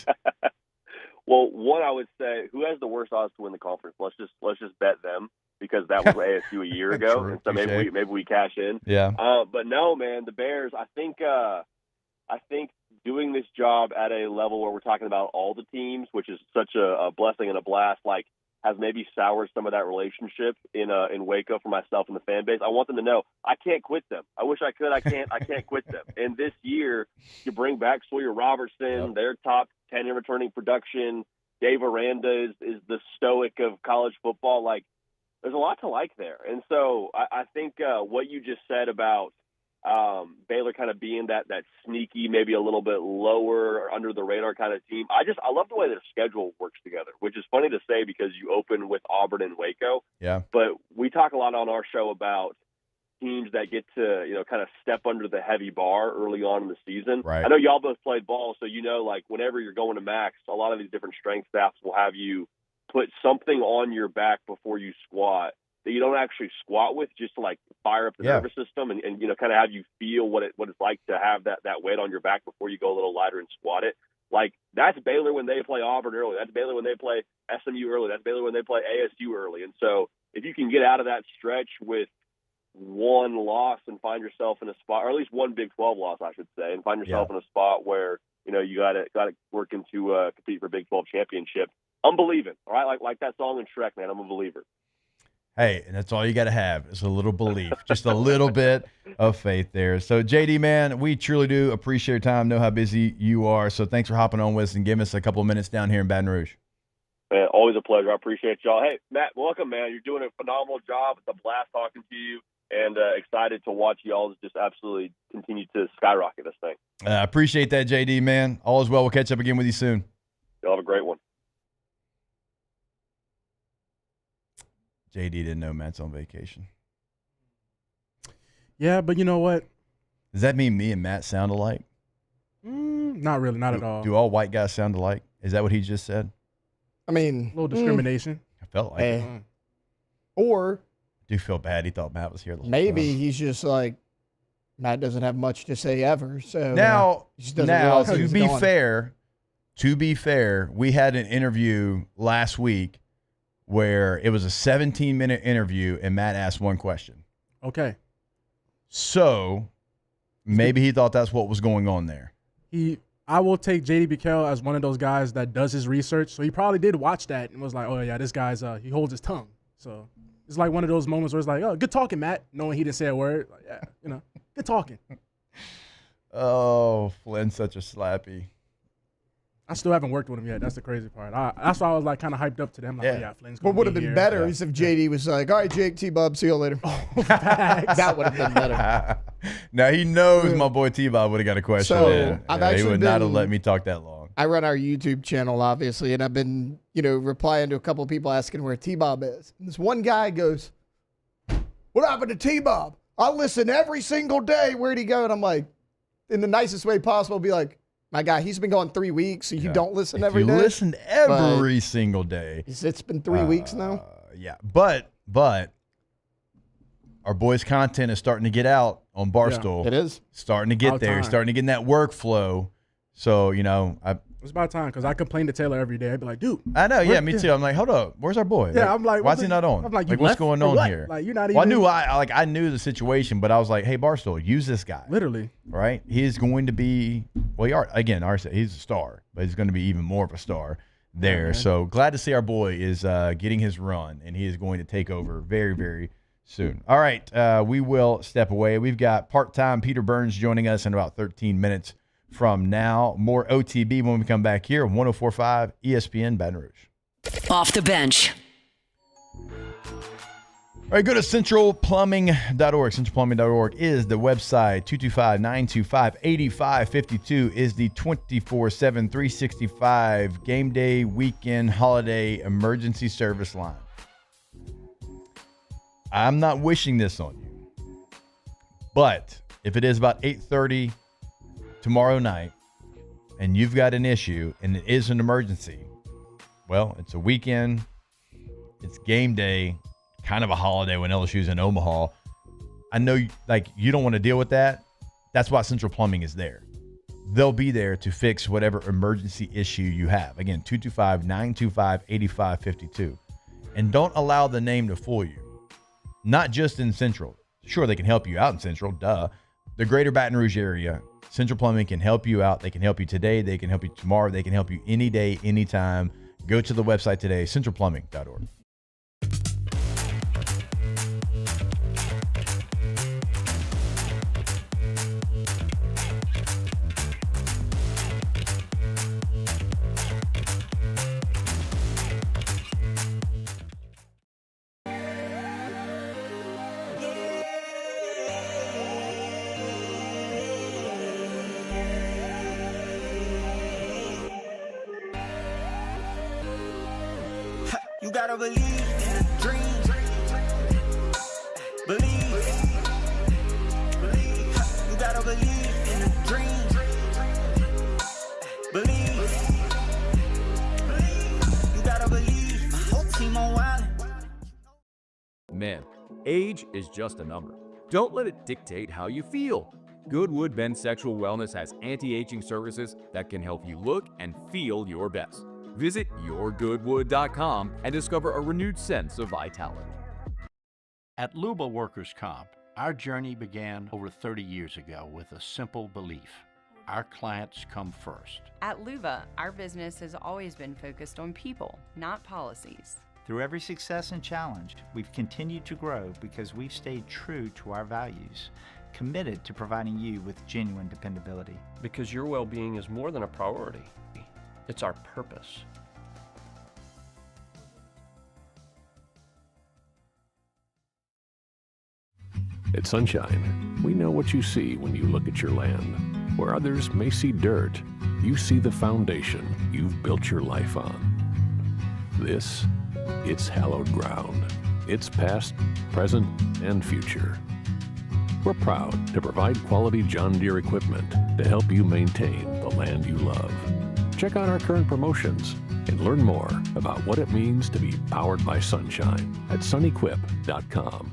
Well, one, I would say, who has the worst odds to win the conference? Let's just bet them, because that was ASU a year ago, True, and so maybe we cash in. Yeah. But no, man, the Bears. I think doing this job at a level where we're talking about all the teams, which is such a blessing and a blast, like, has maybe soured some of that relationship in Waco for myself and the fan base. I want them to know I can't quit them. I wish I could. I can't quit them. And this year, you bring back Sawyer Robertson, their top 10 in returning production. Dave Aranda is the stoic of college football. Like, there's a lot to like there. And so I think what you just said about Baylor kind of being that sneaky, maybe a little bit lower or under the radar kind of team. I love the way their schedule works together, which is funny to say because you open with Auburn and Waco. Yeah. But we talk a lot on our show about teams that get to, kind of step under the heavy bar early on in the season. Right. I know y'all both played ball, so like whenever you're going to max, a lot of these different strength staffs will have you put something on your back before you squat that you don't actually squat with, just to like fire up the nervous system and kind of have you feel what it's like to have that weight on your back before you go a little lighter and squat it. Like, that's Baylor when they play Auburn early. That's Baylor when they play SMU early. That's Baylor when they play ASU early. And so if you can get out of that stretch with one loss and find yourself in a spot, or at least one Big 12 loss, I should say, and find yourself in a spot where, you got to work into compete for Big 12 championship, I'm believing. All right. Like that song in Shrek, man, I'm a believer. Hey, and that's all you got to have is a little belief, just a little bit of faith there. So, JD, man, we truly do appreciate your time, know how busy you are. So thanks for hopping on with us and giving us a couple of minutes down here in Baton Rouge. Man, always a pleasure. I appreciate y'all. Hey, Matt, welcome, man. You're doing a phenomenal job. It's a blast talking to you, and excited to watch y'all just absolutely continue to skyrocket this thing. I appreciate that, JD, man. All is well. We'll catch up again with you soon. Y'all have a great one. JD didn't know Matt's on vacation. Yeah, but you know what? Does that mean me and Matt sound alike? Not really, not at all. Do all white guys sound alike? Is that what he just said? I mean, a little discrimination. I felt like it. Or I do feel bad. He thought Matt was here. Maybe he's just like, Matt doesn't have much to say ever. So now to be fair, we had an interview last week where it was a 17-minute interview and Matt asked one question. Okay. So maybe he thought that's what was going on there. I will take J.D. Bikel as one of those guys that does his research. So he probably did watch that and was like, oh, yeah, this guy's he holds his tongue. So it's like one of those moments where it's like, oh, good talking, Matt, knowing he didn't say a word. Like, yeah, good talking. Oh, Flynn's such a slappy. I still haven't worked with him yet. That's the crazy part. That's why I was like kind of hyped up to them. Like, yeah, Flynn's What gonna would have be been here. better is if JD was like, all right, Jake, T-Bob, see you later. That would have been better. Now he knows my boy T-Bob would have got a question. So, in. I've He actually would not have been- let me talk that long. I run our YouTube channel, obviously, and I've been, replying to a couple of people asking where T-Bob is. And this one guy goes, what happened to T-Bob? I listen every single day. Where'd he go? And I'm like, in the nicest way possible, be like, my guy, he's been gone 3 weeks, so you don't listen every day. You listened every single day. It's been 3 weeks now. Yeah, but our boys' content is starting to get out on Barstool. Yeah, it is. Starting to get About there. time. Starting to get in that workflow. So, It's about time because I complain to Taylor every day. I'd be like, dude. I know, yeah, me too. I'm like, hold up, where's our boy? Yeah, I'm like, why is he not on? I'm like, what's left going or on what? here? Like, you're not Well, even. I knew the situation, but I was like, hey, Barstool, use this guy. Literally. Right? He is going to be, he's a star, but he's going to be even more of a star there. Yeah, so glad to see our boy is getting his run, and he is going to take over very, very soon. All right, we will step away. We've got part-time Peter Burns joining us in about 13 minutes from now. More OTB when we come back here on 104.5 ESPN Baton Rouge. Off the bench. All right, go to centralplumbing.org. Centralplumbing.org is the website. 225-925-8552 is the 24/7, 365 game day, weekend, holiday emergency service line. I'm not wishing this on you, but if it is about 8:30 tomorrow night and you've got an issue and it is an emergency, well, it's a weekend, it's game day, kind of a holiday when LSU's in Omaha. I know you don't want to deal with that. That's why Central Plumbing is there. They'll be there to fix whatever emergency issue you have. Again, 225-925-8552. And don't allow the name to fool you. Not just in Central. Sure, they can help you out in Central, duh. The greater Baton Rouge area, Central Plumbing can help you out. They can help you today. They can help you tomorrow. They can help you any day, anytime. Go to the website today, centralplumbing.org. You gotta believe in the dream. Believe. You gotta believe in the dream. Believe. You gotta believe. My whole team on wild. Men, age is just a number. Don't let it dictate how you feel. Goodwood Men's Sexual Wellness has anti-aging services that can help you look and feel your best. Visit yourgoodwood.com and discover a renewed sense of vitality. At Luba Workers Comp, our journey began over 30 years ago with a simple belief. Our clients come first. At Luba, our business has always been focused on people, not policies. Through every success and challenge, we've continued to grow because we've stayed true to our values, committed to providing you with genuine dependability. Because your well-being is more than a priority. It's our purpose. At Sunshine, we know what you see when you look at your land. Where others may see dirt, you see the foundation you've built your life on. This, it's hallowed ground. It's past, present, and future. We're proud to provide quality John Deere equipment to help you maintain the land you love. Check out our current promotions and learn more about what it means to be powered by sunshine at sunequip.com.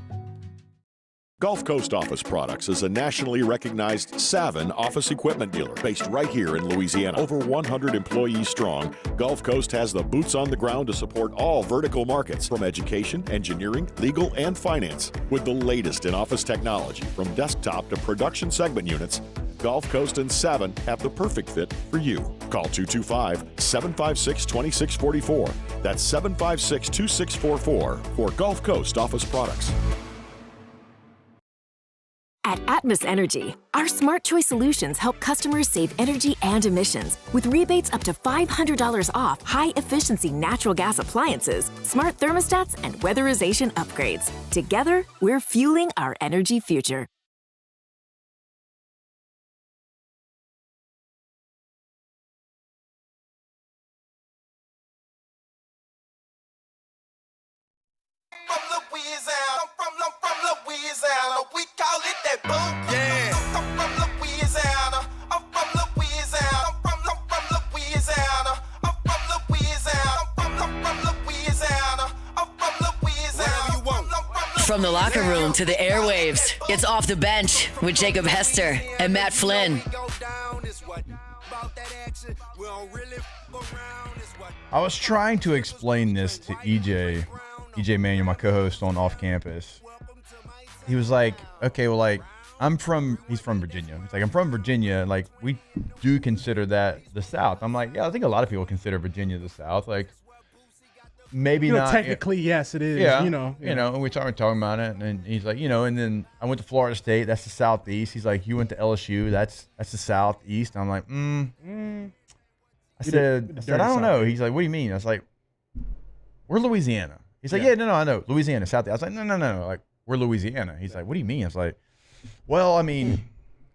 Gulf Coast Office Products is a nationally recognized Savin office equipment dealer based right here in Louisiana. Over 100 employees strong, Gulf Coast has the boots on the ground to support all vertical markets from education, engineering, legal, and finance. With the latest in office technology from desktop to production segment units, Gulf Coast and Savin have the perfect fit for you. Call 225-756-2644. That's 756-2644 for Gulf Coast Office Products. At Atmos Energy, our smart choice solutions help customers save energy and emissions with rebates up to $500 off high-efficiency natural gas appliances, smart thermostats, and weatherization upgrades. Together, we're fueling our energy future. From Louisiana, we call it that boom. Yeah. I'm from Louisiana. I'm from Louisiana. I'm from Louisiana. I'm from Louisiana. I'm from Louisiana. I'm from Louisiana. Wherever you want. From the locker room to the airwaves, it's Off the Bench with Jacob Hester and Matt Flynn. I was trying to explain this to EJ Manuel, my co-host on Off Campus. He was like, okay, well, like, he's from Virginia. He's like, I'm from Virginia. Like, we do consider that the South. I'm like, yeah, I think a lot of people consider Virginia the South. Like, maybe not. Technically, yes, it is. Yeah. And we started talking about it. And he's like, and then I went to Florida State. That's the Southeast. He's like, you went to LSU. That's the Southeast. I'm like, I said, I don't know. He's like, what do you mean? I was like, we're Louisiana. He's like, yeah, no, I know. Louisiana, Southeast. I was like, no. Like, we're Louisiana. He's like, what do you mean? I was like, well, I mean,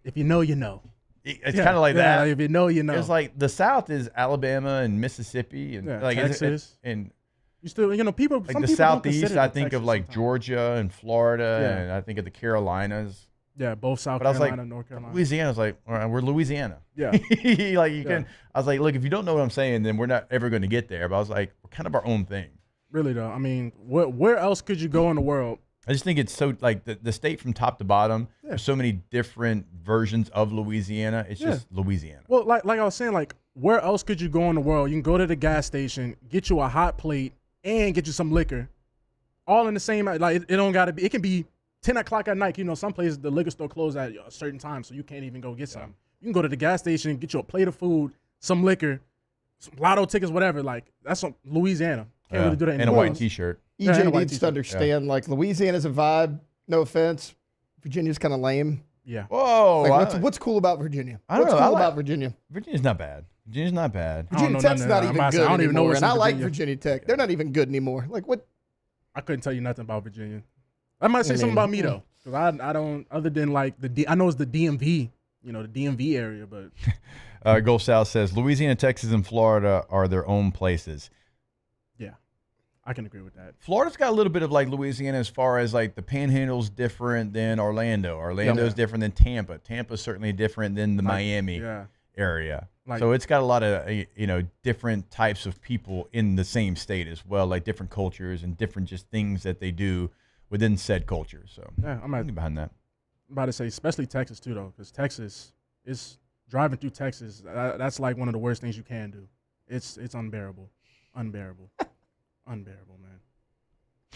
if you know, you know. It's kind of like that. If you know, you know. It's like the South is Alabama and Mississippi and like Texas. And you still, people like the Southeast. I think of like Georgia and Florida, and I think of the Carolinas. Yeah, both South Carolina, Carolina, North Carolina. Louisiana's like, all right, we're Louisiana. Yeah. Like you can. I was like, look, if you don't know what I'm saying, then we're not ever going to get there. But I was like, we're kind of our own thing. Really though, I mean, where else could you go in the world? I just think it's so like the state from top to bottom. Yeah. There's so many different versions of Louisiana. It's just Louisiana. Well, like I was saying, like where else could you go in the world? You can go to the gas station, get you a hot plate, and get you some liquor, all in the same. Like it don't gotta be. It can be 10 o'clock at night. Some places the liquor store closes at a certain time, so you can't even go get something. You can go to the gas station, get you a plate of food, some liquor, some lotto tickets, whatever. Like that's Louisiana. Can't really do that and a white T-shirt. EJ needs to understand, like, Louisiana's a vibe. No offense. Virginia's kind of lame. Yeah. Whoa. Like, what's cool about Virginia? What's cool about Virginia? Virginia's not bad. Virginia's not bad. Virginia Tech's not even good anymore. I don't even know. And I like Virginia Tech. They're not even good anymore. Like, what? I couldn't tell you nothing about Virginia. I might say something about me, though. Because I don't, other than, like, I know it's the DMV, the DMV area, but. Gulf South says, Louisiana, Texas, and Florida are their own places. I can agree with that. Florida's got a little bit of like Louisiana as far as like the Panhandle's different than Orlando. Orlando's different than Tampa. Tampa's certainly different than the Miami area. So it's got a lot of different types of people in the same state as well, like different cultures and different just things that they do within said culture. So I'm behind that. I'm about to say, especially Texas too, though, because Texas is driving through Texas. That's like one of the worst things you can do. It's unbearable. Unbearable,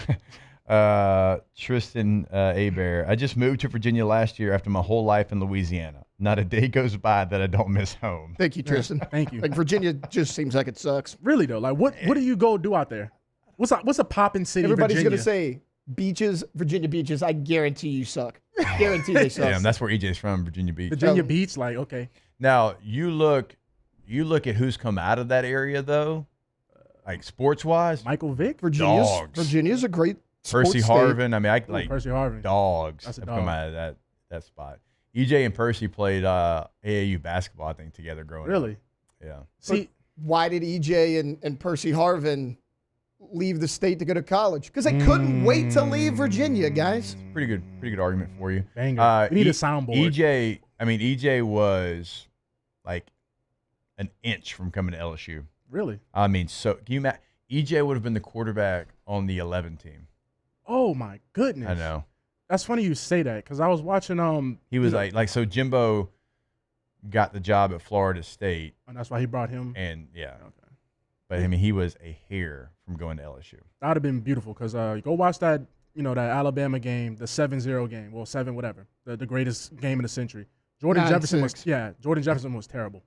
man. Tristan Abear. I just moved to Virginia last year after my whole life in Louisiana. Not a day goes by that I don't miss home. Thank you, Tristan. Thank you. Like Virginia just seems like it sucks. Really though, like what do you go do out there? What's a poppin' city? Everybody's Virginia? gonna say beaches, Virginia beaches. I guarantee you suck. Guarantee they suck. Damn, that's where EJ's from, Virginia Beach. Virginia Beach, like okay. Now you look at who's come out of that area though. Like sports wise, Michael Vick, Virginia's a great Percy Harvin. State. I mean, I like Percy Harvin. Dogs have come out of that spot. EJ and Percy played AAU basketball, I think, together growing up. Really? Yeah. See, why did EJ and Percy Harvin leave the state to go to college? Because they couldn't wait to leave Virginia, guys. Pretty good argument for you. Banger. We need a soundboard. EJ was like an inch from coming to LSU. Really? I mean, so can you imagine? EJ would have been the quarterback on the 11 team. Oh my goodness! I know. That's funny you say that because I was watching. He was so Jimbo got the job at Florida State, and that's why he brought him. And but I mean, he was a hair from going to LSU. That would have been beautiful because go watch that that Alabama game, the 7-0 game, well 7 whatever, the greatest game in the century. Jordan Jefferson was terrible.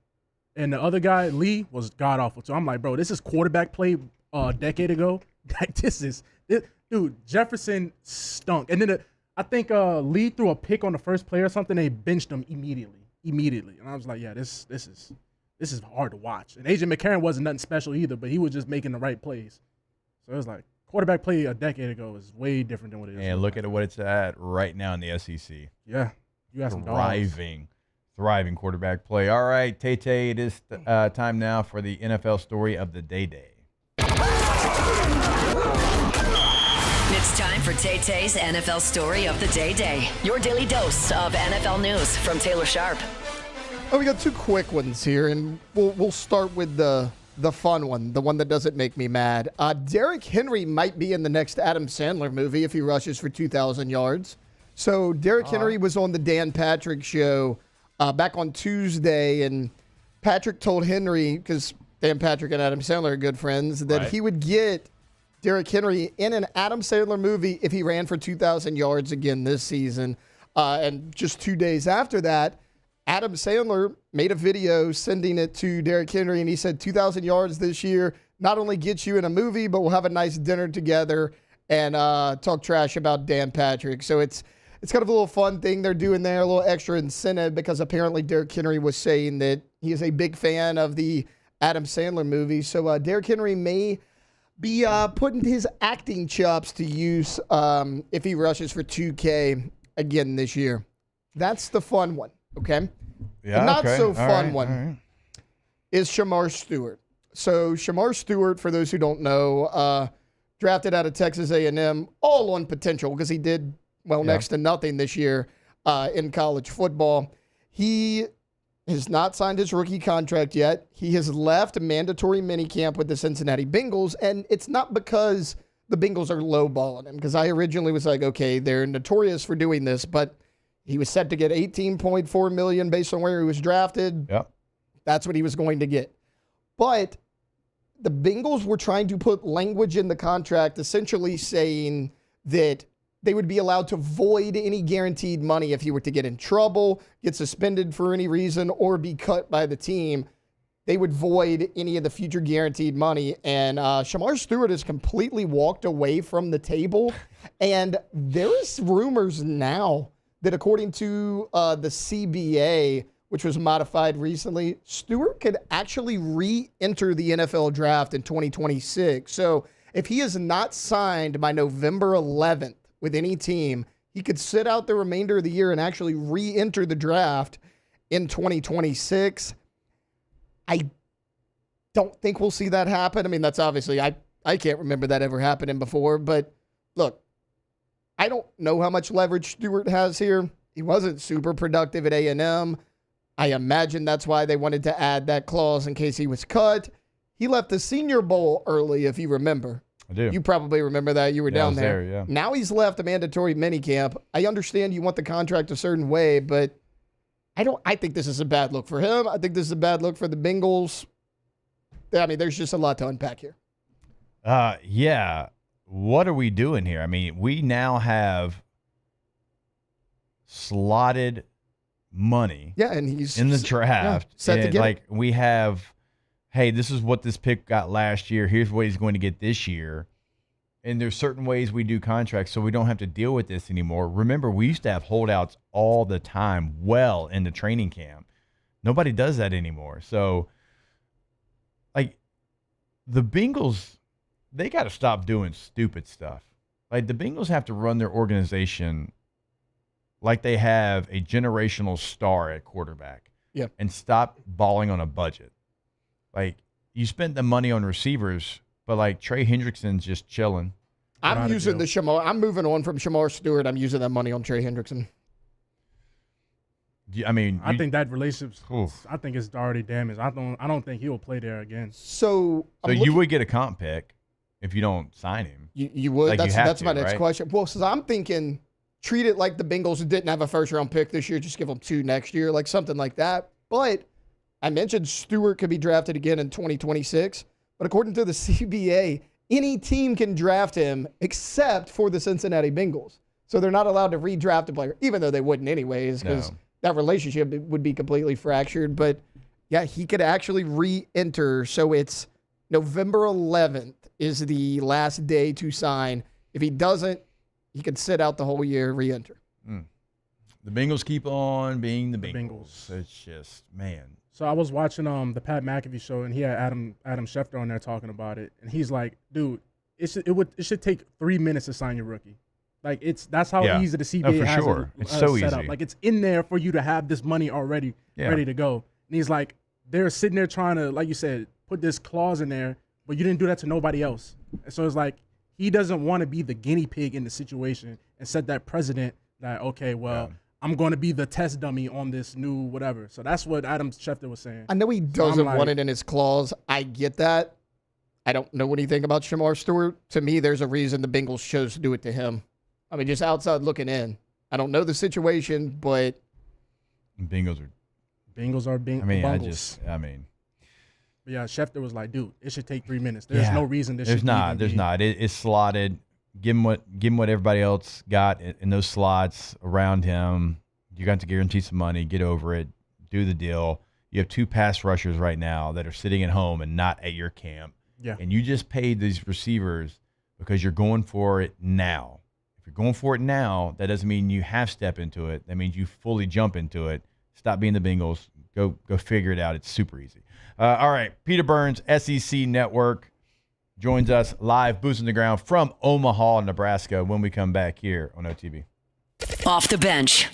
And the other guy, Lee, was god-awful. So I'm like, bro, this is quarterback play a decade ago. Like, dude, Jefferson stunk. And then I think Lee threw a pick on the first play or something. They benched him immediately. And I was like, yeah, this is hard to watch. And AJ McCarron wasn't nothing special either, but he was just making the right plays. So it was like quarterback play a decade ago is way different than what it is. And look at what it's at right now in the SEC. Yeah, you got some dogs. Thriving quarterback play. All right, Tay, it is time now for the NFL story of the day. It's time for Tay-Tay's NFL Story of the Day. Your daily dose of NFL news from Taylor Sharp. Oh, we got two quick ones here, and we'll start with the fun one, the one that doesn't make me mad. Derrick Henry might be in the next Adam Sandler movie if he rushes for 2,000 yards. So Derrick Henry was on the Dan Patrick show back on Tuesday, and Patrick told Henry, because Dan Patrick and Adam Sandler are good friends, that he would get Derrick Henry in an Adam Sandler movie if he ran for 2,000 yards again this season. And just 2 days after that, Adam Sandler made a video sending it to Derrick Henry, and he said 2,000 yards this year not only gets you in a movie, but we'll have a nice dinner together and talk trash about Dan Patrick. So it's kind of a little fun thing they're doing there, a little extra incentive, because apparently Derrick Henry was saying that he is a big fan of the Adam Sandler movie. So Derrick Henry may be putting his acting chops to use if he rushes for 2K again this year. That's the fun one, okay? Yeah, the not so All fun right, one is Shamar Stewart. So Shamar Stewart, for those who don't know, drafted out of Texas A&M, all on potential because he did, next to nothing this year in college football. He has not signed his rookie contract yet. He has left mandatory minicamp with the Cincinnati Bengals, and it's not because the Bengals are lowballing him, because I originally was like, okay, they're notorious for doing this, but he was set to get $18.4 million based on where he was drafted. Yep. That's what he was going to get. But the Bengals were trying to put language in the contract essentially saying that they would be allowed to void any guaranteed money if he were to get in trouble, get suspended for any reason, or be cut by the team. They would void any of the future guaranteed money. And Shamar Stewart has completely walked away from the table. And there is rumors now that according to the CBA, which was modified recently, Stewart could actually re-enter the NFL draft in 2026. So if he is not signed by November 11th, with any team, he could sit out the remainder of the year and actually re-enter the draft in 2026. I don't think we'll see that happen. I mean, that's obviously, I can't remember that ever happening before, but look, I don't know how much leverage Stewart has here. He wasn't super productive at A&M. I imagine that's why they wanted to add that clause in case he was cut. He left the Senior Bowl early, if you remember. I do. You probably remember that. You were down there. Yeah. Now he's left a mandatory minicamp. I understand you want the contract a certain way, but I think this is a bad look for him. I think this is a bad look for the Bengals. I mean, there's just a lot to unpack here. Yeah. What are we doing here? I mean, we now have slotted money. Yeah, and he's in the draft. Set to get like we have, hey, this is what this pick got last year. Here's what he's going to get this year. And there's certain ways we do contracts so we don't have to deal with this anymore. Remember, we used to have holdouts all the time well into training camp. Nobody does that anymore. So, like, the Bengals, they got to stop doing stupid stuff. Like, the Bengals have to run their organization like they have a generational star at quarterback. Yep. And stop balling on a budget. Like, you spent the money on receivers, but, like, Trey Hendrickson's just chilling. I'm using the Shamar. I'm moving on from Shamar Stewart. I'm using that money on Trey Hendrickson. I mean, I think that relationship. I think it's already damaged. I don't think he'll play there again. So you would get a comp pick if you don't sign him. You would. Like, that's my next right? question. Well, so I'm thinking, treat it like the Bengals didn't have a first-round pick this year. Just give them 2 next year, like something like that. But I mentioned Stewart could be drafted again in 2026. But according to the CBA, any team can draft him except for the Cincinnati Bengals. So they're not allowed to redraft a player, even though they wouldn't anyways, because that relationship would be completely fractured. But, yeah, he could actually re-enter. So it's November 11th is the last day to sign. If he doesn't, he could sit out the whole year, re-enter. The Bengals keep on being the Bengals. It's just, man. So I was watching the Pat McAfee show, and he had Adam Schefter on there talking about it, and he's like, dude, it should take 3 minutes to sign your rookie. Like that's how easy the CBA has sure. it it's so set easy. up. Like it's in there for you to have this money already ready to go. And he's like, they're sitting there trying to, like you said, put this clause in there, but you didn't do that to nobody else. And so it's like he doesn't want to be the guinea pig in the situation and set that precedent that, okay, well, I'm going to be the test dummy on this new whatever. So that's what Adam Schefter was saying. I know he doesn't want it in his clause. I get that. I don't know anything about Shamar Stewart. To me, there's a reason the Bengals chose to do it to him. I mean, just outside looking in. I don't know the situation, but Bengals are Bungles. But yeah, Schefter was like, dude, it should take 3 minutes. There's no reason this should be. There's not. It's slotted. Give him what everybody else got in those slots around him. You got to guarantee some money. Get over it. Do the deal. You have 2 pass rushers right now that are sitting at home and not at your camp. Yeah. And you just paid these receivers because you're going for it now. If you're going for it now, that doesn't mean you half step into it. That means you fully jump into it. Stop being the Bengals. Go figure it out. It's super easy. All right. Peter Burns, SEC Network, joins us live, boots on the ground from Omaha, Nebraska, when we come back here on OTB. Off the bench.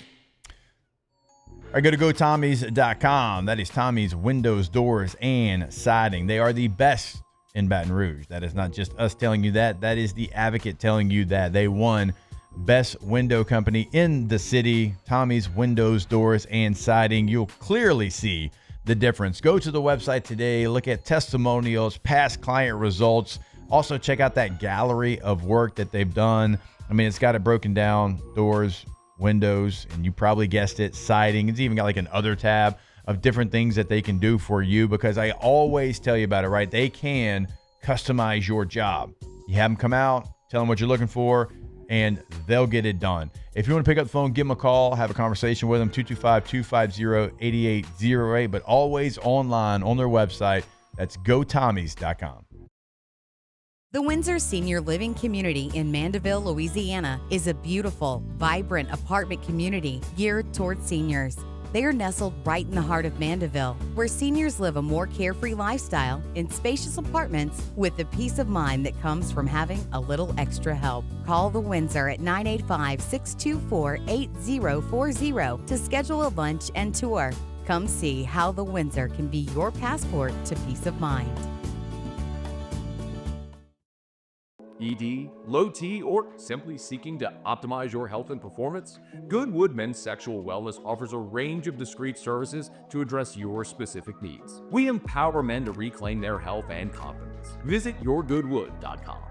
All right, go to GoTommys.com. That is Tommy's Windows, Doors, and Siding. They are the best in Baton Rouge. That is not just us telling you that. That is the Advocate telling you that. They won Best Window Company in the city. Tommy's Windows, Doors, and Siding. You'll clearly see the difference. Go to the website today. Look at testimonials, past client results. Also, check out that gallery of work that they've done. I mean, it's got it broken down, doors, windows, and you probably guessed it, siding. It's even got like an other tab of different things that they can do for you, because I always tell you about it, right? They can customize your job. You have them come out, tell them what you're looking for, and they'll get it done. If you want to pick up the phone, give them a call, have a conversation with them, 225-250-8808, but always online on their website. That's GoTommys.com. The Windsor Senior Living Community in Mandeville, Louisiana is a beautiful, vibrant apartment community geared towards seniors. They are nestled right in the heart of Mandeville, where seniors live a more carefree lifestyle in spacious apartments with the peace of mind that comes from having a little extra help. Call the Windsor at 985-624-8040 to schedule a lunch and tour. Come see how the Windsor can be your passport to peace of mind. ED, low T, or simply seeking to optimize your health and performance? Goodwood Men's Sexual Wellness offers a range of discreet services to address your specific needs. We empower men to reclaim their health and confidence. Visit yourgoodwood.com.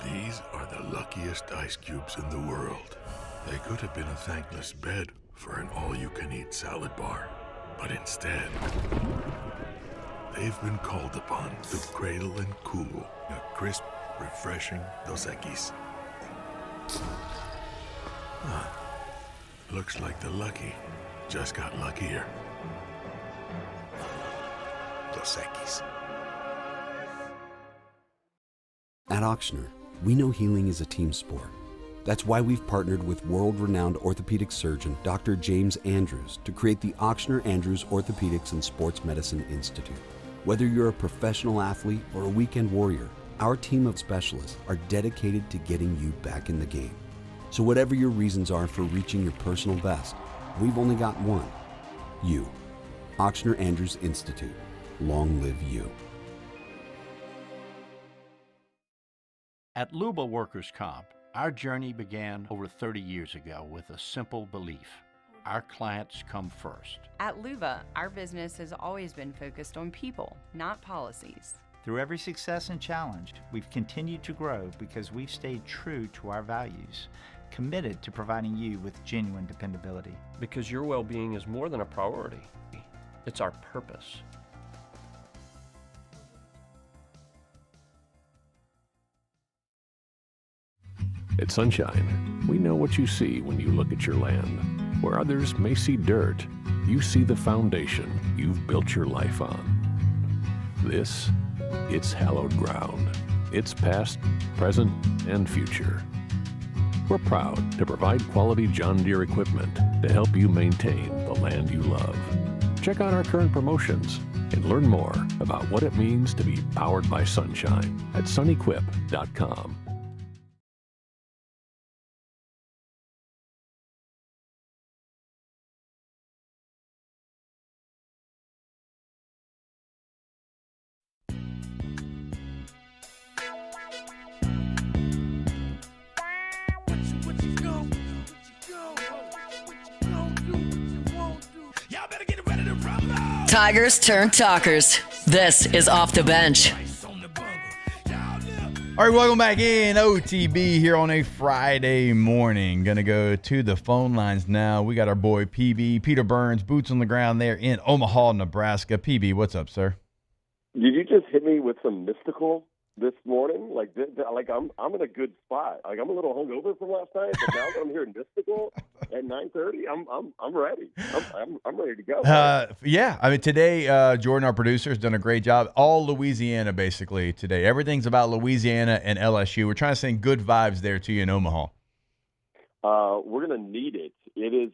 These are the luckiest ice cubes in the world. They could have been a thankless bed for an all-you-can-eat salad bar, but instead, they've been called upon to cradle and cool a crisp, refreshing Dos Equis. Looks like the lucky just got luckier. Dos Equis. At Ochsner, we know healing is a team sport. That's why we've partnered with world-renowned orthopedic surgeon Dr. James Andrews to create the Ochsner Andrews Orthopedics and Sports Medicine Institute. Whether you're a professional athlete or a weekend warrior, our team of specialists are dedicated to getting you back in the game. So whatever your reasons are for reaching your personal best, we've only got one: you. Ochsner Andrews Institute. Long live you. At Luba Workers' Comp, our journey began over 30 years ago with a simple belief: our clients come first. At Luba, our business has always been focused on people, not policies. Through every success and challenge, we've continued to grow because we've stayed true to our values, committed to providing you with genuine dependability. Because your well-being is more than a priority. It's our purpose. At Sunshine, we know what you see when you look at your land. Where others may see dirt, you see the foundation you've built your life on. This, it's hallowed ground. its past, present, and future. We're proud to provide quality John Deere equipment to help you maintain the land you love. Check out our current promotions and learn more about what it means to be powered by sunshine at sunequip.com. Tigers turn talkers. This is Off the Bench. All right, welcome back in OTB here on a Friday morning. Going to go to the phone lines now. We got our boy PB, Peter Burns, boots on the ground there in Omaha, Nebraska. PB, what's up, sir? Did you just hit me with some mystical this morning? Like I'm in a good spot. Like I'm a little hungover from last night, but now that I'm hearing mystical at 9:30, I'm ready. I'm ready to go. Yeah, I mean today, Jordan, our producer, has done a great job. All Louisiana basically today. Everything's about Louisiana and LSU. We're trying to send good vibes there to you in Omaha. We're gonna need it. It is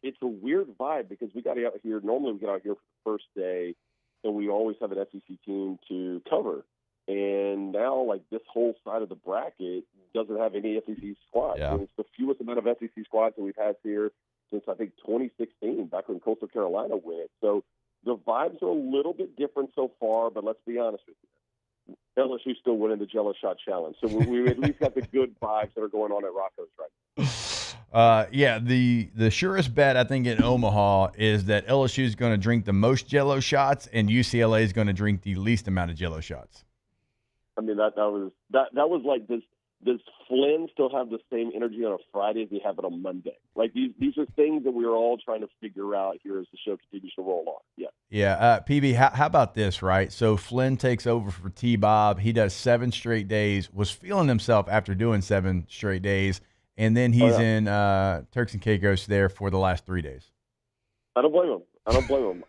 it's a weird vibe because we got out here. Normally we get out here for the first day, and we always have an SEC team to cover. And now, like, this whole side of the bracket doesn't have any SEC squads. Yeah. And it's the fewest amount of SEC squads that we've had here since, I think, 2016, back when Coastal Carolina went. So the vibes are a little bit different so far, but let's be honest with you. LSU's still winning the Jello Shot Challenge. So we at least got the good vibes that are going on at Rocco's right now. Yeah, the surest bet, I think, in Omaha is that LSU is going to drink the most Jello shots and UCLA is going to drink the least amount of Jello shots. I mean, that was like, does Flynn still have the same energy on a Friday as he have it on Monday? Like, these are things that we are all trying to figure out here as the show continues to roll on. Yeah. Yeah, PB, how about this, right? So Flynn takes over for T-Bob. He does 7 straight days, was feeling himself after doing 7 straight days, and then he's in Turks and Caicos there for the last 3 days. I don't blame him.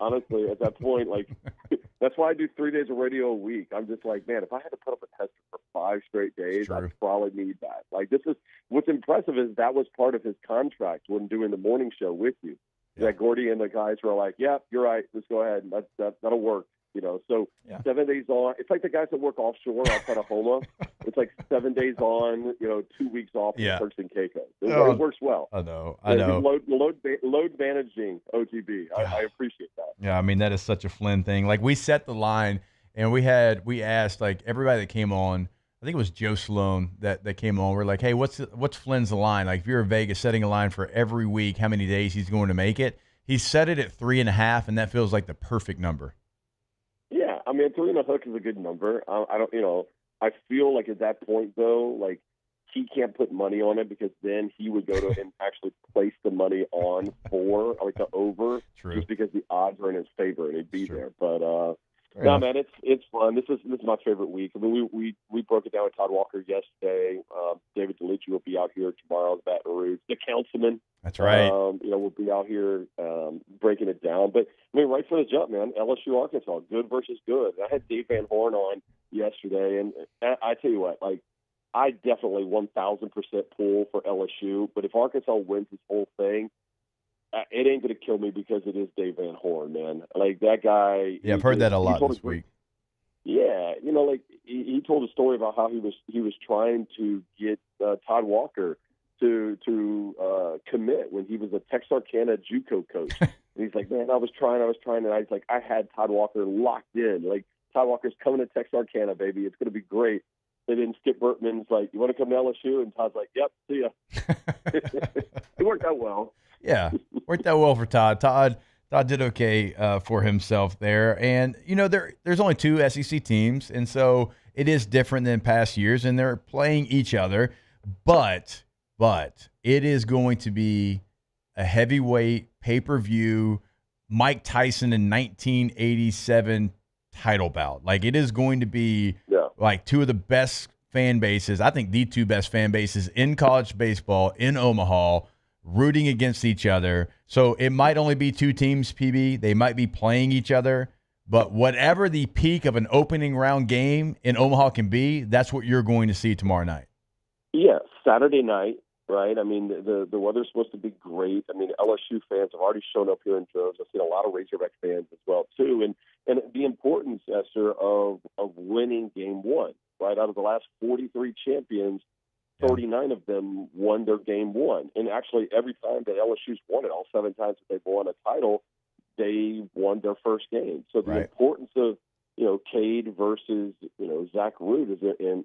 Honestly, at that point, like, that's why I do 3 days of radio a week. I'm just like, man, if I had to put up a test for 5 straight days, I'd probably need that. Like, what's impressive is that was part of his contract when doing the morning show with you. Yeah. That Gordy and the guys were like, yeah, you're right. Let's go ahead. That'll work. You know, so 7 days on. It's like the guys that work offshore outside of Homa. It's like 7 days on, 2 weeks off in Turks and Caicos. It works well. I know. Load managing OTB. I appreciate that. Yeah, I mean, that is such a Flynn thing. Like, we set the line, and we asked, like, everybody that came on, I think it was Joe Sloan that came on. We're like, hey, what's Flynn's line? Like, if you're in Vegas setting a line for every week, how many days he's going to make it? He set it at 3.5, and that feels like the perfect number. Yeah, I mean, 3.5 is a good number. I feel like at that point, though, like, he can't put money on it because then he would go to and actually place the money on for, like, the over. True. Just because the odds are in his favor and he'd be there. But, no, man, it's fun. This is my favorite week. I mean, we broke it down with Todd Walker yesterday. David DeLucci will be out here tomorrow at Baton Rouge. The councilman. That's right. We'll be out here breaking it down. But, I mean, right from the jump, man, LSU-Arkansas, good versus good. I had Dave Van Horn on yesterday, and I tell you what, like, I definitely 1,000% pull for LSU. But if Arkansas wins this whole thing, it ain't going to kill me because it is Dave Van Horn, man. Like, that guy. Yeah, I've heard that a lot this week. Yeah, like, he told a story about how he was trying to get Todd Walker to commit when he was a Texarkana JUCO coach. And he's like, man, I was trying, and I was like, I had Todd Walker locked in. Like, Todd Walker's coming to Texarkana, baby. It's going to be great. And then Skip Bertman's like, you want to come to LSU? And Todd's like, yep, see ya. It worked out well. Yeah, worked out well for Todd. Todd did okay for himself there. And, there's only 2 SEC teams, and so it is different than past years, and they're playing each other. But it is going to be a heavyweight pay-per-view Mike Tyson in 1987 title bout. Like, it is going to be like 2 of the best fan bases, I think the 2 best fan bases in college baseball in Omaha, rooting against each other. So it might only be 2 teams, PB. They might be playing each other, But whatever the peak of an opening round game in Omaha can be, that's what you're going to see tomorrow night. Yeah, Saturday night, right? I mean, the weather's supposed to be great. I mean, LSU fans have already shown up here in droves. I've seen a lot of Razorback fans as well, too. And the importance, Esther, of winning game one, right? Out of the last 43 champions, 39 of them won their game one. And actually, every time that LSU's won it, all 7 times that they've won a title, they won their first game. So the importance of, Cade versus, Zach Root is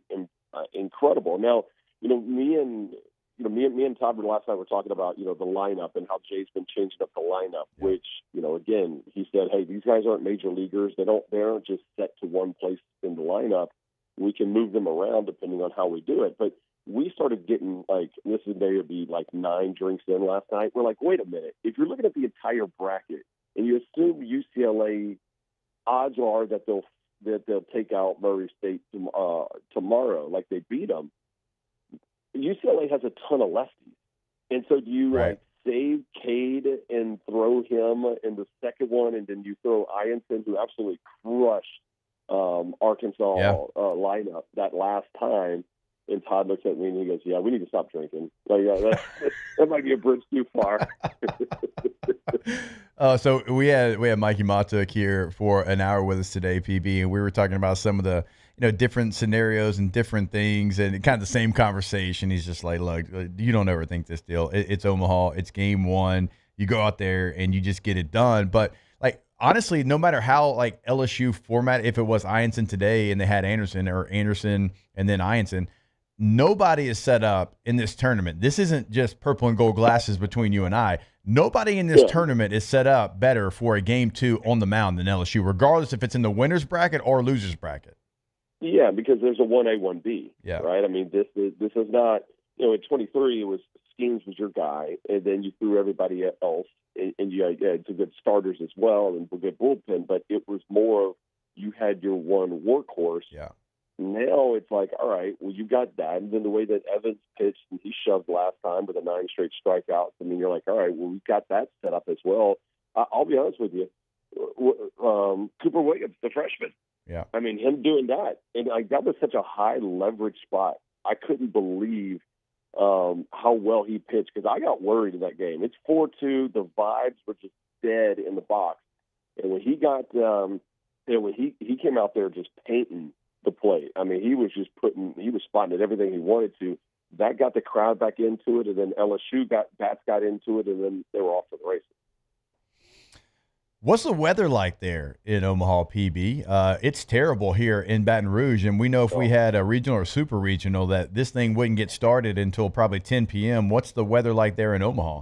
incredible. Now, me and Todd last night were talking about, the lineup and how Jay's been changing up the lineup, which, again, he said, hey, these guys aren't major leaguers. They aren't just set to one place in the lineup. We can move them around depending on how we do it. But we started getting this is maybe 9 drinks in last night. We're like, wait a minute. If you're looking at the entire bracket and you assume UCLA, odds are that they'll take out Murray State tomorrow, like they beat them. UCLA has a ton of lefties. And so do you save Cade and throw him in the second one, and then you throw Ianson, who absolutely crushed Arkansas lineup that last time? And Todd looks at me and he goes, yeah, we need to stop drinking. That might be a bridge too far. So we had Mikey Matuk here for an hour with us today, PB, and we were talking about some of the different scenarios and different things, and kind of the same conversation. He's just like, look, you don't overthink this deal. It's Omaha. It's game one. You go out there and you just get it done. But honestly, no matter how LSU format, if it was Ianson today and they had Anderson, or Anderson and then Ianson, nobody is set up in this tournament. This isn't just purple and gold glasses between you and I. Nobody in this tournament is set up better for a game 2 on the mound than LSU, regardless if it's in the winner's bracket or loser's bracket. Yeah, because there's a 1A, 1B, right? I mean, this is not, at 23, it was Schemes was your guy, and then you threw everybody else, and you had some good starters as well and a good bullpen, but it was more of you had your one workhorse. Yeah. Now it's like, all right, well, you got that. And then the way that Evans pitched, and he shoved last time with a 9 straight strikeouts, I mean, you're like, all right, well, we've got that set up as well. I'll be honest with you. Cooper Williams, the freshman. Yeah. I mean, him doing that. And that was such a high leverage spot. I couldn't believe how well he pitched, because I got worried in that game. It's 4-2. The vibes were just dead in the box. And when he got when he came out there just painting the plate, I mean, he was spotting at everything he wanted to. That got the crowd back into it, and then LSU bats got into it, and then they were off to the races. What's the weather like there in Omaha, PB? It's terrible here in Baton Rouge, and we know if we had a regional or super regional that this thing wouldn't get started until probably 10 p.m. What's the weather like there in Omaha?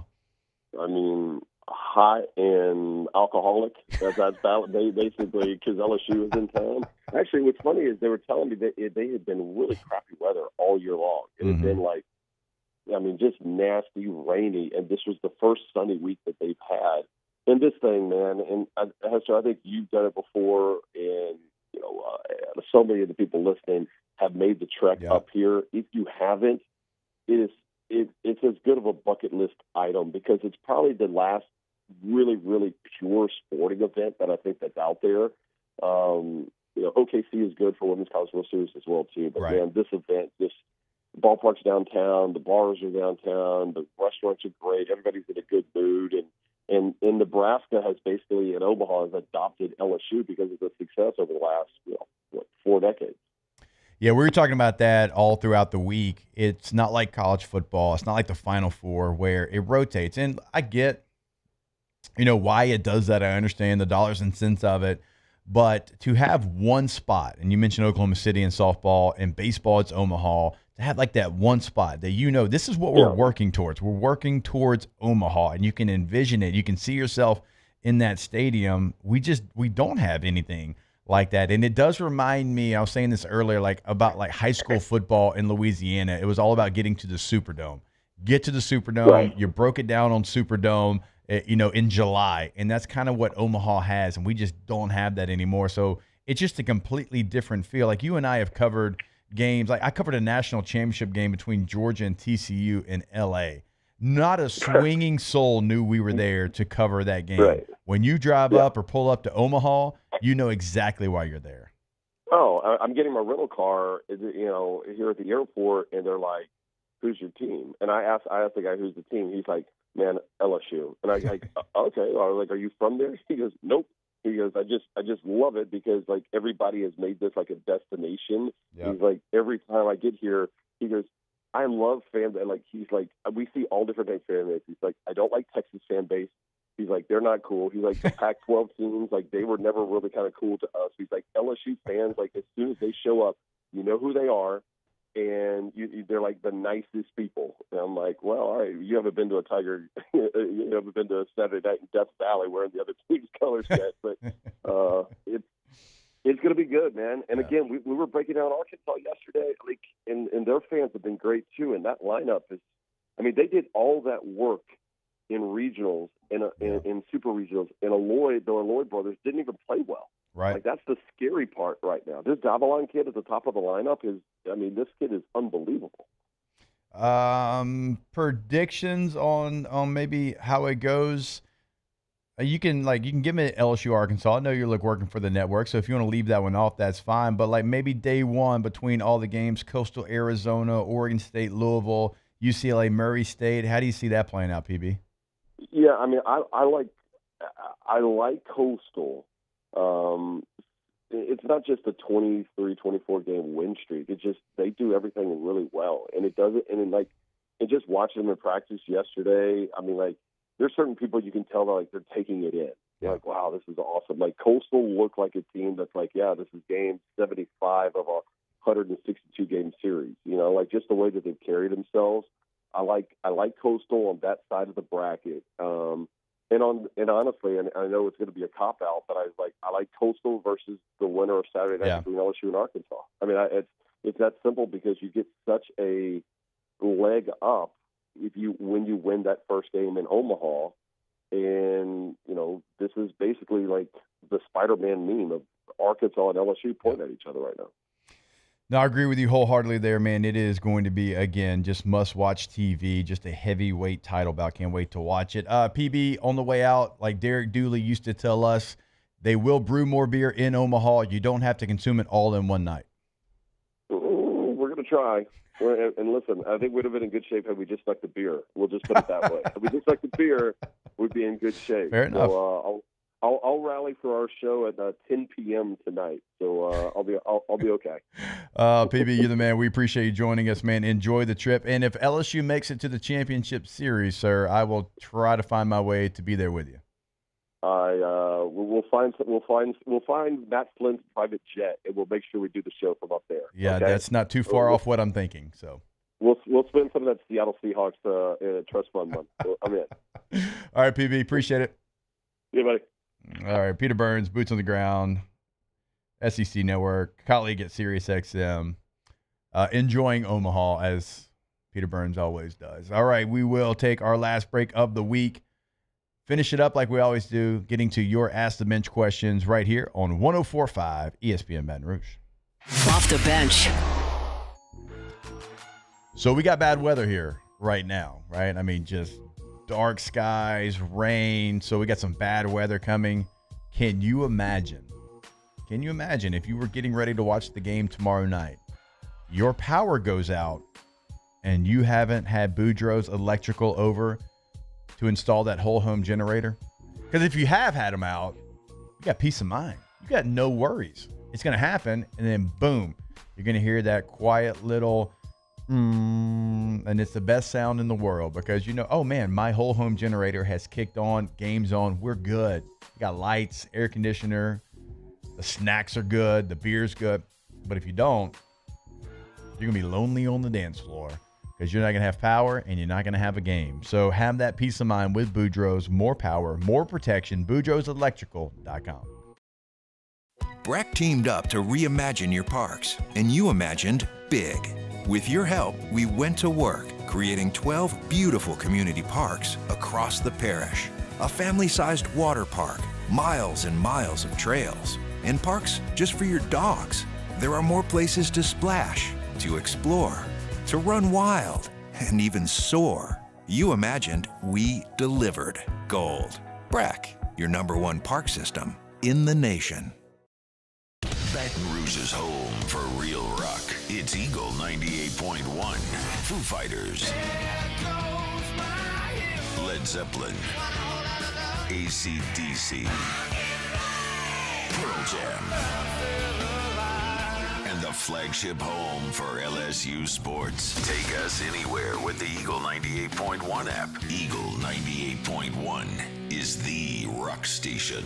I mean, hot and alcoholic. That's basically because LSU is in town. Actually, what's funny is they were telling me that they had been really crappy weather all year long. It had been just nasty, rainy, and this was the first sunny week that they've had. And this thing, man, and Hester, I think you've done it before, and so many of the people listening have made the trek up here. If you haven't, it's as good of a bucket list item, because it's probably the last really, really pure sporting event that I think that's out there. OKC is good for Women's College World Series as well too, but man, this event, the ballpark's downtown, the bars are downtown, the restaurants are great, everybody's in a good mood, and Nebraska has basically, in Omaha, has adopted LSU because of the success over the last 4 decades. Yeah, we were talking about that all throughout the week. It's not like college football. It's not like the Final Four where it rotates. And I get, why it does that. I understand the dollars and cents of it. But to have one spot, and you mentioned Oklahoma City in softball, and baseball, it's Omaha, to have that one spot that this is what we're working towards. We're working towards Omaha, and you can envision it. You can see yourself in that stadium. We don't have anything like that. And it does remind me, I was saying this earlier, about high school football in Louisiana. It was all about getting to the Superdome. Get to the Superdome. Right. You broke it down on Superdome, in July. And that's kind of what Omaha has, and we just don't have that anymore. So it's just a completely different feel. You and I have covered games. I covered a national championship game between Georgia and TCU in L.A. Not a swinging soul knew we were there to cover that game. Right. When you drive up or pull up to Omaha, you know exactly why you're there. Oh, I'm getting my rental car, here at the airport, and they're like, "Who's your team?" And I asked the guy, "Who's the team?" He's like, "Man, LSU." And I was like, "Okay." I was like, "Are you from there?" He goes, "Nope." He goes, "I just love it because like everybody has made this like a destination." Yep. He's like, "Every time I get here," he goes, "I love fan." And like he's like, "We see all different types of fan base." He's like, "I don't like Texas fan base." He's like, "They're not cool." He's like, "The Pac-12 teams, like they were never really kind of cool to us." He's like, "LSU fans, like as soon as they show up, you know who they are, and they're like the nicest people." And I'm like, "Well, all right, you haven't been to a Tiger, you haven't been to a Saturday night in Death Valley wearing the other team's colors yet, but it's going to be good, man." And again, we were breaking down Arkansas yesterday, like, and their fans have been great too. And that lineup is, I mean, they did all that work in regionals, in super regionals, and the Lloyd brothers didn't even play well. Right. Like, that's the scary part right now. This Davalon kid at the top of the lineup this kid is unbelievable. Predictions on maybe how it goes. You can give me LSU-Arkansas. I know you're working for the network, so if you want to leave that one off, that's fine. But like maybe day one between all the games, Coastal Arizona, Oregon State, Louisville, UCLA, Murray State. How do you see that playing out, PB? Yeah, I mean, I like Coastal. It's not just a 23, 24 game win streak. It's just they do everything really well, and it does it. And and just watching them in practice yesterday, I mean, like there's certain people you can tell that like they're taking it in. You're like, wow, this is awesome. Like Coastal looked like a team that's like, yeah, this is game 75 of a 162 game series. Like just the way that they've carried themselves. I like Coastal on that side of the bracket. And honestly, and I know it's going to be a cop out, but I like Coastal versus the winner of Saturday night between LSU and Arkansas. I mean, it's that simple because you get such a leg up when you win that first game in Omaha, and this is basically like the Spider-Man meme of Arkansas and LSU pointing at each other right now. No, I agree with you wholeheartedly there, man. It is going to be, again, just must-watch TV, just a heavyweight title bout. Can't wait to watch it. PB, on the way out, like Derek Dooley used to tell us, they will brew more beer in Omaha. You don't have to consume it all in one night. We're going to try. And listen, I think we'd have been in good shape had we just stuck the beer. We'll just put it that way. If we just stuck the beer, we'd be in good shape. Fair enough. So, I'll rally for our show at 10 p.m. tonight, so I'll be okay. PB, you're the man. We appreciate you joining us, man. Enjoy the trip, and if LSU makes it to the championship series, sir, I will try to find my way to be there with you. We'll find Matt Flynn's private jet, and we'll make sure we do the show from up there. Yeah, okay? That's not too far off what I'm thinking. So we'll spend some of that Seattle Seahawks trust fund money. So I'm in. All right, PB, appreciate it. Yeah, buddy. All right, Peter Burns, Boots on the Ground, SEC Network, colleague at SiriusXM, enjoying Omaha as Peter Burns always does. All right, we will take our last break of the week, finish it up like we always do, getting to your Ask the Bench questions right here on 104.5 ESPN Baton Rouge. Off the bench. So we got bad weather here right now, right? I mean, just dark skies, rain. So we got some bad weather coming. Can you imagine if you were getting ready to watch the game tomorrow night, your power goes out and you haven't had Boudreaux's Electrical over to install that whole home generator? Because if you have had them out, you got peace of mind. You got no worries. It's going to happen, and then boom, you're going to hear that quiet little and it's the best sound in the world because oh man, my whole home generator has kicked on, game's on, we're good. You got lights, air conditioner, the snacks are good, the beer's good. But if you don't, you're gonna be lonely on the dance floor because you're not gonna have power and you're not gonna have a game. So have that peace of mind with Boudreaux's. More power, more protection. Boudreaux'Electrical.com. Breck teamed up to reimagine your parks, and you imagined big. With your help, we went to work, creating 12 beautiful community parks across the parish. A family-sized water park, miles and miles of trails, and parks just for your dogs. There are more places to splash, to explore, to run wild, and even soar. You imagined, we delivered. Gold. Breck, your #1 park system in the nation. Baton Rouge's home for real rock. It's Eagle 98.1. Foo Fighters. Led Zeppelin. AC/DC. Pearl Jam. And the flagship home for LSU sports. Take us anywhere with the Eagle 98.1 app. Eagle 98.1 is the rock station.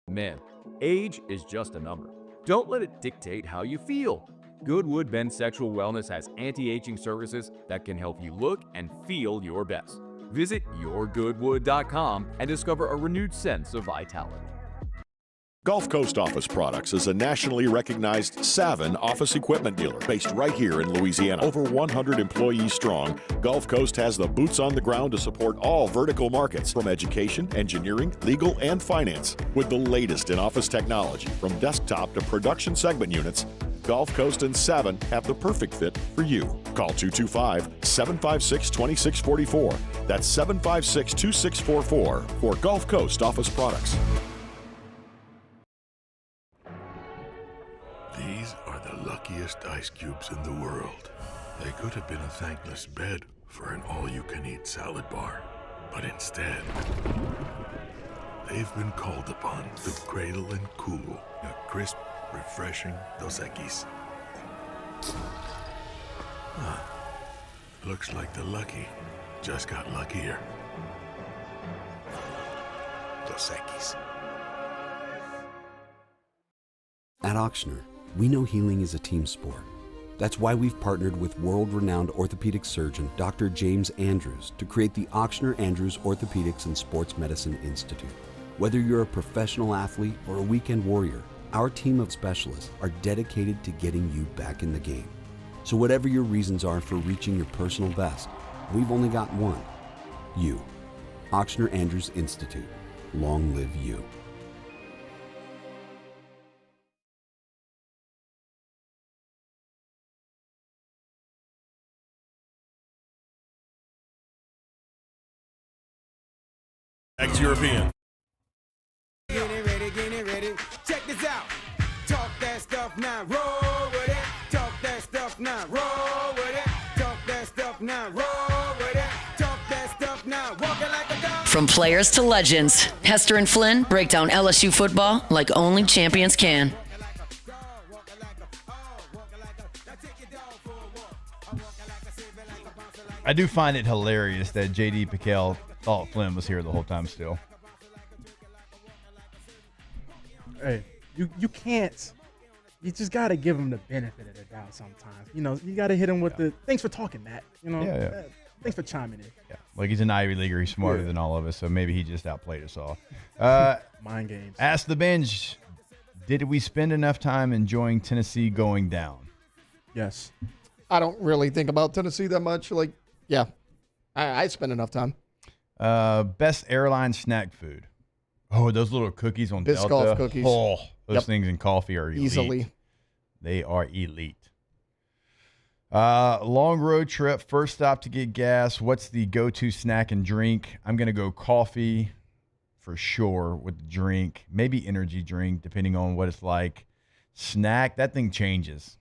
Men, age is just a number. Don't let it dictate how you feel. Goodwood Men's Sexual Wellness has anti-aging services that can help you look and feel your best. Visit yourgoodwood.com and discover a renewed sense of vitality. Gulf Coast Office Products is a nationally recognized Savin office equipment dealer based right here in Louisiana. Over 100 employees strong, Gulf Coast has the boots on the ground to support all vertical markets, from education, engineering, legal, and finance. With the latest in office technology, from desktop to production segment units, Gulf Coast and Savin have the perfect fit for you. Call 225-756-2644. That's 756-2644 for Gulf Coast Office Products. These are the luckiest ice cubes in the world. They could have been a thankless bed for an all-you-can-eat salad bar. But instead, they've been called upon to cradle and cool a crisp, refreshing Dos Equis. Looks like the lucky just got luckier. Dos Equis. At Auctioner, we know healing is a team sport. That's why we've partnered with world-renowned orthopedic surgeon Dr. James Andrews to create the Auctioner Andrews Orthopedics and Sports Medicine Institute. Whether you're a professional athlete or a weekend warrior, our team of specialists are dedicated to getting you back in the game. So whatever your reasons are for reaching your personal best, we've only got one: you. Auctioner Andrews Institute. Long live you. Ex-European. Get it ready. Check this out. Talk that stuff now, roll with it. Talk that stuff now, roll with it. Talk that stuff now, roll with it. Talk that stuff now, walk it like a dog. From players to legends, Hester and Flynn break down LSU football like only champions can. I do find it hilarious that J.D. Patel thought Flynn was here the whole time still. Hey, you can't. You just got to give him the benefit of the doubt sometimes. You know, you got to hit him with the, thanks for talking, Matt. You know, thanks for chiming in. Yeah, like he's an Ivy Leaguer. He's smarter than all of us, so maybe he just outplayed us all. Mind games. Ask the bench, did we spend enough time enjoying Tennessee going down? Yes. I don't really think about Tennessee that much. Like, yeah, I spend enough time. Best airline snack food. Oh, those little cookies on Biscoff Delta. cookies. Oh, those things in coffee are elite. Easily. They are elite. Long road trip, first stop to get gas. What's the go-to snack and drink? I'm going to go coffee for sure with the drink. Maybe energy drink, depending on what it's like. Snack, that thing changes.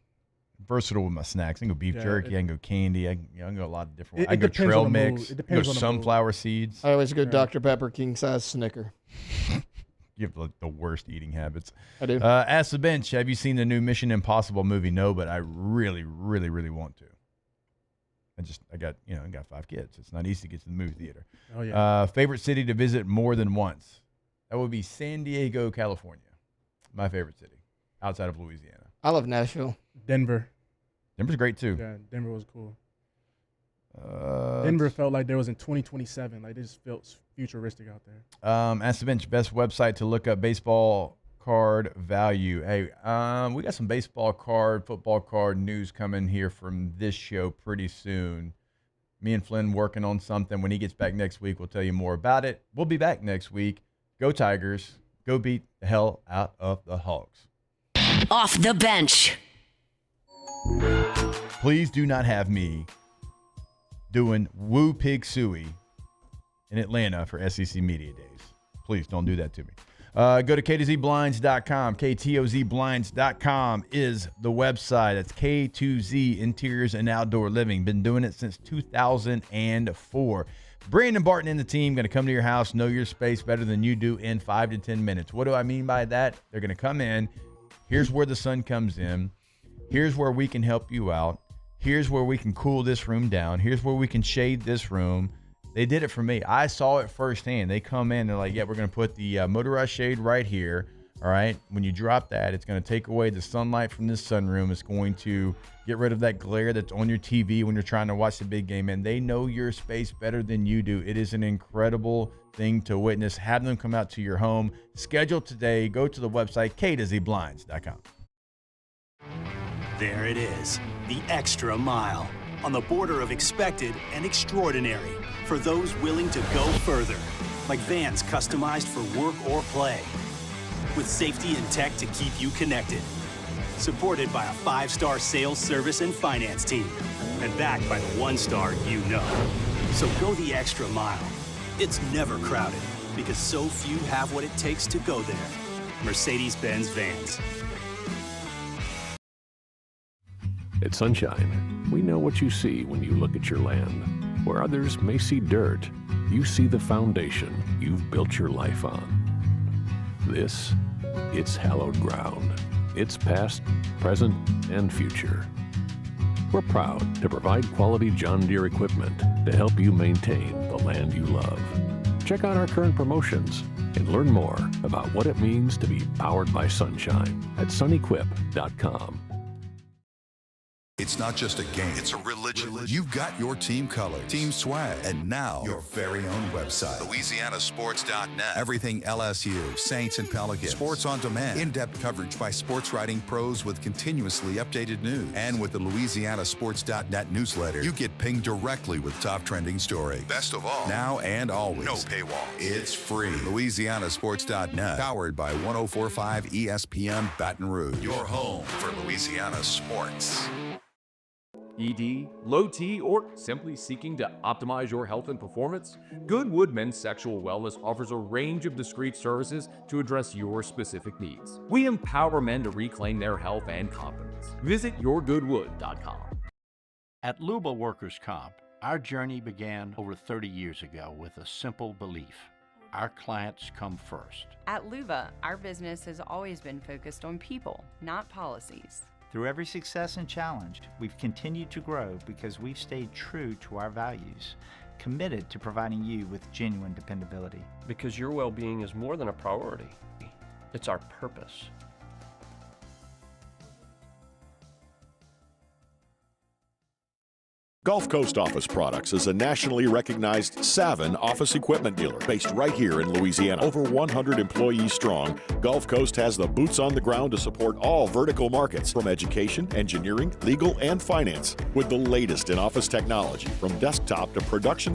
Versatile with my snacks. I can go beef jerky. I can go candy. I can go a lot of different. I can go trail mix. I can go sunflower seeds. I always go Dr. Pepper, king size Snicker. You have the worst eating habits. I do. Ask the bench. Have you seen the new Mission Impossible movie? No, but I really, really, really want to. I got 5 kids. It's not easy to get to the movie theater. Oh yeah. Favorite city to visit more than once? That would be San Diego, California. My favorite city outside of Louisiana. I love Nashville. Denver's great too. Yeah, Denver was cool. Denver felt like there was in 2027. Like, it just felt futuristic out there. Ask the bench, best website to look up baseball card value. Hey, we got some baseball card, football card news coming here from this show pretty soon. Me and Flynn working on something. When he gets back next week, we'll tell you more about it. We'll be back next week. Go Tigers. Go beat the hell out of the Hogs. Off the bench. Please do not have me doing Woo Pig Suey in Atlanta for SEC Media Days. Please don't do that to me. Go to K2ZBlinds.com. KTOZBlinds.com is the website. That's K2Z Interiors and Outdoor Living. Been doing it since 2004. Brandon Barton and the team going to come to your house, know your space better than you do in 5 to 10 minutes. What do I mean by that? They're going to come in. Here's where the sun comes in. Here's where we can help you out. Here's where we can cool this room down. Here's where we can shade this room. They did it for me. I saw it firsthand. They come in. They're like, yeah, we're going to put the motorized shade right here. All right. When you drop that, it's going to take away the sunlight from this sunroom. It's going to get rid of that glare that's on your TV when you're trying to watch the big game. And they know your space better than you do. It is an incredible thing to witness. Have them come out to your home. Schedule today. Go to the website, K2ZBlinds.com. There it is, the extra mile. On the border of expected and extraordinary for those willing to go further. Like vans customized for work or play. With safety and tech to keep you connected. Supported by a 5-star sales, service, and finance team. And backed by the 1-star you know. So go the extra mile. It's never crowded because so few have what it takes to go there. Mercedes-Benz Vans. At Sunshine, we know what you see when you look at your land. Where others may see dirt, you see the foundation you've built your life on. This, it's hallowed ground. It's past, present, and future. We're proud to provide quality John Deere equipment to help you maintain the land you love. Check out our current promotions and learn more about what it means to be powered by sunshine at sunequip.com. It's not just a game, it's a religion. You've got your team colors, team swag, and now your very own website. LouisianaSports.net. Everything LSU, Saints, and Pelicans. Sports on demand. In-depth coverage by sports writing pros with continuously updated news. And with the LouisianaSports.net newsletter, you get pinged directly with top trending stories. Best of all, now and always, no paywall. It's free. LouisianaSports.net. Powered by 104.5 ESPN Baton Rouge. Your home for Louisiana sports. ED, low T, or simply seeking to optimize your health and performance? Goodwood Men's Sexual Wellness offers a range of discreet services to address your specific needs. We empower men to reclaim their health and confidence. Visit yourgoodwood.com. At Luba Workers' Comp, our journey began over 30 years ago with a simple belief. Our clients come first. At Luba, our business has always been focused on people, not policies. Through every success and challenge, we've continued to grow because we've stayed true to our values, committed to providing you with genuine dependability. Because your well-being is more than a priority. It's our purpose. Gulf Coast Office Products is a nationally recognized Savin office equipment dealer based right here in Louisiana. Over 100 employees strong, Gulf Coast has the boots on the ground to support all vertical markets from education, engineering, legal, and finance with the latest in office technology from desktop to production